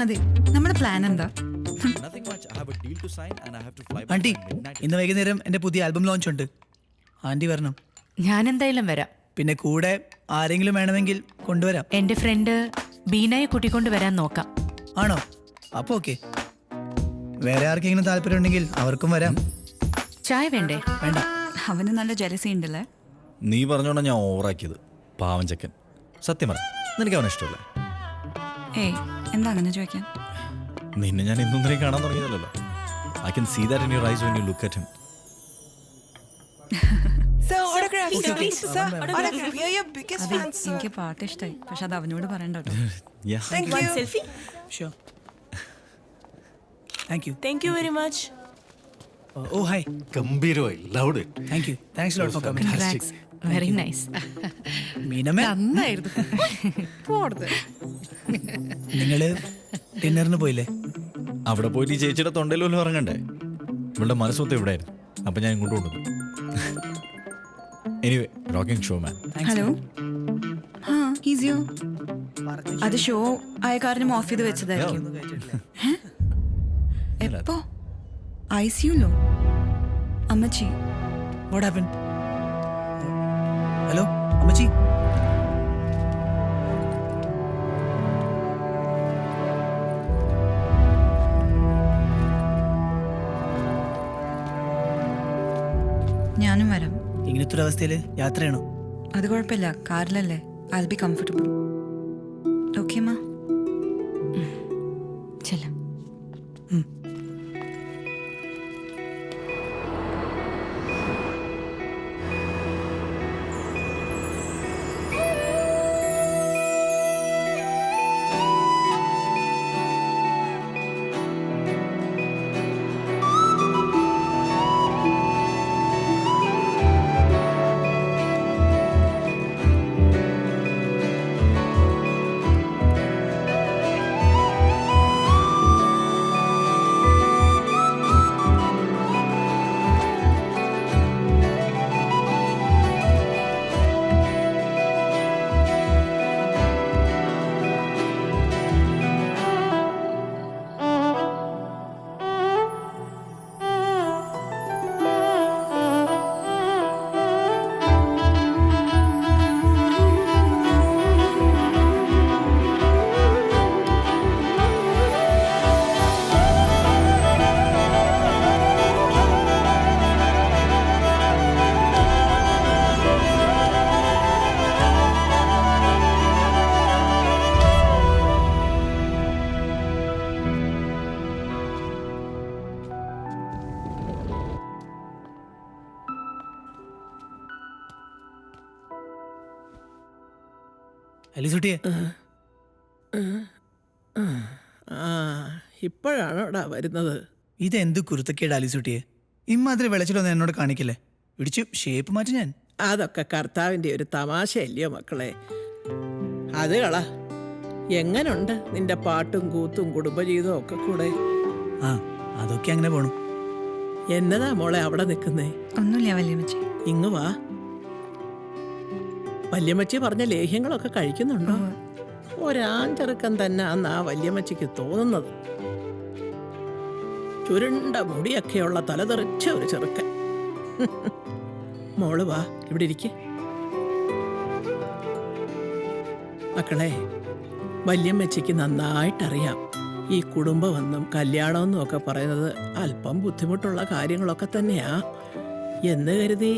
അതെ, നമ്മുടെ പ്ലാൻ എന്താ? ആന്റി, ഇന്ന് വൈകുന്നേരം എന്റെ പുതിയ ആൽബം ലോഞ്ച് ഉണ്ട്. ആന്റി വരണം. ഞാൻ എന്തായാലും വരാം. പിന്നെ കൂടെ ആരെങ്കിലും വേണമെങ്കിൽ കൊണ്ടുവരാം. എന്റെ ഫ്രണ്ട് ബീനയെ കൂട്ടിക്കൊണ്ട് വരാൻ നോക്കാം. ആണോ? അപ്പൊ ഓക്കെ. വേറെ ആർക്കെങ്കിലും താല്പര്യം ഉണ്ടെങ്കിൽ അവർക്കും വരാം. ചായ വേണ്ടേ? വേണ്ട. അവന് നല്ല ജലസി ഉണ്ടല്ലേ? നീ പറഞ്ഞോണ്ടാ ഞാൻ ഓവറാക്കിയത്. പാവം ചെക്കൻ. സത്യം പറ, നിനക്ക് അവനെ ഇഷ്ടമല്ല? ഏയ്, എന്താ അങ്ങനെ ചോദിക്കാൻ? നിന്നെ ഞാൻ ഇന്നൊന്നിനെ കാണാൻ തുടങ്ങിയതല്ലോ. I can see that in your eyes when you look at him. എനിക്ക് പാട്ട് ഇഷ്ടായി, പക്ഷെ അത് അവനോട് പറയണ്ട. Thank you very much. Oh hi. ഗംഭീരമായി. Loved it. Thank you. Thanks a lot for coming. Very nice. മീനമ്മേ, നന്നായിരുന്നു. നിങ്ങള് ഡിന്നറിന് പോയില്ലേ? അവിടെ പോയിട്ട് ഈ ചേച്ചിയുടെ തൊണ്ടയിൽ വല്ലതും ഇറങ്ങണ്ടേ? ഇവളുടെ മനസ്സൊത്ത് ഇവിടെയായിരുന്നു. അപ്പൊ ഞാൻ ഇങ്ങോട്ട് കൊണ്ടുവന്നു. എനിവേ, റോക്കിംഗ് ഷോ മാൻ. ഹലോ. അത് ഷോ ആയ കാരണം ഓഫ് ചെയ്ത് വെച്ചതായിരിക്കും. എപ്പോ? ICU-ലോ? അമ്മച്ചി. What happened? ഹലോ അമ്മച്ചി. ഞാനും വരാം. ഇങ്ങനത്തെ ഒരു അവസ്ഥയിൽ യാത്രയാണോ? അത് കുഴപ്പമില്ല, കാറിലല്ലേ. I be comfortable. ഓക്കെ മാ. ചെല്ലാം. അലിസുട്ടിയെ, ഇപ്പോഴാണോടാ വരുന്നത്? ഇതെന്ത് കുരുത്തക്കേട് അലിസുട്ടിയെ? ഇമ്മാതിരി വിളച്ചിലൊന്നും എന്നോട് കാണിക്കില്ലേ? ഇടിച്ചു ഷേപ്പ് മാറ്റി ഞാൻ. അതൊക്കെ കർത്താവിൻ്റെ ഒരു തമാശയല്ലയോ മക്കളെ? അത് കള. എങ്ങനുണ്ട് നിന്റെ പാട്ടും കൂത്തും കുടുംബജീവിതവും ഒക്കെ കൂടെ? ആ, അതൊക്കെ അങ്ങനെ പോണു. എന്നതാ മോളെ അവിടെ നിൽക്കുന്നേ? ഒന്നുമില്ല വല്യമ്മച്ചി. ഇങ്ങ് വാ. വല്യമ്മച്ചി പറഞ്ഞ ലേഹ്യങ്ങളൊക്കെ കഴിക്കുന്നുണ്ടോ? ഒരാഞ്ചെറുക്കം തന്നെ അന്ന് ആ വല്യമ്മച്ചിക്ക് തോന്നുന്നത്. ചുരുണ്ട മുടിയൊക്കെയുള്ള തലതെറിച്ച ഒരു ചെറുക്കൻ. മോള് വാ, ഇവിടെ ഇരിക്കെ. മക്കളെ, വല്യമ്മച്ചിക്ക് നന്നായിട്ടറിയാം ഈ കുടുംബമെന്നും കല്യാണമെന്നും ഒക്കെ പറയുന്നത് അല്പം ബുദ്ധിമുട്ടുള്ള കാര്യങ്ങളൊക്കെ തന്നെയാ. എന്ന് കരുതി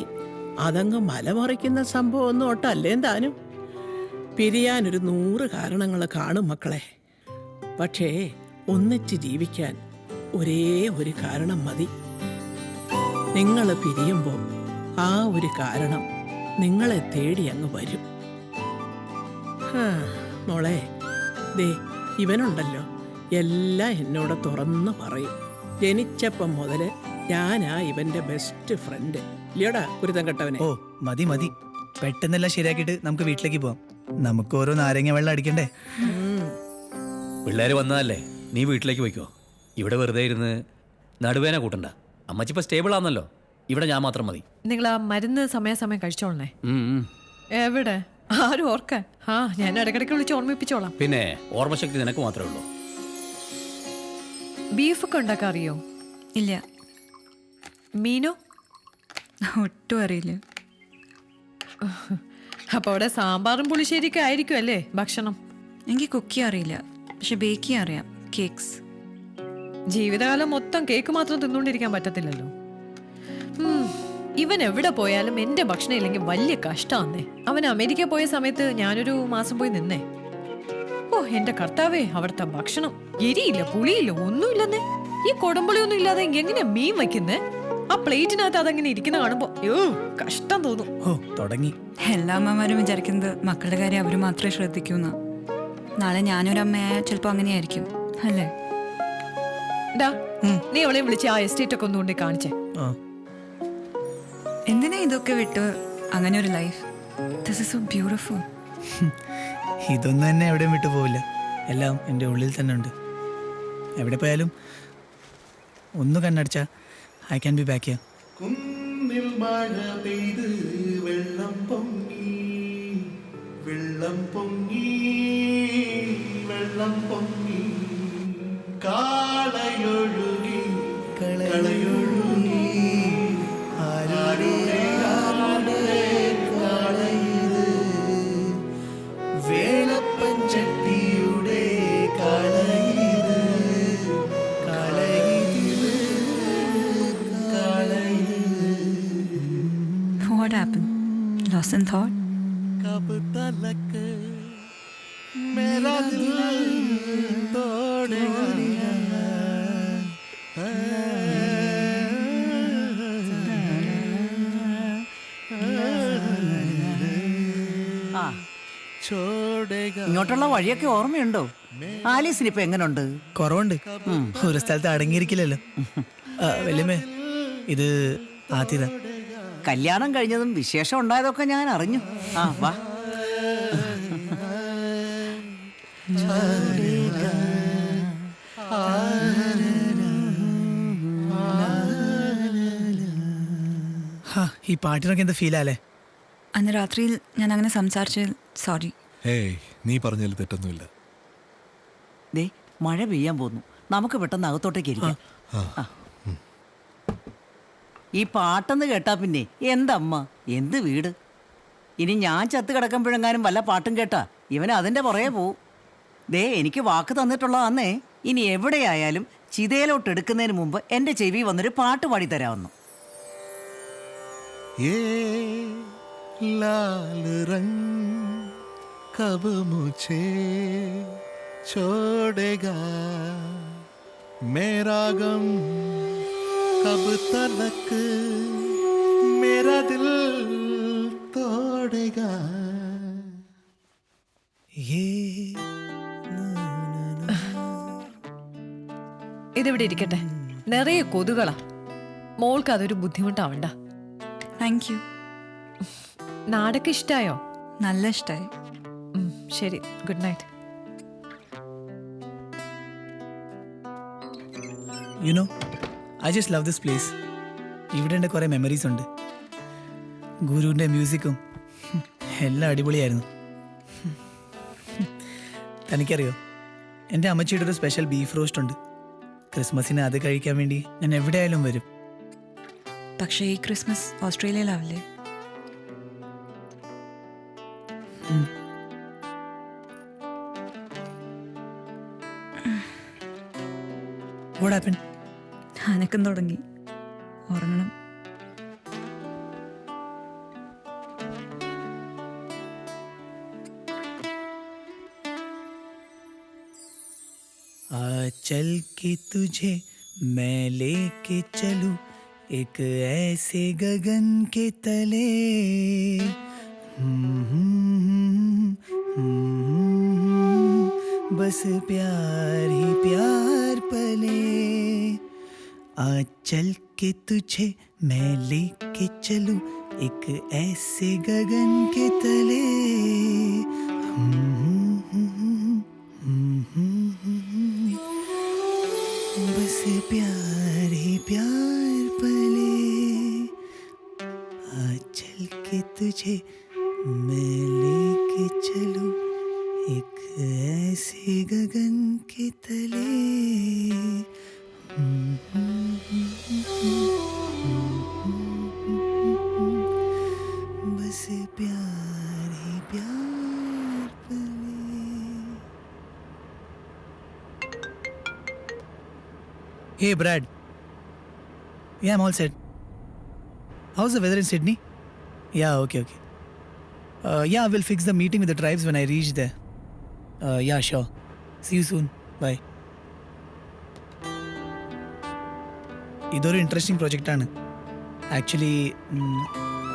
അതങ്ങ് മലമറിക്കുന്ന സംഭവം ഒന്നും ഒട്ടല്ലേ താനും. പിരിയാനൊരു 100 കാരണങ്ങൾ കാണും മക്കളെ. പക്ഷേ ഒന്നിച്ച് ജീവിക്കാൻ ഒരേ ഒരു കാരണം മതി. നിങ്ങൾ പിരിയുമ്പോൾ ആ ഒരു കാരണം നിങ്ങളെ തേടി അങ്ങ് വരും. മോളെ, ദേ ഇവനുണ്ടല്ലോ, എല്ലാം എന്നോട് തുറന്നു പറയും. ജനിച്ചപ്പം മുതൽ ഞാനാ ഇവന്റെ ബെസ്റ്റ് ഫ്രണ്ട്. ഇല്ലയോടാ കുരുത്തം കെട്ടവനെ? ഓ മതി മതി, പെട്ടെന്നെല്ലാം ശരിയാക്കിയിട്ട് നമുക്ക് വീട്ടിലേക്ക് പോവാം. നമുക്ക് ഓരോ നാരങ്ങ വെള്ളം അടിക്കണ്ടേ? പിള്ളേര് വന്നതല്ലേ, നീ വീട്ടിലേക്ക് പോയിക്കോ. ഇവിടെ വെറുതെ ഇരുന്ന് നടുവേന കൂട്ടണ്ട. അമ്മച്ചി ഇപ്പൊ സ്റ്റേബിൾ ആണല്ലോ. ഇവിടെ ഞാൻ മാത്രം മതി. നിങ്ങൾ ആ മരുന്ന് സമയാസമയം കഴിച്ചോളണേ. എവിടെ ആരും ഓർക്കാൻ? ഞാൻ ഇടയ്ക്കിടയ്ക്ക് വിളിച്ച് ഓർമ്മിപ്പിച്ചോളാം. പിന്നെ ഓർമ്മശക്തി നിനക്ക് മാത്രമേ ഉള്ളൂ. ബീഫൊക്കെ ഉണ്ടാക്കാൻ അറിയോ? ഇല്ല. മീനോ? ഒട്ടും അറിയില്ല. അപ്പൊ അവിടെ സാമ്പാറും പുളിശ്ശേരിയൊക്കെ ആയിരിക്കും അല്ലേ ഭക്ഷണം? എനിക്ക് കുക്ക് ചെയ്യാൻ അറിയില്ല, പക്ഷെ ബേക്ക് ചെയ്യാൻ അറിയാം. കേക്ക്സ്. ജീവിതകാലം മൊത്തം കേക്ക് മാത്രം തിന്നുകൊണ്ടിരിക്കാൻ പറ്റത്തില്ലല്ലോ. ഇവൻ എവിടെ പോയാലും എന്റെ ഭക്ഷണം ഇല്ലെങ്കിൽ വലിയ കഷ്ടമാന്നേ. അവൻ അമേരിക്ക പോയ സമയത്ത് ഞാനൊരു മാസം പോയി നിന്നേ. ഓ എന്റെ കർത്താവേ, അവിടുത്തെ ഭക്ഷണം എരിയില്ല, പുളിയില്ല, ഒന്നുമില്ലെന്നേ. ഈ കൊടമ്പുളിയൊന്നും ഇല്ലാതെ എങ്ങനെയാ മീൻ വയ്ക്കുന്നേ? ആ പ്ലേറ്റിനകത്ത് അതങ്ങനെ ഇരിക്കുന്ന കാണുമ്പോ കഷ്ടം തോന്നും. തുടങ്ങി. എല്ലാ അമ്മമാരും വിചാരിക്കുന്നത് മക്കളുടെ കാര്യം അവര് മാത്രമേ ശ്രദ്ധിക്കൂന്ന. നാളെ ഞാനൊരമ്മയായ ചിലപ്പോ അങ്ങനെയായിരിക്കും അല്ലേ? നീ അവളെ വിളിച്ച് ആ എസ്റ്റേറ്റ് ഒക്കെ ഒന്നുകൊണ്ട് കാണിച്ചേ. എന്തിനാ ഇതൊക്കെ വിട്ട് അങ്ങനെ ഒരു life? This is so beautiful. ഇതൊന്നും തന്നെ എവിടെയും വിട്ടു പോവില്ല. എല്ലാം എൻ്റെ ഉള്ളിൽ തന്നെ ഉണ്ട്. എവിടെ പോയാലും ഒന്ന് കണ്ണടച്ച I can be back here. കുന്നിൽ മഴ പെയ്ത് വെള്ളം പൊങ്ങി, വെള്ളം പൊങ്ങി, വെള്ളം പൊങ്ങി, കാളയൊഴുകി, കളയൊഴുകി, ആരുടെ കാളയത്, വേളപ്പൻ ചട്ടിയുടെ കാളയത്, കാളയത്, കാളയത്. lost in thought? कब तलक मेरा दिल तोड़ेगा ആ छोड़ेगा ഇങ്ങോട്ടുള്ള വഴിയൊക്കെ ഓർമ്മയുണ്ടോ? ആലീസിന് ഇപ്പൊ എങ്ങനുണ്ട്? കുറവുണ്ട്. ഒരു സ്ഥലത്ത് അടങ്ങിയിരിക്കില്ലല്ലോ. വല്യമ്മേ, ഇത് ആതിര. കല്യാണം കഴിഞ്ഞതും വിശേഷം ഉണ്ടായതൊക്കെ ഞാൻ അറിഞ്ഞു. ആ വാ. ഈ പാട്ടിനൊക്കെ എന്ത് ഫീലല്ലേ? അന്ന് രാത്രിയിൽ ഞാൻ അങ്ങനെ സംസാരിച്ചതിൽ സോറി. ഏയ്, നീ പറഞ്ഞതിൽ തെറ്റൊന്നുമില്ല. ദേ മഴ പെയ്യാൻ പോന്നു, നമുക്ക് പെട്ടെന്ന് അകത്തോട്ടേക്ക് ഇരിക്കാം. ആ. ഈ പാട്ടെന്ന് കേട്ടാ പിന്നെ എന്തമ്മ എന്ത് വീട്. ഇനി ഞാൻ ചത്ത് കിടക്കുമ്പോഴെങ്ങാനും വല്ല പാട്ടും കേട്ടാ ഇവൻ അതിൻ്റെ പുറകെ പോവും. ദേ എനിക്ക് വാക്ക് തന്നിട്ടുള്ളതാന്നേ, ഇനി എവിടെയായാലും ചിതയിലോട്ട് എടുക്കുന്നതിന് മുമ്പ് എൻ്റെ ചെവി വന്നൊരു പാട്ട് പാടി തരാമെന്നു. ये लाल रंग कब मुझे छोड़ेगा मेरा गम कब तलक मेरा दिल तोड़ेगा ये ഇതിവിടെ ഇരിക്കട്ടെ, നിറയെ കൊതുകളാ. മോൾക്ക് അതൊരു ബുദ്ധിമുട്ടാവണ്ട. Thank you. നാടൊക്കെ ഇഷ്ടായോ? നല്ല ഇഷ്ടമായി. ശരി, good night. You know, I just love this place. ഇവിടെ എൻ്റെ കുറേ മെമ്മറീസ് ഉണ്ട്. ഗുരുവിൻ്റെ മ്യൂസിക്കും എല്ലാം അടിപൊളിയായിരുന്നു. തനിക്കറിയോ, എൻ്റെ അമ്മച്ചിയുടെ ഒരു സ്പെഷ്യൽ ബീഫ് റോസ്റ്റ് ഉണ്ട്. ക്രിസ്മസിന് അത് കഴിക്കാൻ വേണ്ടി ഞാൻ എവിടെയായാലും വരും. പക്ഷേ ഈ ക്രിസ്മസ് ഓസ്ട്രേലിയയിലാവില്ലേ? What happened? അനക്കം തുടങ്ങി, ഉറങ്ങണം. चल के तुझे मैं लेके चलूं एक ऐसे गगन के तले, बस प्यार ही प्यार पले. आ चल के तुझे मैं लेके चलूं एक ऐसे गगन के तले, बस प्यार ही प्यार पले. आ चल के तुझे मैं लेके चलूं एक ऐसे गगन के तले, बस प्यार ही प्यार पले. Hey Brad. Yeah, I'm all set. How's the weather in Sydney? Yeah, okay. Yeah, we'll fix the meeting with the tribes when I reach there. Yeah, sure. See you soon. Bye. ഇതൊരു interesting പ്രൊജക്റ്റാണ്. Actually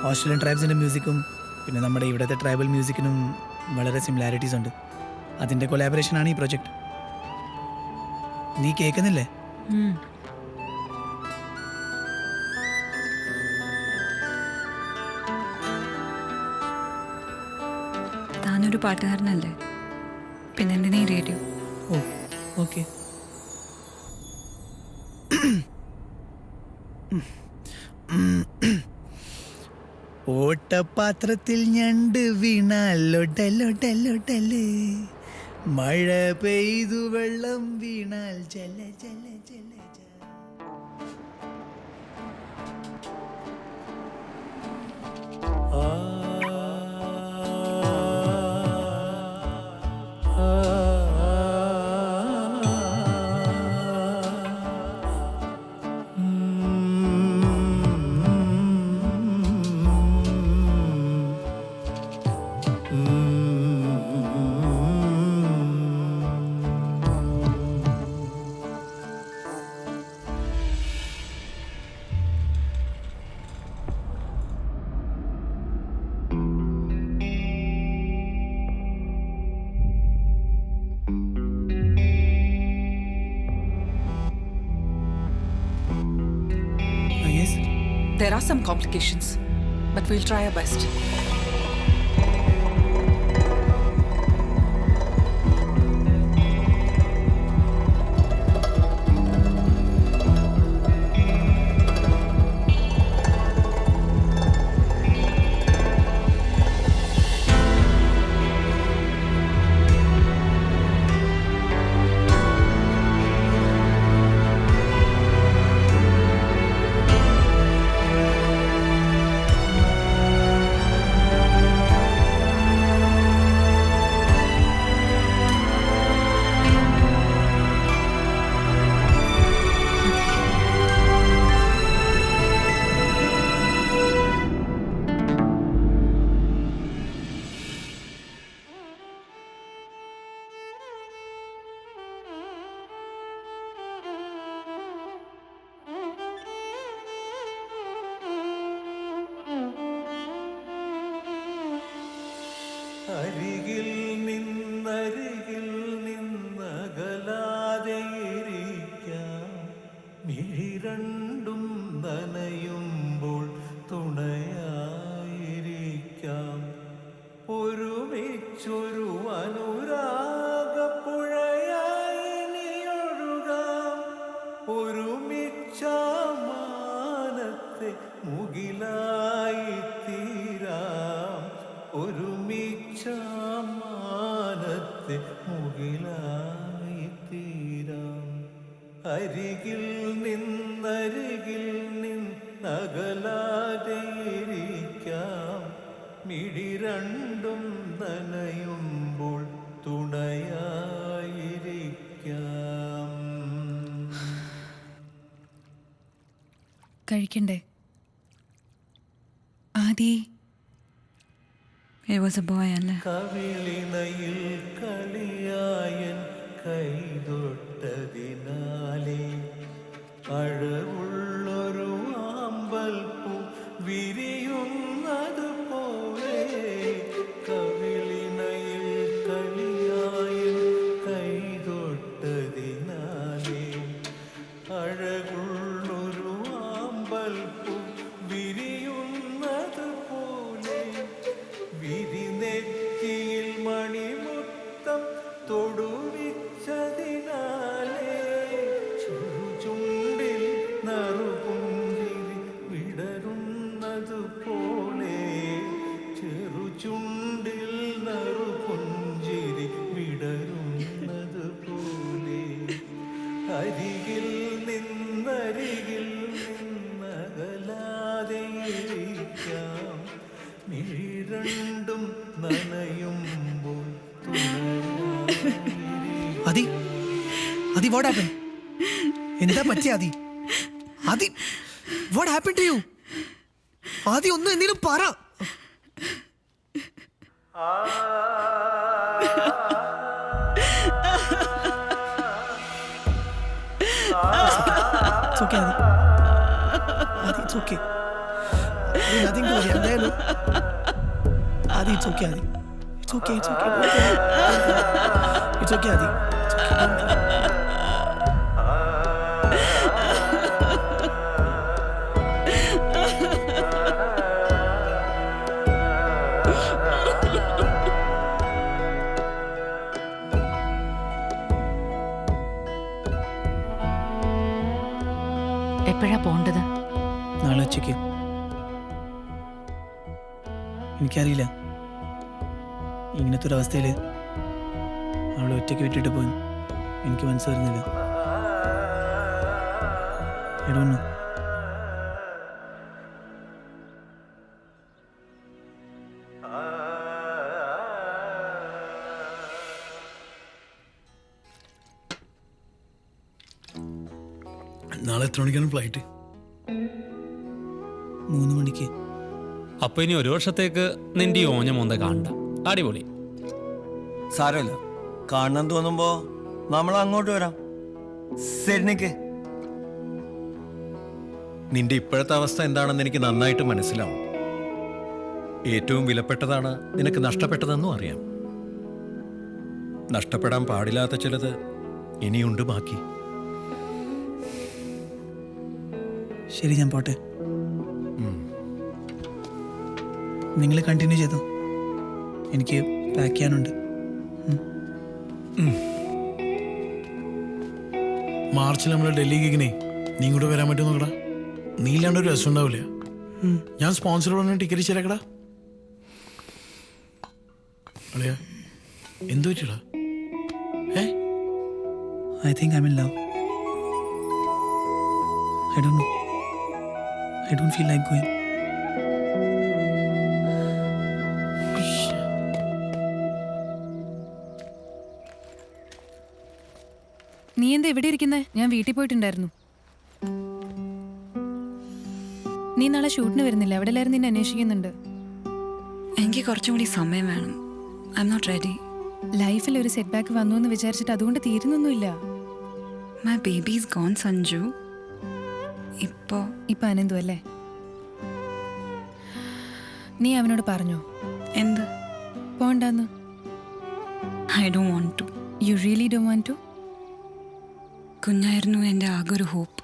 Australian ട്രൈബ്സിൻ്റെ മ്യൂസിക്കും പിന്നെ നമ്മുടെ ഇവിടുത്തെ tribal മ്യൂസിക്കിനും വളരെ similarities ഉണ്ട്. അതിൻ്റെ കൊലാബറേഷനാണ് ഈ project. നീ കേൾക്കുന്നില്ലേ? താനൊരു പാട്ടുകാരനല്ലേ, പിന്നെ എന്തിനാ ഈ റേഡിയോ? ഓ ഓക്കെ. ഓട്ടപാത്രത്തിൽ ഞണ്ട് വീണാൽ ലൊടലൊടലൊടല്, മഴ പെയ്തു വെള്ളം വീണാൽ ജല ജല ജല ജല. There are some complications, but we'll try our best. അരികിൽ നിന്നകലാതെ ഇരിക്കാം, മിഴി രണ്ടും നനയുമ്പോൾ തുണയായിരിക്കാം. ഒരുമിച്ചൊരു അനുരാഗപ്പുഴയായി നീയൊഴുകാം, ഒരുമിച്ചാമാനത്തെ മുകിലായി തീരാം, ഒരുമിച്ചാമാനത്തെ മുകിലായി തീരാം. അരികിൽ നിന്നകലാതെ ഇരിക്കാം, മിഴി രണ്ടും നനയുമ്പോൾ തുണയായിരിക്കാം. കഴിക്കണ്ടേ? ആദി, it was a boy, അല്ലേ? കവിളിനയിൽ കളിയായൻ കൈതൊട്ടതിനാലേ അഴവുള്ളൊരു ആമ്പൽപ്പൂ വിരിയുന്നത് പോലെ. കവിളിനയിൽ കളിയായൻ കൈതൊട്ടതിനാലേ അഴകുള്ളൊരു ആമ്പൽപ്പൂ വിരിയുന്നത് പോലെ. വിരിനെറ്റിയിൽ മണിമുത്തം തൊടുവിച്ചതിനാലേ ചുണ്ടിൽ നറുപുഞ്ചിരി വിടരുന്നത് പോലെ. ചെറുചുണ്ടിൽ നറുപുഞ്ചിരി വിടരുന്നത് പോലെ. അരികിൽ നിന്നകലാതെ ഇരിക്കാം, മിഴി രണ്ടും നനയുമ്പോൾ ആദി, ആദി, what happened? എന്താ പറ്റിയ ആദി? ആദി, what happened to you? ആദി, ഒന്ന് എന്തെങ്കിലും പറ. It's okay, Adi. Adi, it's okay. There's nothing to worry. I'm there, no? Adi, it's okay, Adi. It's okay, it's okay. Don't cry. It's okay, Adi. It's okay, don't cry. എപ്പോഴാ പോണ്ടത്? നാളെ ഉച്ചയ്ക്ക്. എനിക്കറിയില്ല ഇങ്ങനത്തെ ഒരു അവസ്ഥയിൽ അവളെ ഒറ്റയ്ക്ക് വിട്ടിട്ട് പോയി എനിക്ക് മനസ്സറിഞ്ഞില്ല. എടോന്നു നാളെ എത്ര മണിക്കാണ് ഫ്ലൈറ്റ്? 3 മണിക്ക്. അപ്പൊ ഇനി ഒരു വർഷത്തേക്ക് നിന്റെ ഈ ഓഞ്ഞ മോന്ത കാണണ്ട. അടിപൊളി. സാരമില്ല, കാണണം തോന്നുമ്പോ നമ്മൾ അങ്ങോട്ട് വരാം. സിഡ്നിക്ക്. നിന്റെ ഇപ്പോഴത്തെ അവസ്ഥ എന്താണെന്ന് എനിക്ക് നന്നായിട്ട് മനസ്സിലാവും. ഏറ്റവും വിലപ്പെട്ടതാണ് നിനക്ക് നഷ്ടപ്പെട്ടതെന്നും അറിയാം. നഷ്ടപ്പെടാൻ പാടില്ലാത്ത ചിലത് ഇനിയുണ്ട് ബാക്കി. ശരി, ഞാൻ പോട്ടെ. നിങ്ങൾ കണ്ടിന്യൂ ചെയ്തോ, എനിക്ക് പാക്ക് ചെയ്യാനുണ്ട്. മാർച്ചിൽ നമ്മൾ ഡൽഹി ഗിഗിനെ നീ ഇങ്ങോട്ട് വരാൻ പറ്റുമോ നോക്കടാ? നീ ഇല്ലാണ്ട് ഒരു രസം ഉണ്ടാവില്ല. ഞാൻ സ്പോൺസറോട് ടിക്കറ്റ് ശരിയാക്കടാ. അളിയാ എന്തു പറ്റിയടാ? I think I'm in love. I don't know. I don't feel like going. നീ എന്താ എവിടെ ഇരിക്കുന്നേ? ഞാൻ വീട്ടിൽ പോയിട്ടുണ്ടായിരുന്നു. നീ നാളെ ഷൂട്ടിന് വരുന്നില്ല? എവിടെ എല്ലാവരും നിന്നെ അന്വേഷിക്കുന്നുണ്ട്. എനിക്ക് കുറച്ചും കൂടി സമയം വേണം. I am not ready. ലൈഫിൽ ഒരു സെറ്റ് ബാക്ക് വന്നു എന്ന് വിചാരിച്ചിട്ട് അതുകൊണ്ട് തീരുന്നൊന്നുമില്ല. My baby is gone Sanju. ഇപ്പോ അനന്തു അല്ലേ? നീ അവനോട് പറഞ്ഞോ എന്ത്? പോണ്ടെന്ന്. I don't want to. You really don't want to? കുഞ്ഞായിരുന്നു എൻ്റെ ആകെ ഒരു hope.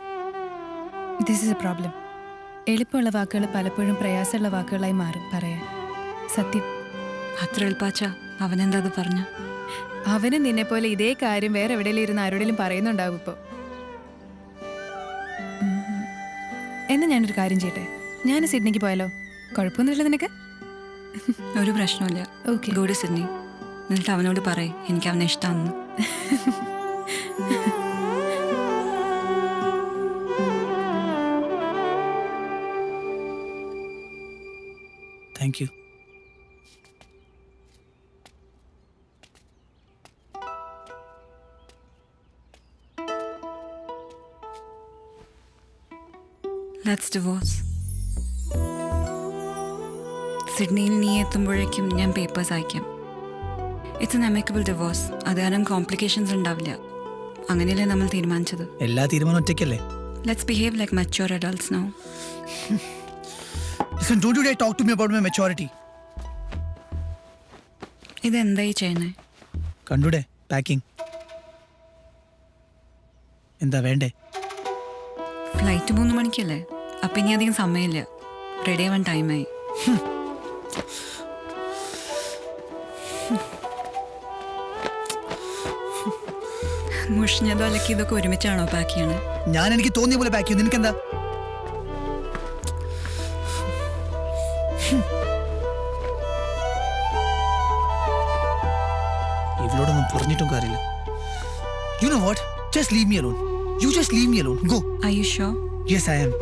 This is a problem. എളുപ്പമുള്ള വാക്കുകൾ പലപ്പോഴും പ്രയാസമുള്ള വാക്കുകളായി മാറും പറയാൻ. സത്യം. അത്ര എളുപ്പാച്ച അവനെന്താ അത് പറഞ്ഞ? അവന് നിന്നെ പോലെ ഇതേ കാര്യം വേറെ എവിടെയെങ്കിലും ഇരുന്ന് ആരോടെങ്കിലും പറയുന്നുണ്ടാവും ഇപ്പോൾ. എന്നാ ഞാനൊരു കാര്യം ചെയ്യട്ടെ, ഞാൻ സിഡ്നിക്ക് പോയാലോ? കുഴപ്പമൊന്നുമില്ല നിനക്ക്? ഒരു പ്രശ്നമില്ല. Okay, go to Sydney. എന്നിട്ട് അവനോട് പറയ് എനിക്ക് അവനെ ഇഷ്ടമാണെന്ന്. Thank you. Let's divorce. സിഡ്നിയിൽ നീ എത്തുമ്പോഴേക്കും ഞാൻ പേപ്പേഴ്സ് അയക്കാം. It's an amicable divorce. അത് കാരണം കോംപ്ലിക്കേഷൻസ് ഉണ്ടാവില്ല. അങ്ങനെയല്ലേ നമ്മൾ തീരുമാനിച്ചത്. എല്ലാ തീരുമാനം ഒറ്റയ്ക്കല്ലേ? Let's behave like mature adults now. Listen, don't you dare talk to me about my maturity. ഇതെന്തായി ചെയ്യണേ? കണ്ടൂടെ പാക്കിംഗ്? എന്താ വേണ്ടേ? ഫ്ലൈറ്റ് 3 മണിക്കല്ലേ? അപ്പം ഇനി അധികം സമയമില്ല. റെഡി ആവാൻ ടൈമായി. മുഷിഞ്ഞതോ അല്ലെങ്കിൽ ഇതൊക്കെ ഒരുമിച്ചാണോ പാക്ക് ചെയ്യണേ? ഞാൻ എനിക്ക് തോന്നിയ പോലെ പാക്ക് ചെയ്യും. നിനക്കെന്താ? ഇവളോടൊന്നും പറഞ്ഞിട്ടും കാര്യമില്ല. You know what? Just leave me alone. You just leave me alone. Go. Are you sure? Yes, I am.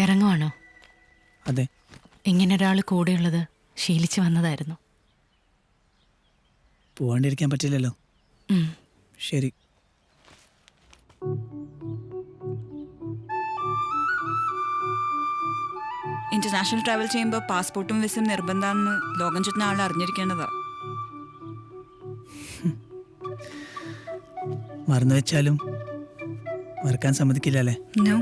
ഇറങ്ങുവാണോ? അതെ. ഇങ്ങനെ ഒരാൾ കൂടെയുള്ളത് ശീലിച്ചു വന്നതായിരുന്നു. പോവാണ്ടിരിക്കാൻ പറ്റില്ലല്ലോ. ശരി. ഇന്റർനാഷണൽ ട്രാവൽ ചെയ്യുമ്പോൾ പാസ്പോർട്ടും വിസയും നിർബന്ധമാണെന്ന് ലോകം ചുറ്റുന്ന ആൾ അറിഞ്ഞിരിക്കേണ്ടതാ. മറന്നു വെച്ചാലും മറക്കാൻ സമ്മതിക്കില്ല അല്ലേ? നോ.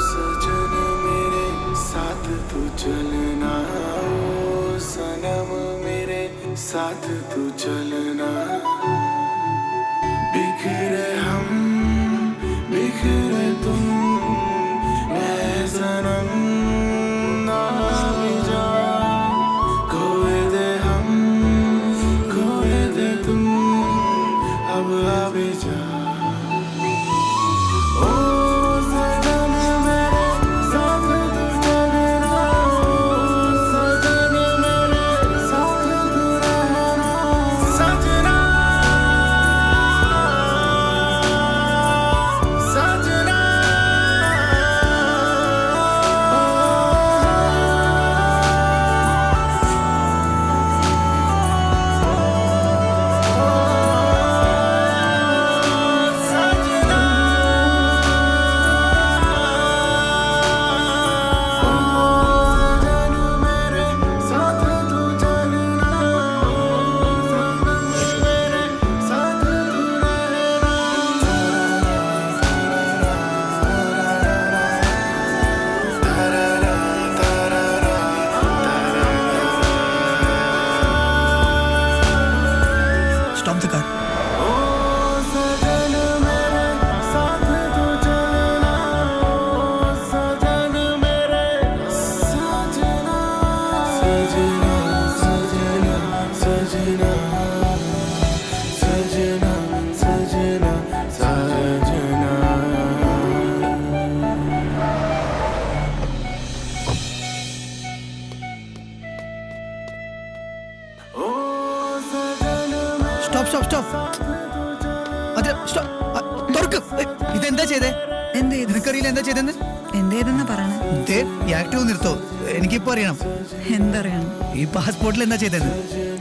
सजन मेरे साथ तू चलना. साथ तू चलना बिखरे हम बिखरे तुम मैं सनम ना भी जा खोए दे हम खोए दे तुम अब आ भी जा ओ सजन मेरे साथ तू चलना सजन मेरे साथ तू रहना सजना सजना Stop the car. Stop, stop, stop. അതെ, stop. തുറക്ക്. ഇതെന്താ ചെയ്തേ? നിനക്കറിയില്ല എന്താ ചെയ്തെന്ന്? എന്തേതെന്നാ പറയണേ? ദേ, ഈ ആക്റ്റീവ് നിർത്തോ. എനിക്കിപ്പോ അറിയണം. എന്തറിയണം? ഈ പാസ്പോർട്ടിൽ എന്താ ചെയ്തെന്ന്?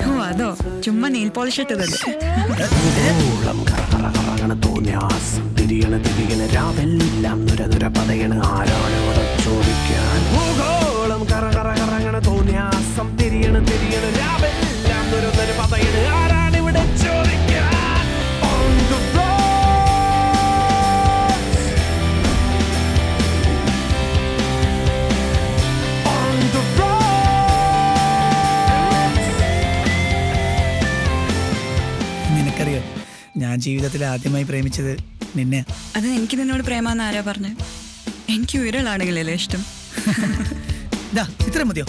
ഓ അതോ, ചുമ്മാ നെയിൽ പോളിഷ് ഇട്ടതല്ലേ? തോന്നിയാസം തിരിയണ രാവെല്ലാം നുര പതയണ് ആരാണ് ഇവിടെ ചോദിക്കാൻ ഭൂഗോളം കറങ്ങണ തോന്നിയാസം തിരിയണ രാവെല്ലാം നുര പതയണ് ആരാണ് ഇവിടെ ചോദിക്കാൻ On the roads. On the roads. നിനക്കറിയോ, ഞാൻ ജീവിതത്തിൽ ആദ്യമായി പ്രേമിച്ചത് നിന്നെ. അത് എനിക്ക് നിന്നോട് പ്രേമാന്ന് ആരാ പറഞ്ഞേ? എനിക്ക് ഉയരലാണെങ്കിലല്ലേ ഇഷ്ടം. ഇത്ര മതിയോ?